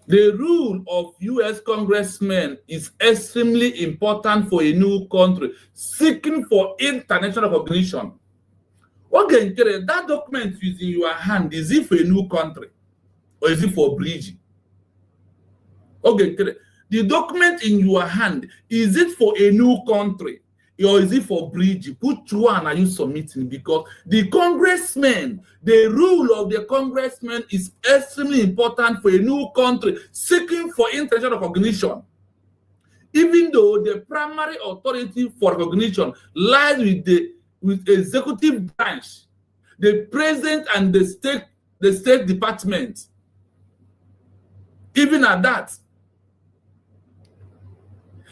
The role of U.S. congressmen is extremely important for a new country seeking for international recognition. Okay, that document is in your hand. Is it for a new country or is it for bridge? Okay, the document in your hand, is it for a new country or is it for bridge? Which one are you submitting? Because the congressmen, the rule of the congressmen is extremely important for a new country seeking for international recognition. Even though the primary authority for recognition lies with the executive branch, the president and the state department. Even at that,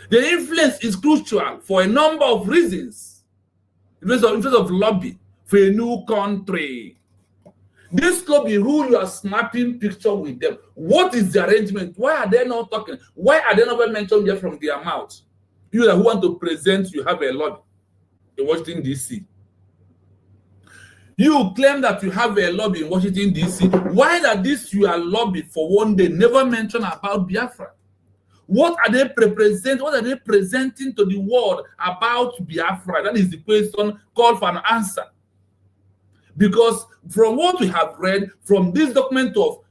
the influence is crucial for a number of reasons. In terms of lobby for a new country. This lobby who you are snapping picture with them. What is the arrangement? Why are they not talking? Why are they not mentioned here from their mouth? You who want to present, you have a lobby in Washington, D.C. You claim that you have a lobby in Washington, D.C. Why that this your lobby for one day never mention about Biafra? What are they representing? What are they presenting to the world about Biafra? That is the question called for an answer. Because from what we have read from this document of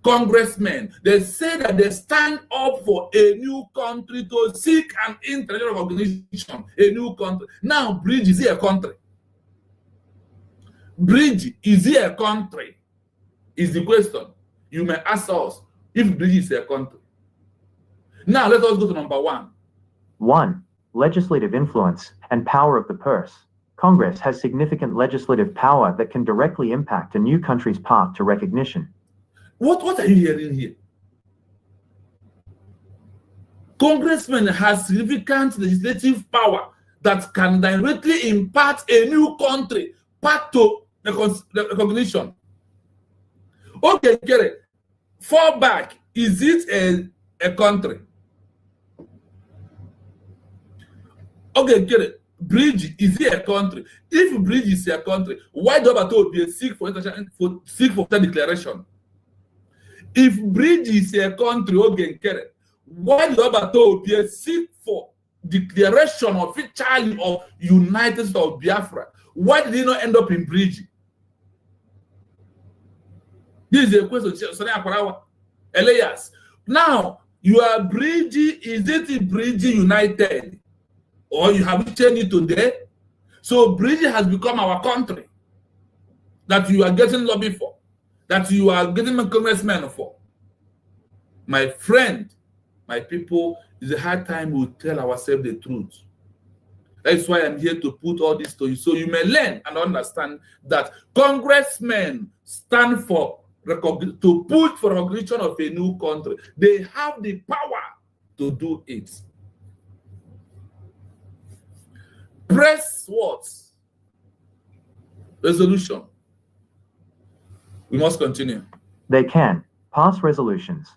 congressmen, they say that they stand up for a new country to seek an international recognition. A new country. Now, Bridge, is it a country? Bridge, is it a country? Is the question. You may ask us if Bridge is a country. Now, let us go to number 1. 1. Legislative influence and power of the purse. Congress has significant legislative power that can directly impact a new country's path to recognition. What are you hearing here? Congressmen have significant legislative power that can directly impact a new country path to the recognition. Okay, get it. Fall back. Is it a country? Okay, get it. Bridge, is it a country? If Bridge is a country, why do Abato be seek for declaration? If Bridge is a country, okay, get it. Why do Abato be seek for declaration officially of United States of Biafra? Why did he not end up in Bridge? This is a question. Elias. Now, your Bridge, is it Bridge United? Or you have changed it today? So Bridge has become our country that you are getting lobby for, that you are getting a congressman for. My friend, my people, it's a hard time we tell ourselves the truth. That's why I'm here to put all this to you, so you may learn and understand that congressmen stand for to push for recognition of a new country. They have the power to do it. Press what? Resolution. We must continue. They can pass resolutions.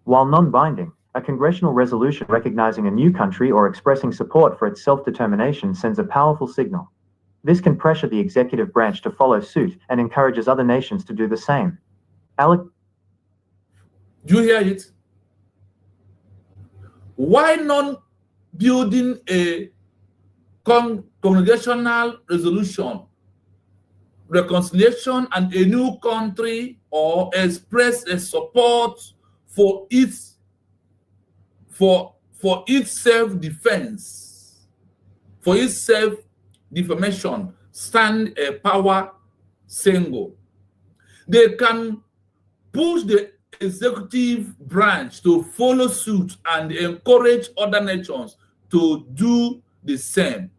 While non-binding, a congressional resolution recognizing a new country or expressing support for its self-determination sends a powerful signal. This can pressure the executive branch to follow suit and encourages other nations to do the same. Alec, do you hear it? Why not building a congregational resolution, reconciliation, and a new country, or express a support for its self-defense, for its self-defamation, stand a power single? They can push the executive branch to follow suit and encourage other nations to do the same.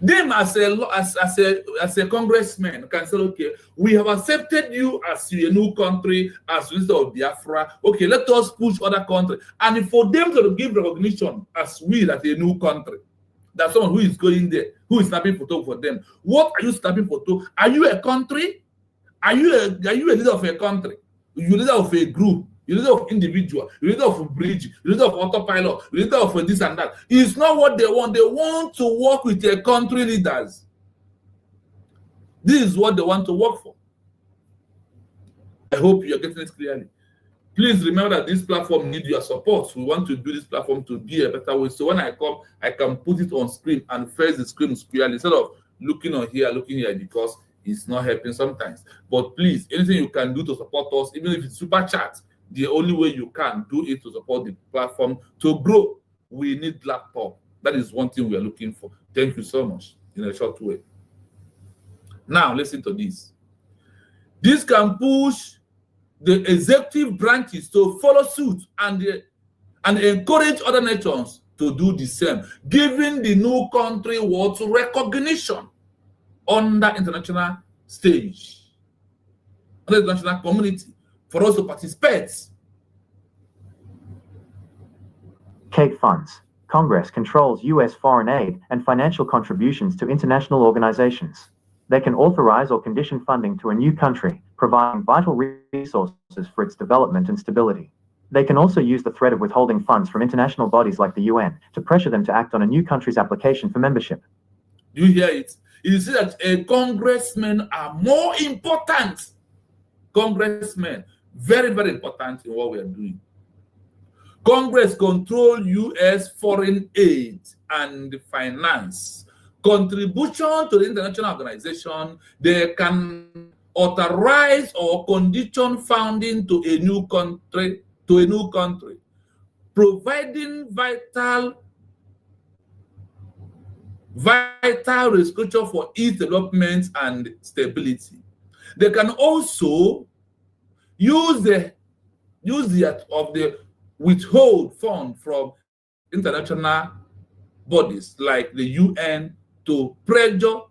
Them as a congressman can say, okay, we have accepted you as a new country, as Minister of Biafra. Okay, let us push other countries. And for them to give recognition as we, as a new country, that someone who is going there, who is snapping photo for them. What are you snapping photo? Are you a country? Are you a leader of a country? You're leader of a group, you're leader of individual, you're leader of a bridge, you're leader of autopilot, you're leader of a this and that. It's not what they want. They want to work with their country leaders. This is what they want to work for. I hope you're getting it clearly. Please remember that this platform needs your support. We want to build this platform to be a better way. So when I come, I can put it on screen and face the screen clearly instead of looking here, because it's not helping sometimes. But please, anything you can do to support us, even if it's super chat, the only way you can do it to support the platform to grow. We need laptop. That is one thing we are looking for. Thank you so much in a short way. Now, listen to this. This can push the executive branches to follow suit and encourage other nations to do the same, giving the new country what recognition on the international stage, on the international community, for us to participate. Cake funds. Congress controls U.S. foreign aid and financial contributions to international organizations. They can authorize or condition funding to a new country, providing vital resources for its development and stability. They can also use the threat of withholding funds from international bodies like the UN to pressure them to act on a new country's application for membership. Do you hear it? You see that congressmen are more important. Congressmen, very, very important in what we are doing. Congress control U.S. foreign aid and finance. Contribution to the international organization, they can authorize or condition funding to a new country, providing vital restructure for its development and stability. They can also use the withhold fund from international bodies like the UN to pressure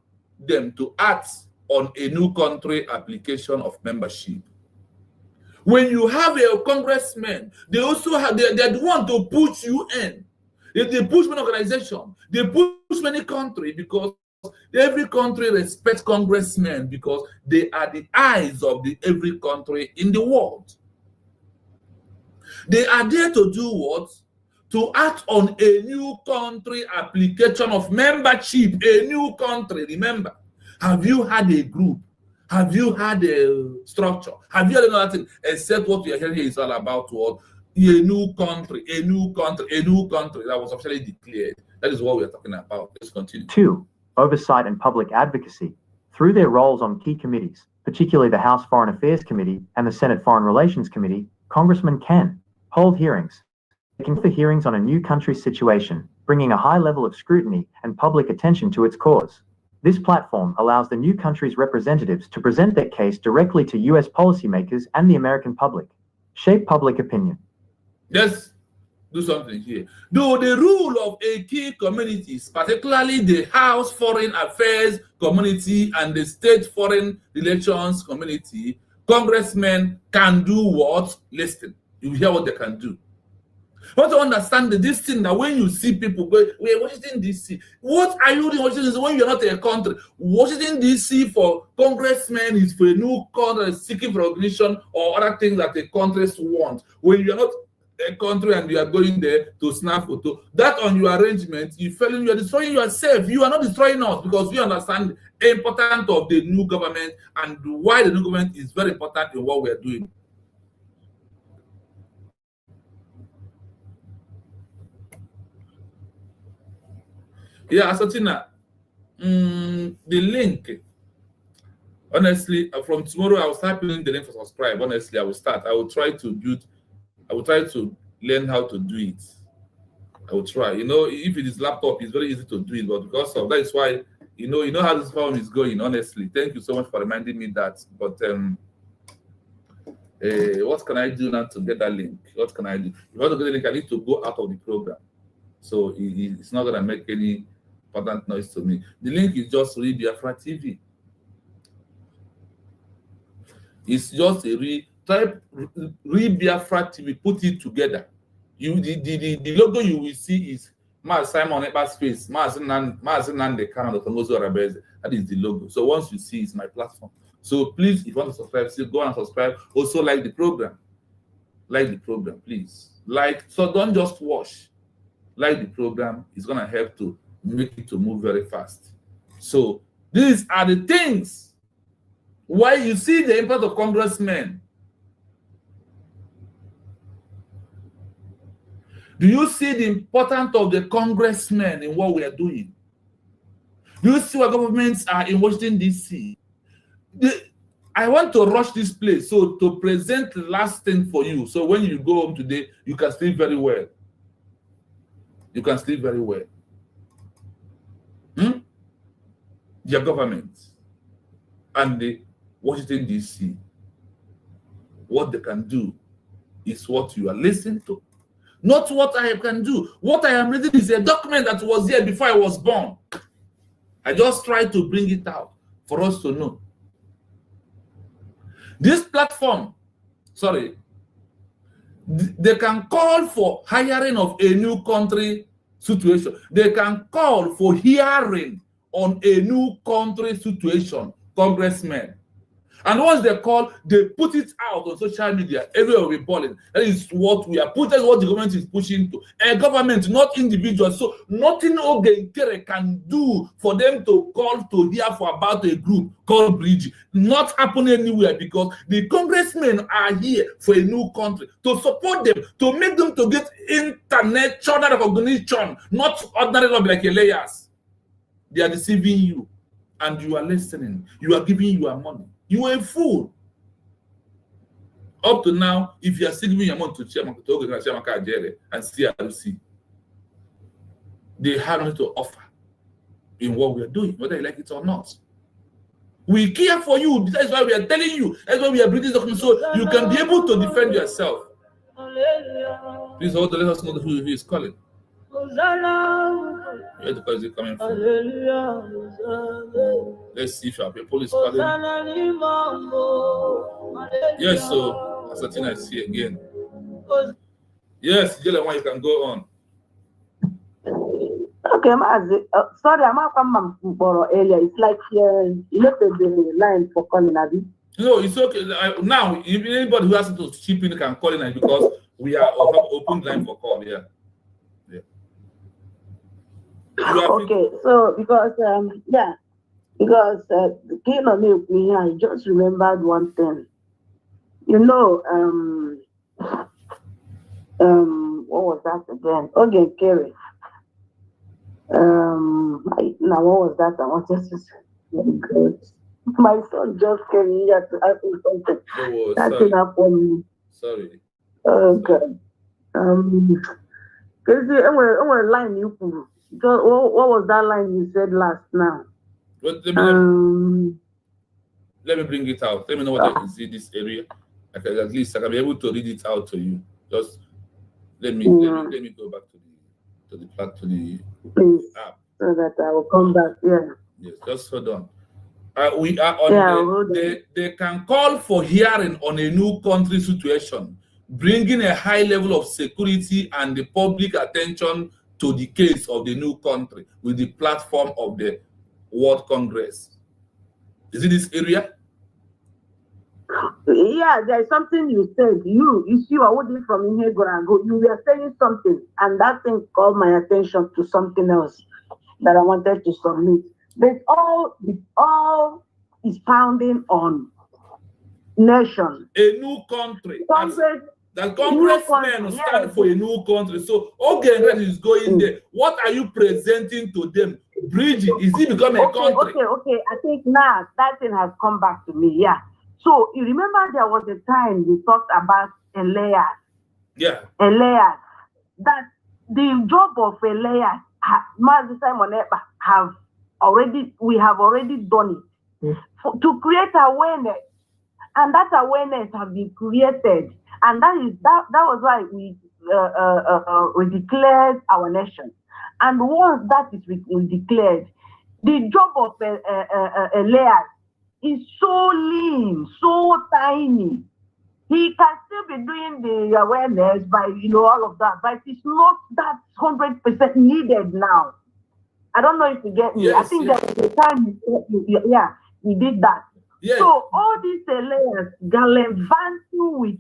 them to act on a new country application of membership. When you have a congressman, they also have they are the one to push UN. They push many organizations, they push many countries, because every country respects congressmen because they are the eyes of every country in the world. They are there to do what? To act on a new country application of membership, a new country. Remember, have you had a group? Have you had a structure? Have you had another thing except what we are hearing here is all about what? A new country, a new country, a new country that was officially declared. That is what we are talking about. Let's continue. 2. Oversight and public advocacy. Through their roles on key committees, particularly the House Foreign Affairs Committee and the Senate Foreign Relations Committee, congressmen can hold hearings. They can confer hearings on a new country's situation, bringing a high level of scrutiny and public attention to its cause. This platform allows the new country's representatives to present their case directly to U.S. policymakers and the American public. Shape public opinion. Let's do something here. Though the rule of a key communities, particularly the House Foreign Affairs Committee and the State Foreign Relations Committee, congressmen can do what? Listen. You hear what they can do. You want to understand this thing that when you see people go, we're Washington DC. What are you doing Washington DC when you're not a country? Washington DC for congressmen is for a new country seeking for recognition or other things that the countries want. When you're not a country and you are going there to snap photo, that on your arrangement, you are destroying yourself. You are not destroying us, because we understand the importance of the new government and why the new government is very important in what we are doing. Yeah, Asatina, the link, honestly, from tomorrow, I will start putting the link for subscribe. Honestly, I will try to learn how to do it. I will try. You know, if it is laptop, it's very easy to do it, but because of that is why, you know how this form is going, honestly. Thank you so much for reminding me that. But what can I do now to get that link? What can I do? If I want to get the link, I need to go out of the program. So it's not going to make any important noise to me. The link is just Read Biafra TV. It's just type Read Biafra TV, put it together. The logo you will see is Simon Ekpa's face, That is the logo. So once you see, it's my platform. So please, if you want to subscribe, still go and subscribe. Also like the program. Like the program, please. Like, so don't just watch. Like the program. It's gonna help to make it to move very fast. So these are the things why you see the impact of congressmen. Do you see the importance of the congressmen in what we are doing? Do you see what governments are in Washington, D.C.? I want to rush this place so to present the last thing for you. So when you go home today, you can sleep very well. You can sleep very well. Your government and the Washington, D.C., what they can do is what you are listening to. Not what I can do. What I am reading is a document that was here before I was born. I just try to bring it out for us to know. This platform, sorry, they can call for hiring of a new country situation. They can call for hearing on a new country situation, congressmen. And once they call, they put it out on social media. Everywhere will be polling. That is what we are putting, that's what the government is pushing to. A government, not individuals. So nothing Ogenkere can do for them to call to hear for about a group called Bridge. Not happen anywhere, because the congressmen are here for a new country to support them, to make them to get international recognition, not ordinary lobby like Elias. They are deceiving you, and you are listening. You are giving your money. You are a fool. Up to now, if you are still giving your money to Chiamaka and CRC, they have nothing to offer in what we are doing, whether you like it or not. We care for you. That's why we are telling you. That's why we are bringing this so you can be able to defend yourself. Please hold on, let us know who is calling. Where the call is coming from? Let's see if our people is calling. Yes, so Asatina is here again. Yes, Jelen, you can go on. Okay, sorry, I'm not coming earlier. It's like you left the line for calling, Abi. No, it's okay. Now, if anybody who has to chip in can call in, because we are open line for call. Yeah. Okay, so because came on me, I just remembered one thing. You know, what was that again? Okay, Kerry. Now what was that? I wanted to say. My son just came here to ask me something. Oh, That's up on me. Sorry. Okay. Cause I'm line you put. What was that line you said last now? Let me bring it out. Let me know what I can see this area. I can at least I can be able to read it out to you. Just let me go back to the app. So that I will come back. Yeah. Yes, just hold on. We are on they can call for hearing on a new country situation, bringing a high level of security and the public attention to the case of the new country with the platform of the World Congress. Is it this area? Yeah, there's something you said. You see, I wouldn't from here go and go. You were saying something, and that thing called my attention to something else that I wanted to submit. But all is founding on nation. A new country. That congressmen stand for a new country. So Ogenkere is going there. What are you presenting to them? Bridge, is it becoming a country? Okay. I think now that thing has come back to me. Yeah. So you remember there was a time we talked about Elias. Yeah. Elias. That the job of Elias, Mazi Simon we have already done it to create awareness, and that awareness has been created, and that was why we declared our nation. And once that is declared, the job of Elias is so lean, so tiny. He can still be doing the awareness by all of that, but it's not that 100% needed now. I don't know if you get me. Yes, I think there was a time he did that. Yes. So all these layers gallivanting with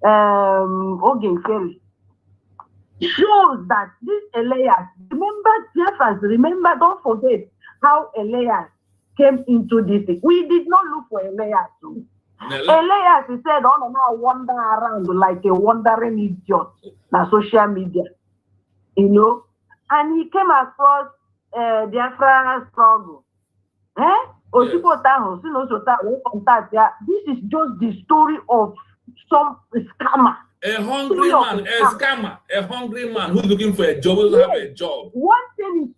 Ogen Ferry shows that these Elias, remember, don't forget how Elias came into this thing. We did not look for Elias. Elias, he said, oh no, now wander around like a wandering idiot na social media, you know, and he came across Biafra struggle. This is just the story of some scammer. A hungry man, a scammer, a hungry man who's looking for a job, who doesn't have a job. One thing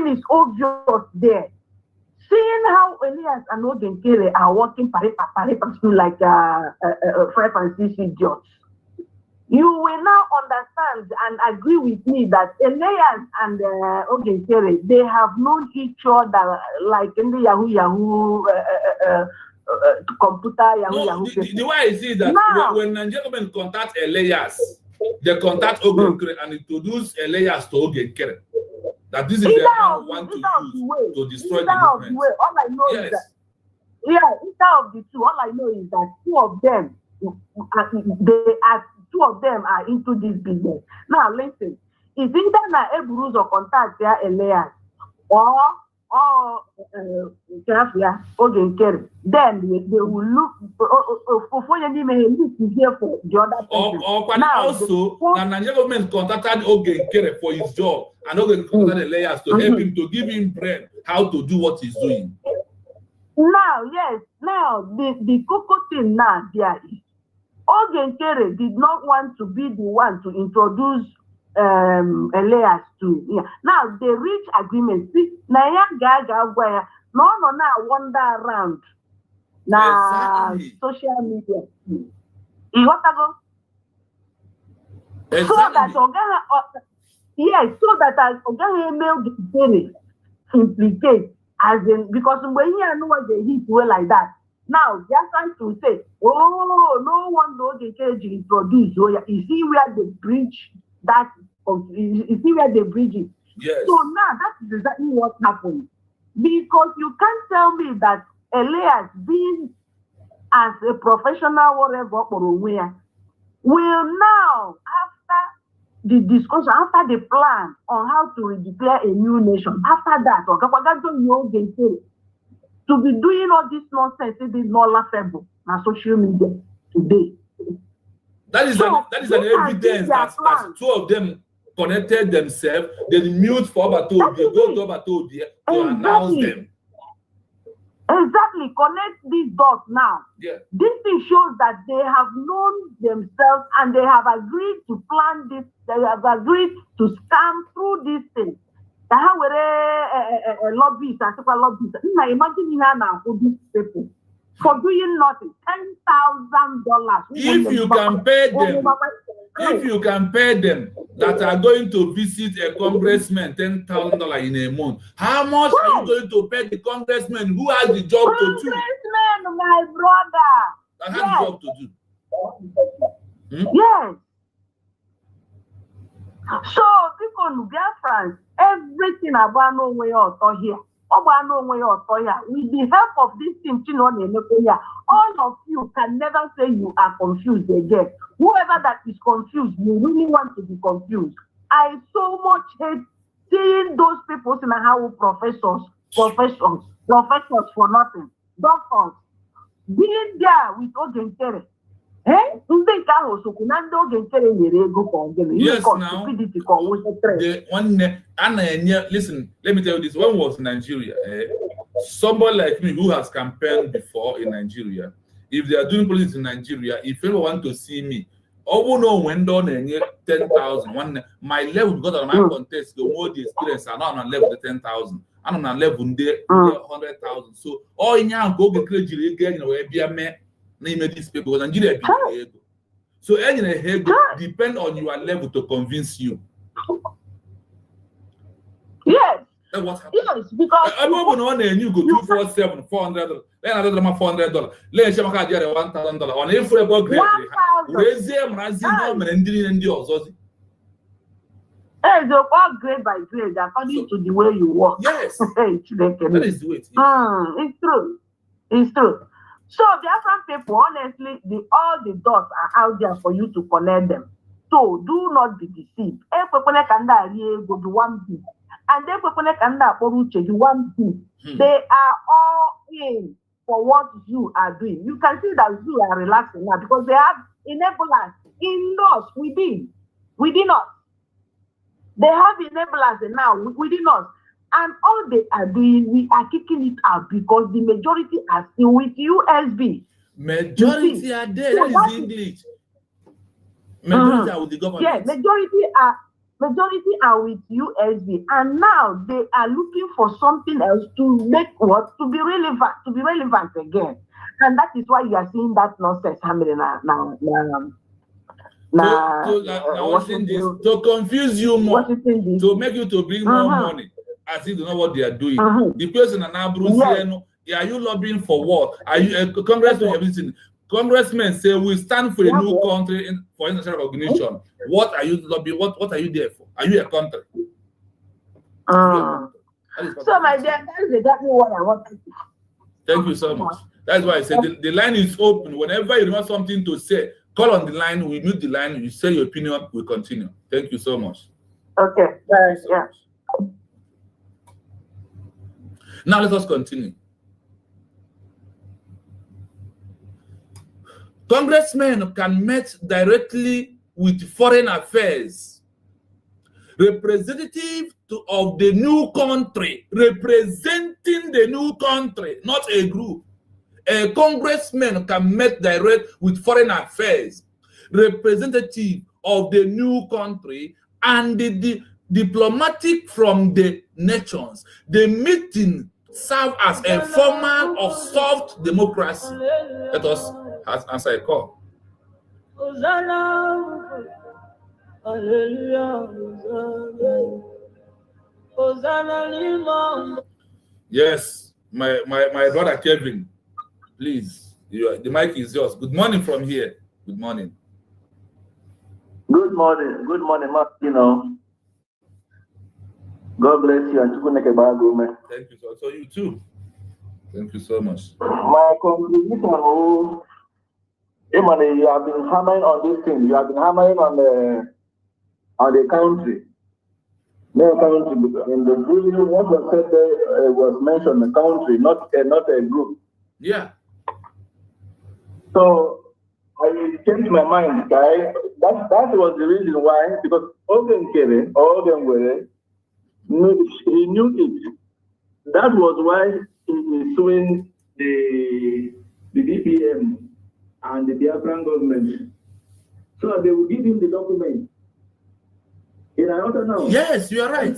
is obvious there. Seeing how Elias and Ogen Kere are working like 5 and 6 idiots, you will now understand and agree with me that Elias and Ogen Kere, they have known each other like in the Yahoo computer Yahoo. The way I see that now, when Nigerian government contact Elias, they contact Ogen Kere and introduce Elias to Ogen Kere. That this is the man who want to use to destroy the movement. All I know is that, instead of the two, all I know is that two of them are into this business. Now listen, it's either na Eburuz or contact their Elias or Ogen Kere. Then they will look for here for the other person. Or also, the Nigerian government contacted Ogen Kere for his job, and Ogen contacted Elias to help him, to give him brain how to do what he's doing. Now, the cocoa thing now there is Ogen Kere did not want to be the one to introduce Elias to. Now they reach agreement. See, now wander around now social media. You exactly. So that as Ogaha email the implicate as in, because when you know what they hit well like that. Now they're trying to say, oh, no one knows the cage introduced. So you see where they bridge that, you see where they bridge it. Yes. So now that is exactly what happened. Because you can't tell me that Elias, being as a professional whatever or where, will now, after the discussion, after the plan on how to declare a new nation, after that, to be doing all this nonsense, it is not laughable on social media today. That is an evidence that two of them connected themselves, they mute for Obato, they go to Obato to announce them. Exactly, connect these dots now. Yeah. This thing shows that they have known themselves and they have agreed to plan this, they have agreed to scam through this thing. How were lobbyists and super lobbyists? Now imagine here now for these people for doing nothing, $10,000. If you can pay them, that are going to visit a congressman $10,000 in a month, how much are you going to pay the congressman who has the job to do? Congressman, my brother. That has the job to do. Yes. So people get France, everything about no way or here. With the help of this team, all of you can never say you are confused again. Whoever that is confused, you really want to be confused. I so much hate seeing those people in how professors for nothing. Doctors being there with Ogen Kere. Yes, now, listen, let me tell you this. When was Nigeria? Somebody like me who has campaigned before in Nigeria, if they are doing politics in Nigeria, if anyone want to see me, when done 10,000, my level, because of my contest, the more the experience, I'm not on level the 10,000. I'm on level 100,000. So, all in your go get crazy again, be a man. These people, Nigeria be so any depend on your level to convince you. Yes. That's what happened. Yes, because everyone on and you go 247, $400, then another $400. Let's say $1,000 on every grade. Raise them and the also. Hey, they work grade by grade according to the way you work. Yes. That is the way it is. It's true. It's true. So Biafran people, honestly, all the dots are out there for you to connect them. So do not be deceived. Ekwekwane ka ndị a rie ego gị one bit. And ekwekwane ka ndị a kpọrọ uche gị one bit. They are all in for what you are doing. You can see that you are relaxing now because they have enablers in us, within us. They have enablers now within us. And all they are doing, we are kicking it out because the majority are still with USB. Majority are there. So that is English. Majority are with the government. Yeah, majority are with USB, and now they are looking for something else to make what to be relevant again, and that is why you are seeing that nonsense happening now. To confuse you more, to make you to bring more money, as if you know what they are doing. The person in Abruzziano, are you lobbying for what? Are you a congressman? Congressmen say we stand for a new country for international recognition. What are you lobbying? What are you there for? Are you a country? So my dear, that is exactly what I want to say. Thank you so much. That's why I said the line is open. Whenever you want something to say, call on the line. We mute the line. You say your opinion. We continue. Thank you so much. Okay. Yeah. Now let us continue. Congressmen can meet directly with foreign affairs, representative of the new country, representing the new country, not a group. A congressman can meet direct with foreign affairs, representative of the new country, and the diplomatic from the nations. The meeting serve as a formal of soft democracy. Let us answer a call. Yes, my brother Kevin, please, the mic is yours. Good morning from here. Good morning. Good morning, Mark. God bless you and thank you. So you too. Thank you so much. My contribution, you have been hammering on this thing. You have been hammering on the country. No country in the video. What was said there was mentioned the country, not a group. Yeah. So I changed my mind, guy. That was the reason why, because Ogen Were, he knew it. That was why he is suing the DPM and the Biafran government. So they will give him the document. In another now. Yes, you are right.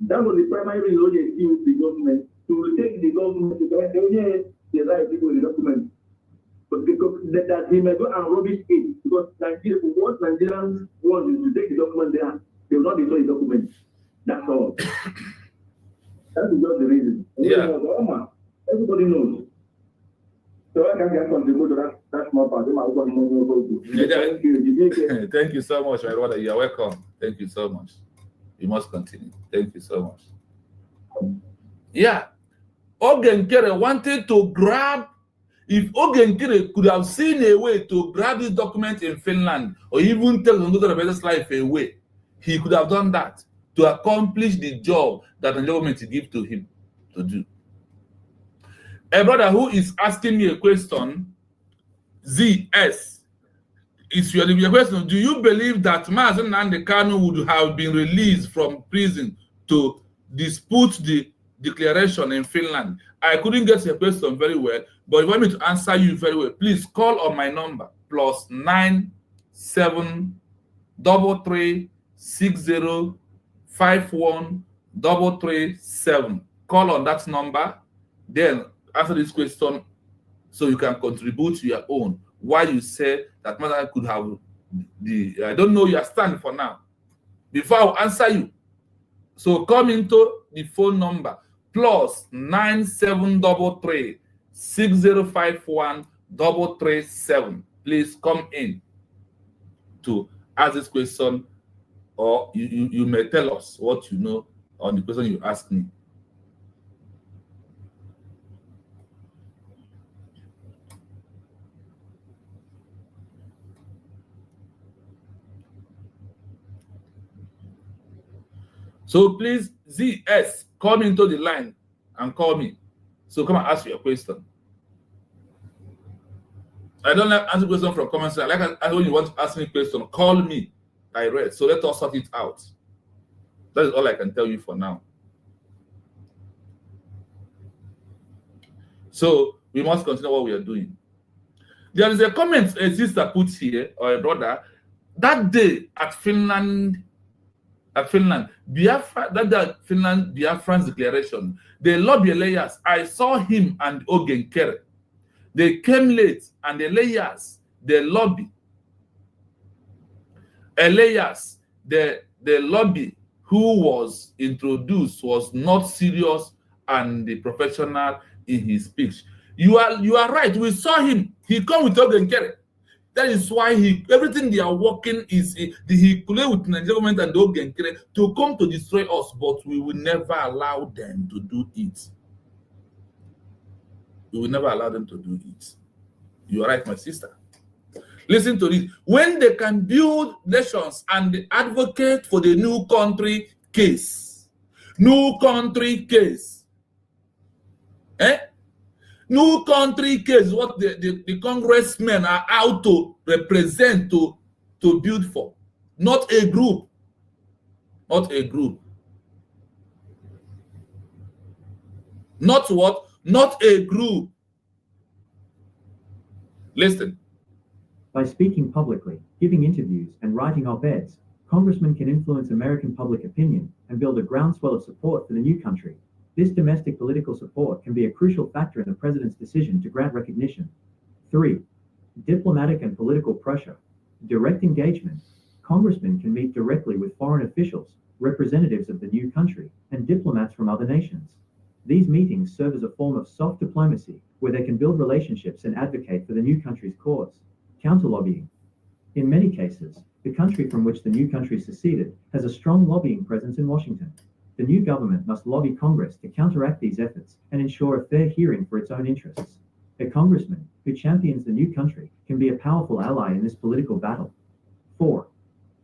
That was the primary reason they used the government to take the government to the right people with the document. But because that he may go and rubbish it, because what Nigerians want is to take the document there, they will not destroy the document. That's all. That is just the reason. Yeah. Everybody knows. So I can contribute to that small part. Thank you so much, my brother. You are welcome. Thank you so much. You must continue. Thank you so much. Yeah. Ogenkere wanted to grab, if Ogenkere could have seen a way to grab this document in Finland or even take another person's life away, he could have done that to accomplish the job that the government give to him to do. A brother who is asking me a question, ZS, is your question, do you believe that Mazen Nnamdi Kanu would have been released from prison to dispute the declaration in Finland? I couldn't get your question very well, but if you want me to answer you very well, please call on my number, +9733360513337. Call on that number, then answer this question so you can contribute to your own. Why you say that mother could have I don't know your stand for now. Before I answer you, so come into the phone number +9733360513337. Please come in to ask this question, or you may tell us what you know on the question you ask me. So please, ZS, come into the line and call me. So come and ask your question. I don't like answer question from comments. Like I when you want to ask me a question, call me direct. So let us sort it out. That is all I can tell you for now. So we must continue what we are doing. There is a comment a sister put here, or a brother, that day at Finland, Biafran's declaration, the lobby layers, I saw him and Ogen Kere. They came late, and the layers, the lobby, Elias, the lobby who was introduced was not serious and the professional in his speech. You are right. We saw him. He come with Ogen Kere. That is why everything they are working is he play with Nigerian government and Ogen Kere to come to destroy us, but we will never allow them to do it. We will never allow them to do it. You are right, my sister. Listen to this. When they can build nations and advocate for the new country case, new country case, new country case, what the congressmen are out to represent, to build for, not a group, not a group, not what, not a group. Listen. By speaking publicly, giving interviews, and writing op-eds, congressmen can influence American public opinion and build a groundswell of support for the new country. This domestic political support can be a crucial factor in the president's decision to grant recognition. 3. Diplomatic and political pressure. Direct engagement. Congressmen can meet directly with foreign officials, representatives of the new country, and diplomats from other nations. These meetings serve as a form of soft diplomacy where they can build relationships and advocate for the new country's cause. Counter-lobbying. In many cases, the country from which the new country seceded has a strong lobbying presence in Washington. The new government must lobby Congress to counteract these efforts and ensure a fair hearing for its own interests. A congressman who champions the new country can be a powerful ally in this political battle. 4.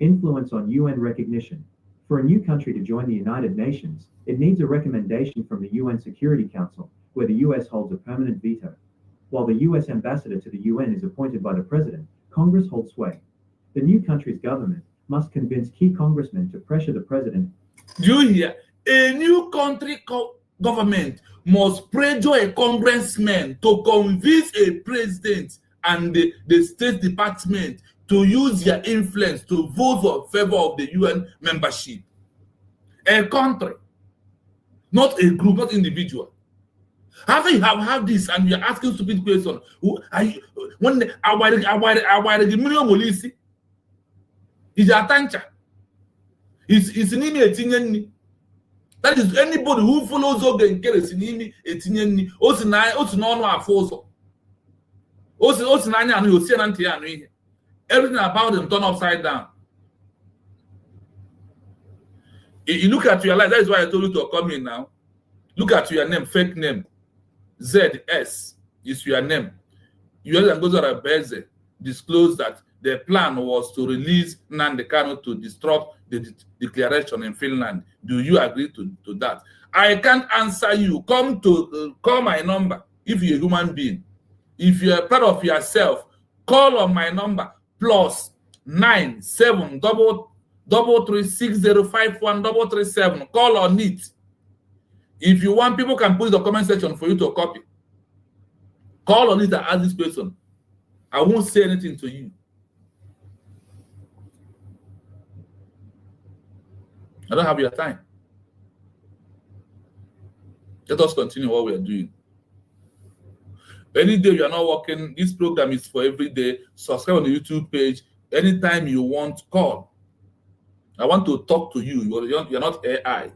Influence on UN recognition. For a new country to join the United Nations, it needs a recommendation from the UN Security Council, where the US holds a permanent veto. While the US ambassador to the UN is appointed by the president, Congress holds sway. The new country's government must convince key congressmen to pressure the president. Do you hear? A new country government must pressure a congressman to convince a president and the State Department to use their influence to vote in favor of the UN membership. A country, not a group, not individual. After you have had this and you're asking stupid questions, when the million police is a tancha, it's an email. That is anybody who follows Ogen Kere sinimi etinyenni no afoso. Nanya anu osi na ntia anu ihe. Everything about them turn upside down. You look at your life, that is why I told you to come in now. Look at your name, fake name. ZS is your name. US Ambassador Beze disclosed that the plan was to release Nnamdi Kanu to disrupt the declaration in Finland. Do you agree to that? I can't answer you. Call my number if you're a human being. If you're part of yourself, call on my number +97 336051337. Call on it. If you want, people can put in the comment section for you to copy. Call on it and ask this question. I won't say anything to you. I don't have your time. Let us continue what we are doing. Any day you are not working, this program is for every day. Subscribe on the YouTube page. Anytime you want, call. I want to talk to you. You're not AI. I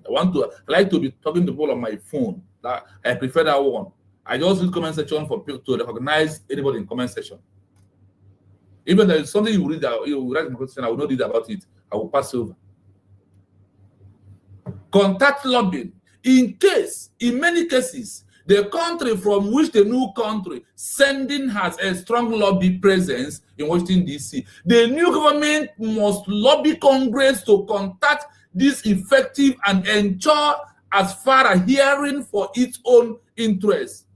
like to be talking to people on my phone. I prefer that one. I just use comment section for people to recognize anybody in comment section. Even there is something you read, you write in my question, I will not read about it. I will pass over. Contact lobbying. In many cases, the country from which the new country sending has a strong lobby presence in Washington, D.C. The new government must lobby Congress to contact this effective and ensure as far as hearing for its own interests.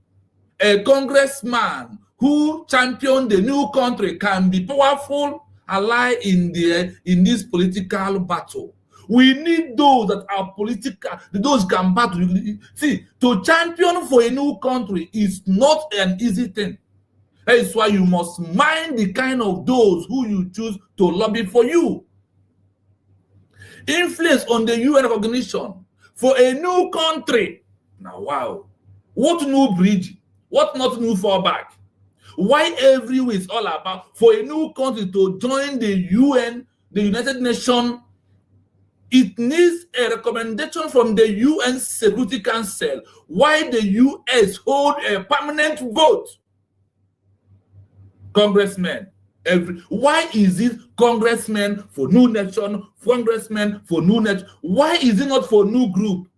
A congressman who championed the new country can be powerful ally in this political battle. We need those that are political, those can battle. See, to champion for a new country is not an easy thing. That is why you must mind the kind of those who you choose to lobby for you. Influence on the UN recognition for a new country. Now, wow. What new bridge? What not new fallback? Why everywhere is all about for a new country to join the UN, the United Nations? It needs a recommendation from the UN Security Council. Why the US hold a permanent vote? Congressmen, why is it congressmen for new nation, congressmen for new nation? Why is it not for new group?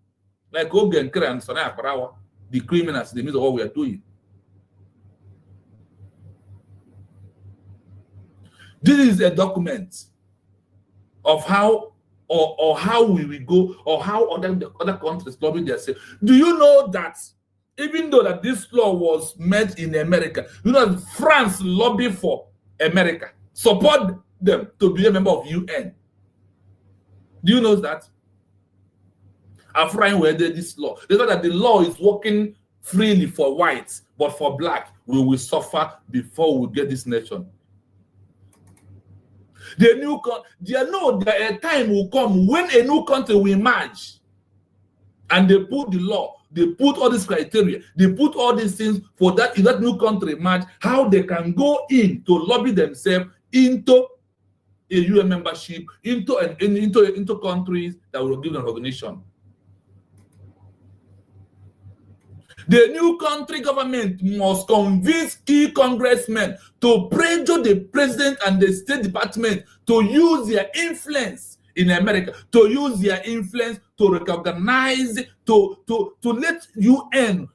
Like Ogen Kere and Sonaya Parawa, the criminals in the midst of what we are doing. This is a document of how or how we will go or how other countries lobby themselves. Do you know that even though that this law was made in America, you know that France lobbied for America, support them to be a member of UN. Do you know that? After we did this law, they know that the law is working freely for whites, but for black, we will suffer before we get this nation. A time will come when a new country will emerge, and they put the law, they put all these criteria, they put all these things for that. If that new country emerge, how they can go in to lobby themselves into a UN membership, into countries that will give them recognition. The new country government must convince key congressmen to pressure the president and the State Department to use their influence in America, to use their influence to recognize, to let UN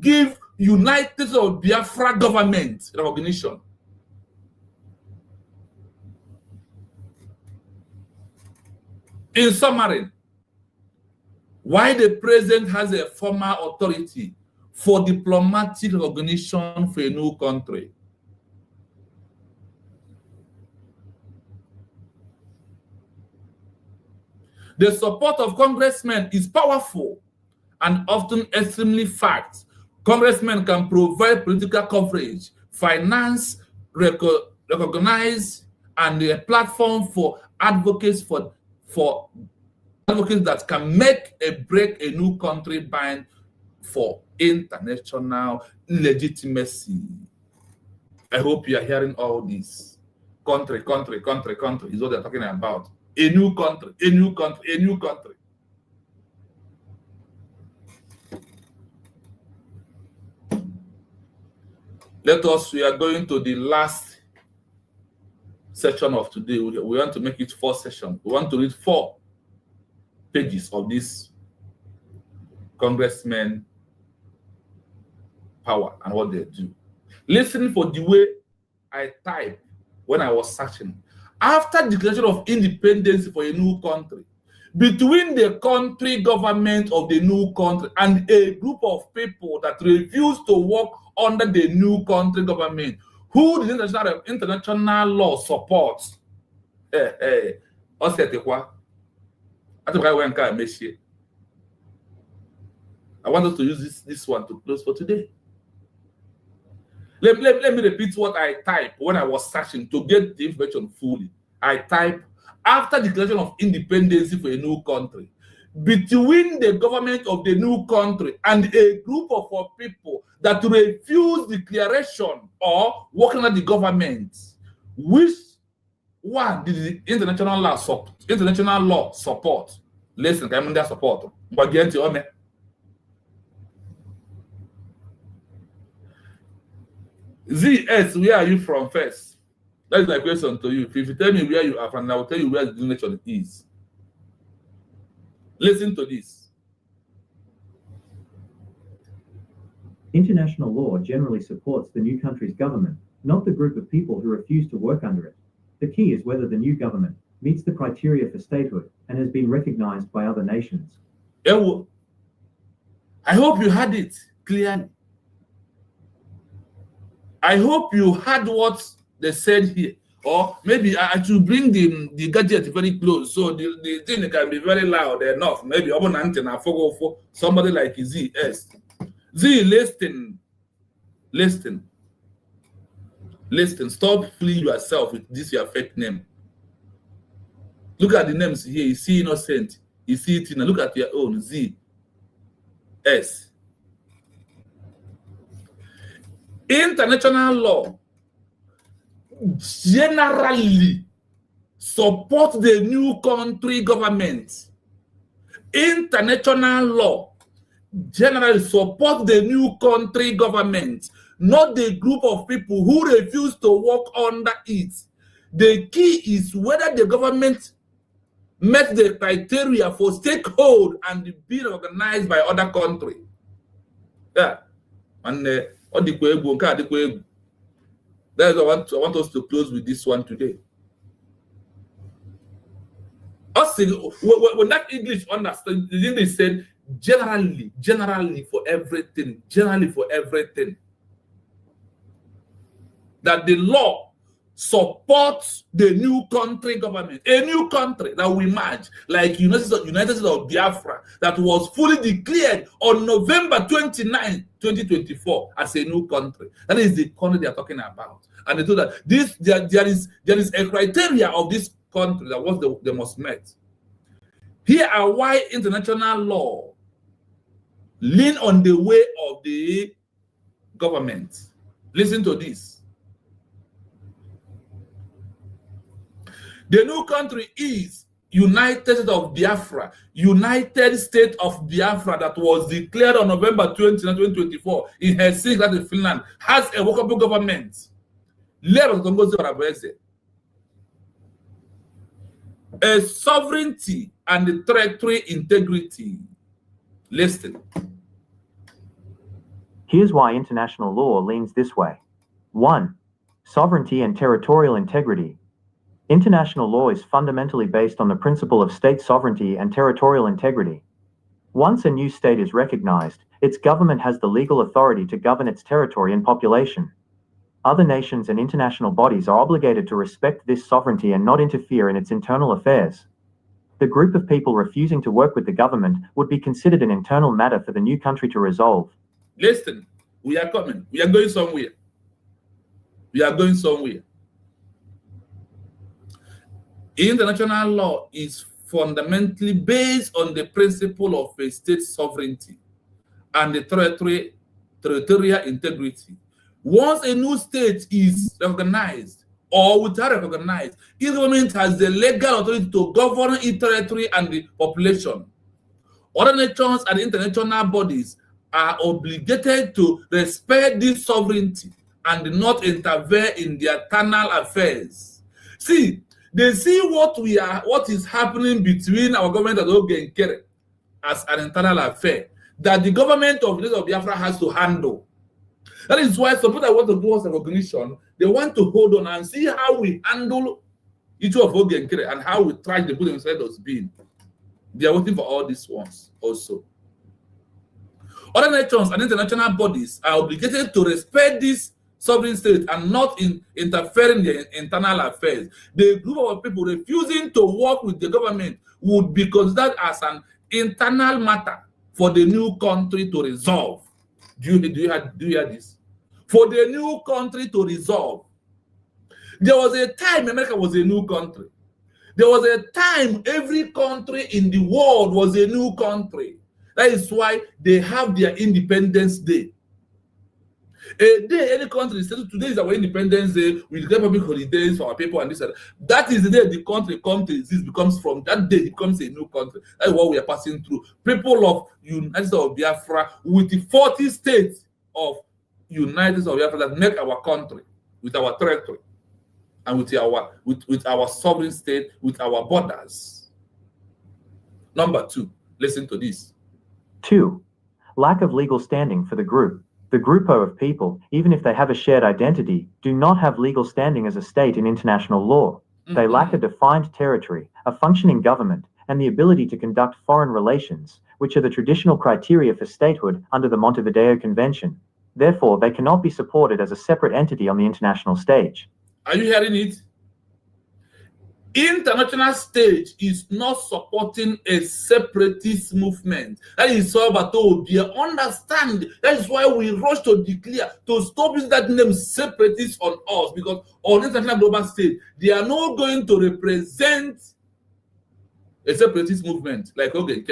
give United States of Biafra government recognition. In summary, why the president has a formal authority for diplomatic recognition for a new country. The support of congressmen is powerful and often extremely fast. Congressmen can provide political coverage, finance, recognize, and a platform for advocates for advocates that can make or break a new country bind for international legitimacy. I hope you are hearing all this. Country is what they're talking about. A new country, a new country, a new country. We are going to the last section of today. We want to make it 4 sessions. We want to read 4 pages of this congressman power and what they do. Listen for the way I type when I was searching. After declaration of independence for a new country, between the country government of the new country and a group of people that refuse to work under the new country government, who the international law supports. I want us to use this one to close for today. Let me repeat what I typed when I was searching to get the information fully. I typed, after declaration of independence for a new country, between the government of the new country and a group of people that refuse declaration or working under the government, which one did the international law support? Listen, I'm under support. ZS, where are you from first? That is my question to you. If you tell me where you are from, I will tell you where the nation is. Listen to this. International law generally supports the new country's government, not the group of people who refuse to work under it. The key is whether the new government meets the criteria for statehood, and has been recognized by other nations. I hope you had it clearly. I hope you heard what they said here. Or maybe I should bring the gadget very close so the thing can be very loud enough. Maybe somebody like Z. Z, listen. Stop fooling yourself with this your fake name. Look at the names here. You see Innocent. You see Tina. Look at your own Z. S. International law generally support the new country government. International law generally support the new country government, not the group of people who refuse to work under it. The key is whether the government met the criteria for stakehold and be organized by other countries. Yeah. And that's I want us to close with this one today. When that English understand, the English said generally for everything, that the law supports the new country government, a new country that we merge, like United States of Biafra, that was fully declared on November 29, 2024 as a new country. That is the country they are talking about. And they told that there is a criteria of this country that was they must meet. Here are why international law lean on the way of the government. Listen to this. The new country is United States of Biafra. United States of Biafra that was declared on November 20, 2024 in Helsinki, that is Finland, has a workable government. A sovereignty and the territory integrity. Listen. Here's why international law leans this way. 1. Sovereignty and territorial integrity. International law is fundamentally based on the principle of state sovereignty and territorial integrity. Once a new state is recognized, its government has the legal authority to govern its territory and population. Other nations and international bodies are obligated to respect this sovereignty and not interfere in its internal affairs. The group of people refusing to work with the government would be considered an internal matter for the new country to resolve. Listen, we are coming. We are going somewhere. International law is fundamentally based on the principle of a state sovereignty and the territorial integrity. Once a new state is recognized or without recognized, each government has the legal authority to govern its territory and the population. Other nations and international bodies are obligated to respect this sovereignty and not interfere in their internal affairs. See, they see what is happening between our government and Ogenkere as an internal affair that the government of the state of Biafra has to handle. That is why some people that want to do us recognition, they want to hold on and see how we handle each of Ogenkere and how we try to put them inside us being. They are waiting for all these ones also. Other nations and international bodies are obligated to respect this sovereign state and not interfere in their internal affairs. The group of people refusing to work with the government would be considered as an internal matter for the new country to resolve. Do you hear this? For the new country to resolve. There was a time America was a new country. There was a time every country in the world was a new country. That is why they have their Independence Day. A day any country says today is our Independence Day, we get public holidays for our people and this and that. That is the day the country comes to exist, becomes from that day it becomes a new country. That is what we are passing through. People of United States of Biafra with the 40 states of United States of Biafra that make our country, with our territory, and with our sovereign state, with our borders. Number 2, listen to this. 2. Lack of legal standing for the group. The grupo of people, even if they have a shared identity, do not have legal standing as a state in international law. They lack a defined territory, a functioning government, and the ability to conduct foreign relations, which are the traditional criteria for statehood under the Montevideo Convention. Therefore, they cannot be supported as a separate entity on the international stage. Are you hearing it? International stage is not supporting a separatist movement. That is all about to understand. That is why we rush to declare, to stop using that name separatists on us, because on international global stage, they are not going to represent a separatist movement like okay,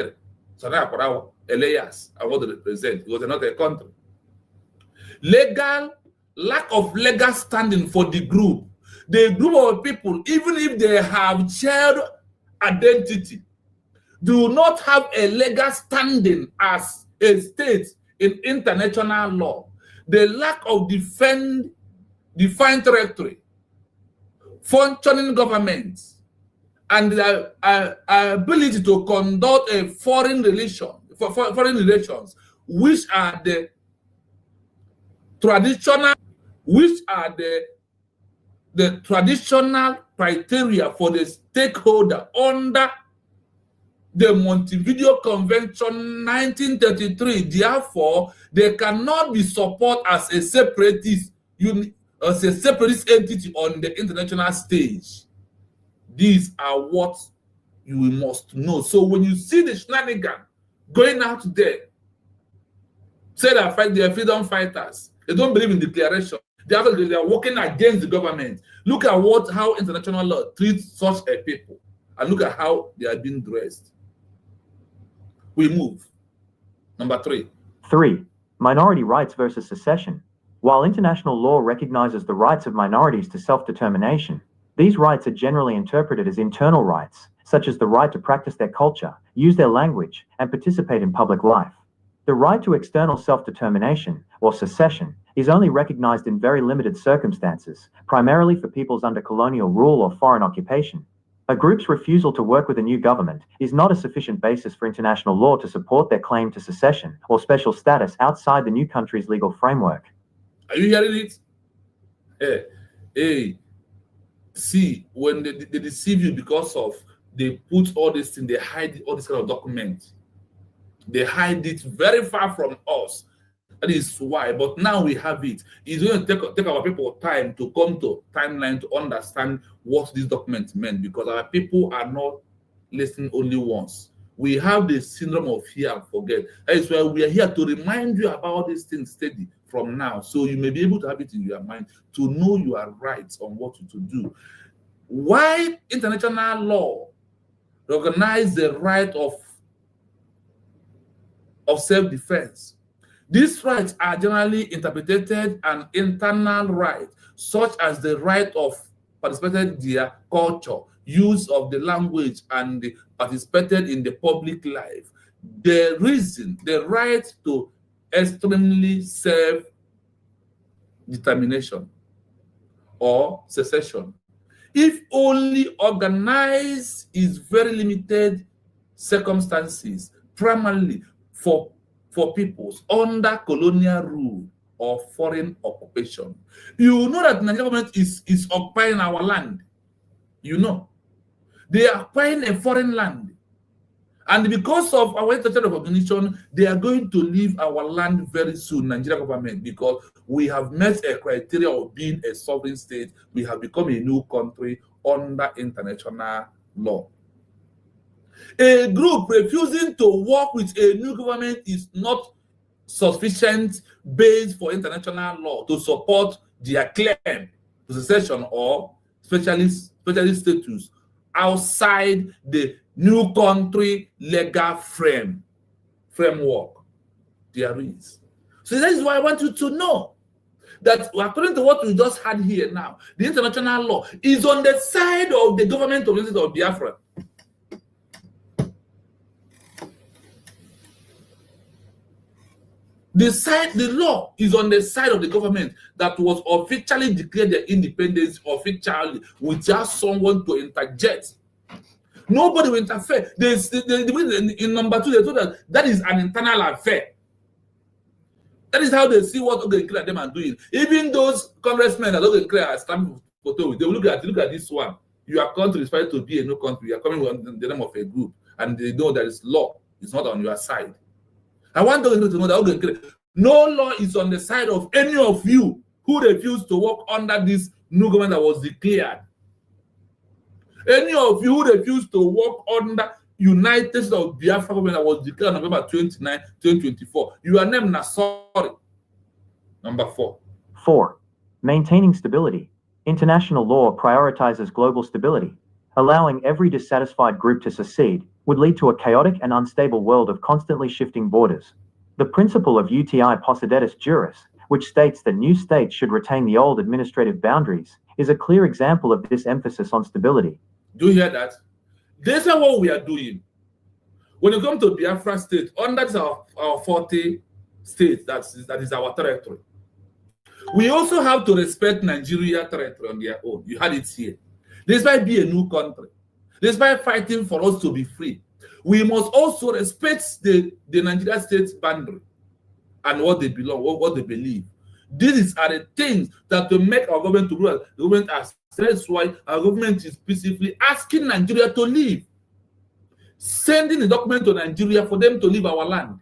Sanaa Elias, I want to represent because they're not a country. Lack of legal standing for the group. The group of people, even if they have shared identity, do not have a legal standing as a state in international law. The lack of defined territory, functioning governments, and the ability to conduct a foreign relations, which are the traditional, the traditional criteria for the stakeholder under the Montevideo Convention 1933. Therefore, they cannot be supported as a separatist entity on the international stage. These are what you must know. So when you see the shenanigan going out there, say that they are freedom fighters, they don't believe in declaration. They are working against the government. Look at how international law treats such a people, and look at how they are being dressed. We move. Number 3. 3. Minority rights versus secession. While international law recognizes the rights of minorities to self-determination, these rights are generally interpreted as internal rights, such as the right to practice their culture, use their language, and participate in public life. The right to external self-determination, or secession, is only recognized in very limited circumstances, primarily for peoples under colonial rule or foreign occupation. A group's refusal to work with a new government is not a sufficient basis for international law to support their claim to secession or special status outside the new country's legal framework. Are you hearing it? Hey. See, when they deceive you because of they put all this thing, they hide all this kind of documents. They hide it very far from us. That is why. But now we have it. It's going to take our people time to come to timeline to understand what this document meant, because our people are not listening only once. We have the syndrome of fear and forget. That is why we are here to remind you about these things steady from now, so you may be able to have it in your mind to know your rights on what to do. Why international law recognize the right of self-defense? These rights are generally interpreted an internal right, such as the right of participating in their culture, use of the language, and participated in the public life. The right to extremely self-determination or secession, if only organized, is very limited circumstances, primarily for peoples under colonial rule or foreign occupation. You know that the Nigerian government is occupying our land. You know, they are occupying a foreign land. And because of our international recognition, they are going to leave our land very soon, Nigerian government, because we have met a criteria of being a sovereign state. We have become a new country under international law. A group refusing to work with a new government is not sufficient base for international law to support their claim to secession or specialist status outside the new country legal framework there is. So that is why I want you to know that according to what we just had here now, the international law is on the side of the government of Biafra. The law is on the side of the government that was officially declared their independence officially without someone to interject. Nobody will interfere. In number 2, they told us that is an internal affair. That is how they see what Ogenkere and them are doing. Even those congressmen that Ogenkere are standing photo with, they will look at this one. your country is fighting to be a new country, you are coming with the name of a group, and they know there is law. It's not on your side. I want those to know that no law is on the side of any of you who refuse to work under this new government that was declared. Any of you who refuse to work under United States of Biafra government that was declared on November 29, 2024, you are named sorry. Number 4. 4. Maintaining stability. International law prioritizes global stability. Allowing every dissatisfied group to secede would lead to a chaotic and unstable world of constantly shifting borders. The principle of uti possidetis juris, which states that new states should retain the old administrative boundaries, is a clear example of this emphasis on stability. Do you hear that? This is what we are doing. When you come to Biafra state, under our 40 states, that is our territory. We also have to respect Nigeria territory on their own. You had it here. This might be a new country. This might fighting for us to be free. We must also respect the Nigeria state's boundary and what they belong, what they believe. These are the things that will make our government to rule. The government has. That's why our government is peacefully asking Nigeria to leave, sending the document to Nigeria for them to leave our land.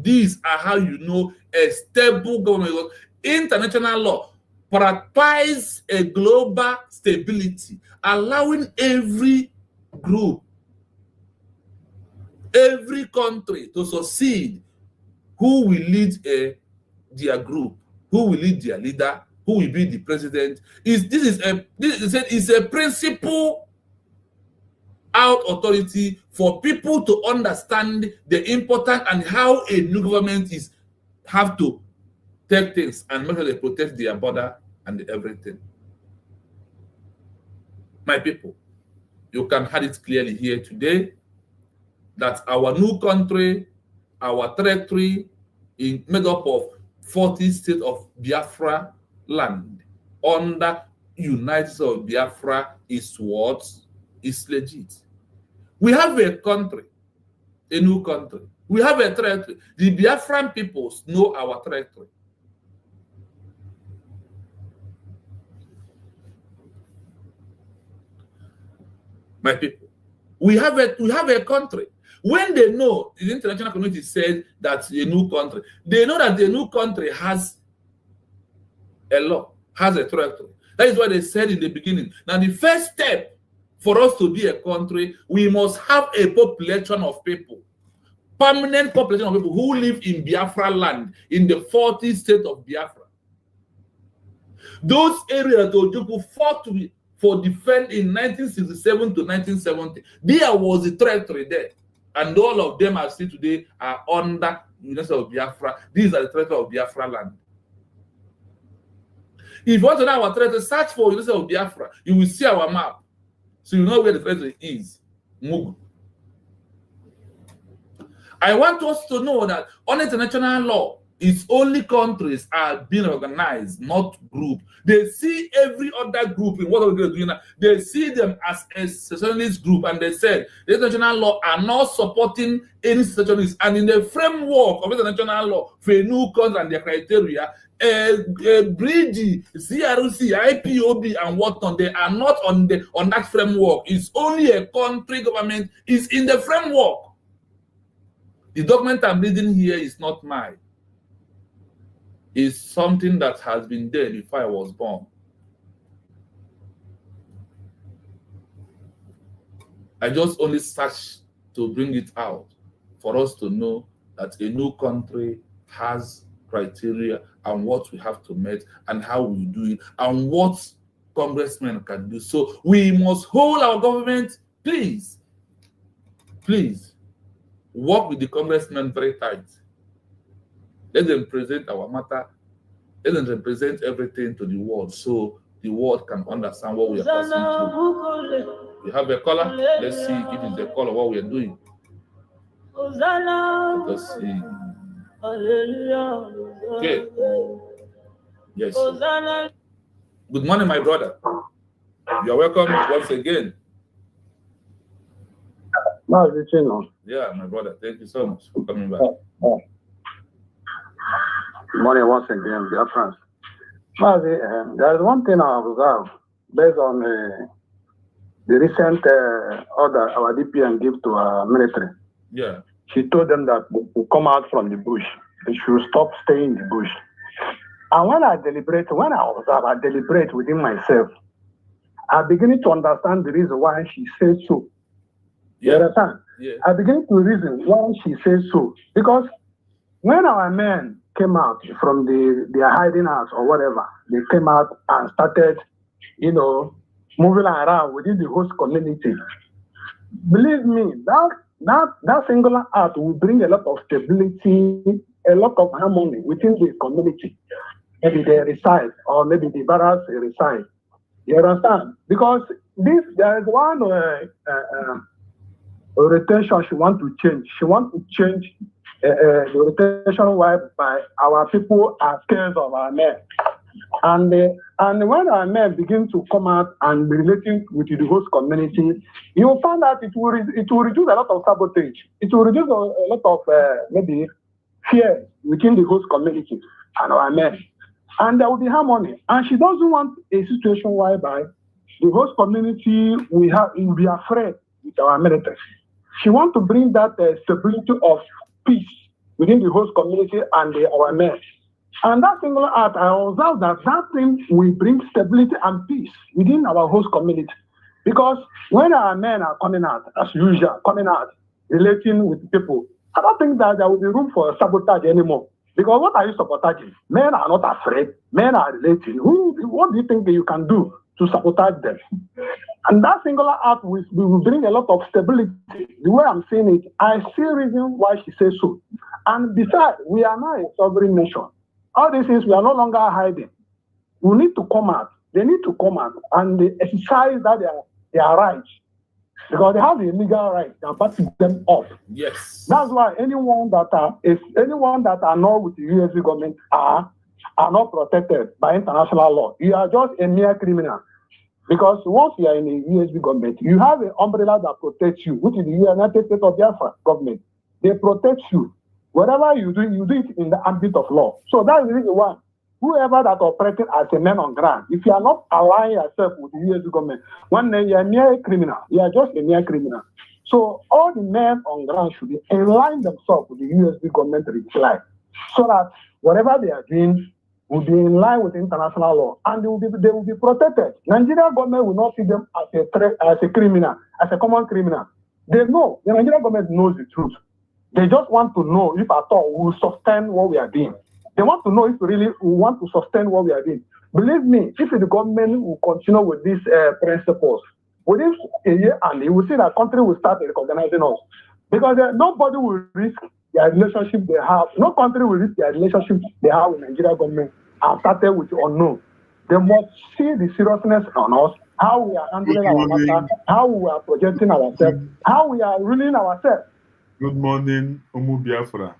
These are how you know a stable government. International law prioritizes a global stability, allowing every group, every country to succeed. Who will lead their group? Who will lead their leader? Who will be the president? This is a principle out authority for people to understand the importance and how a new government have to take things and make sure they protect their border and everything. My people, you can have it clearly here today that our new country, our territory, is made up of 40 states of Biafra land under United States of Biafra is what is legit. We have a country, a new country. We have a territory. The Biafran peoples know our territory. My people, we have a country. When they know, the international community said that a new country, they know that the new country has a law, has a territory. That is what they said in the beginning. Now, the first step for us to be a country, we must have a population of people, permanent population of people who live in Biafra land, in the 40 states of Biafra. Those areas that Ojukwu fought for defense in 1967 to 1970, there was a territory there. And all of them are still today are under the United States of Biafra. These are the territory of Biafra land. If you want to know our territory, search for United States of Biafra. You will see our map. So you know where the territory is. Mugu. I want us to know that on international law, it's only countries are being organized, not group. They see every other group in what we're doing now. They see them as a secessionist group, and they said the international law are not supporting any secessionists. And in the framework of international law for a new country and their criteria, Bridge, CRC, IPOB, and whatnot, they are not on that framework. It's only a country government is in the framework. The document I'm reading here is not mine. It's something that has been there before I was born. I just only search to bring it out for us to know that a new country has criteria and what we have to meet and how we do it and what congressmen can do. So we must hold our government, please, work with the congressmen very tight. Let them present our matter. Let them represent everything to the world so the world can understand what we are passing through. We have a caller. Let's see if it's a caller what we are doing. Let's see. Okay. Yes. Good morning, my brother. You are welcome once again. Yeah, my brother. Thank you so much for coming back. Good morning once again, dear friends. There is one thing I observed based on the recent order our DPN gave to our military. Yeah. She told them that they should come out from the bush. They should stop staying in the bush. And when I deliberate within myself, I'm beginning to understand the reason why she says so. You understand? Yeah. I begin to reason why she says so. Because when our men came out from their hiding house or whatever, they came out and started, moving around within the host community. Believe me, that singular act will bring a lot of stability, a lot of harmony within the community. Maybe they reside, or maybe the barracks reside. You understand? Because there is one orientation she wants to change. She wants to change the orientation whereby our people are scared of our men. And when our men begin to come out and be relating with the host community, you will find that it will reduce a lot of sabotage. It will reduce a lot of maybe fear within the host community and our men. And there will be harmony. And she doesn't want a situation whereby the host community will be afraid with our military. She wants to bring that stability of peace within the host community and our men. And that single act, I observe that thing will bring stability and peace within our host community. Because when our men are coming out, as usual, relating with people, I don't think that there will be room for sabotage anymore. Because what are you sabotaging? Men are not afraid. Men are relating. What do you think you can do to sabotage them? And that singular act will bring a lot of stability. The way I'm saying it, I see reason why she says so. And besides, we are now a sovereign nation. All this is we are no longer hiding. We need to come out. They need to come out and they exercise their rights. Because they have the legal right to back them off. Yes. That's why anyone that are not with the US government are not protected by international law. You are just a mere criminal. Because once you are in the US government, you have an umbrella that protects you, which is the United States of Biafra government. They protect you. Whatever you do it in the ambit of law. So that is the reason why whoever that operating as a man on ground, if you are not aligning yourself with the US government, one day you are near a criminal. You are just a near criminal. So all the men on ground should align themselves with the US government reply, so that whatever they are doing will be in line with international law, and they will be protected. Nigerian government will not see them as a criminal, as a common criminal. They know, the Nigerian government knows the truth. They just want to know if at all we will sustain what we are doing. They want to know if we want to sustain what we are doing. Believe me, if the government will continue with these principles, within a year and you will see that country will start recognizing us. Because nobody will risk their relationship they have. No country will risk their relationship they have with Nigeria government and started with the unknown. They must see the seriousness on us, how we are handling our matter, how we are projecting ourselves, how we are ruling ourselves. Good morning, Omu Biafra.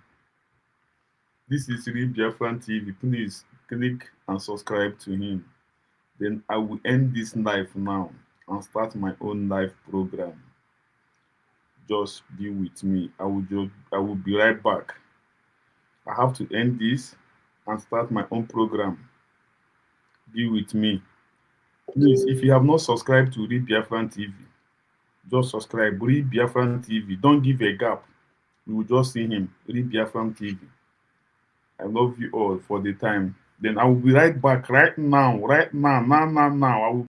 This is Real Biafran TV. Please click and subscribe to him. Then I will end this live now and start my own live program. Just be with me. I will be right back. I have to end this and start my own program. Be with me. Please, if you have not subscribed to Real Biafran TV, just subscribe. Real Biafran TV. Don't give a gap. You will just see him. Real Biafran TV. I love you all for the time. Then I will be right back right now. I will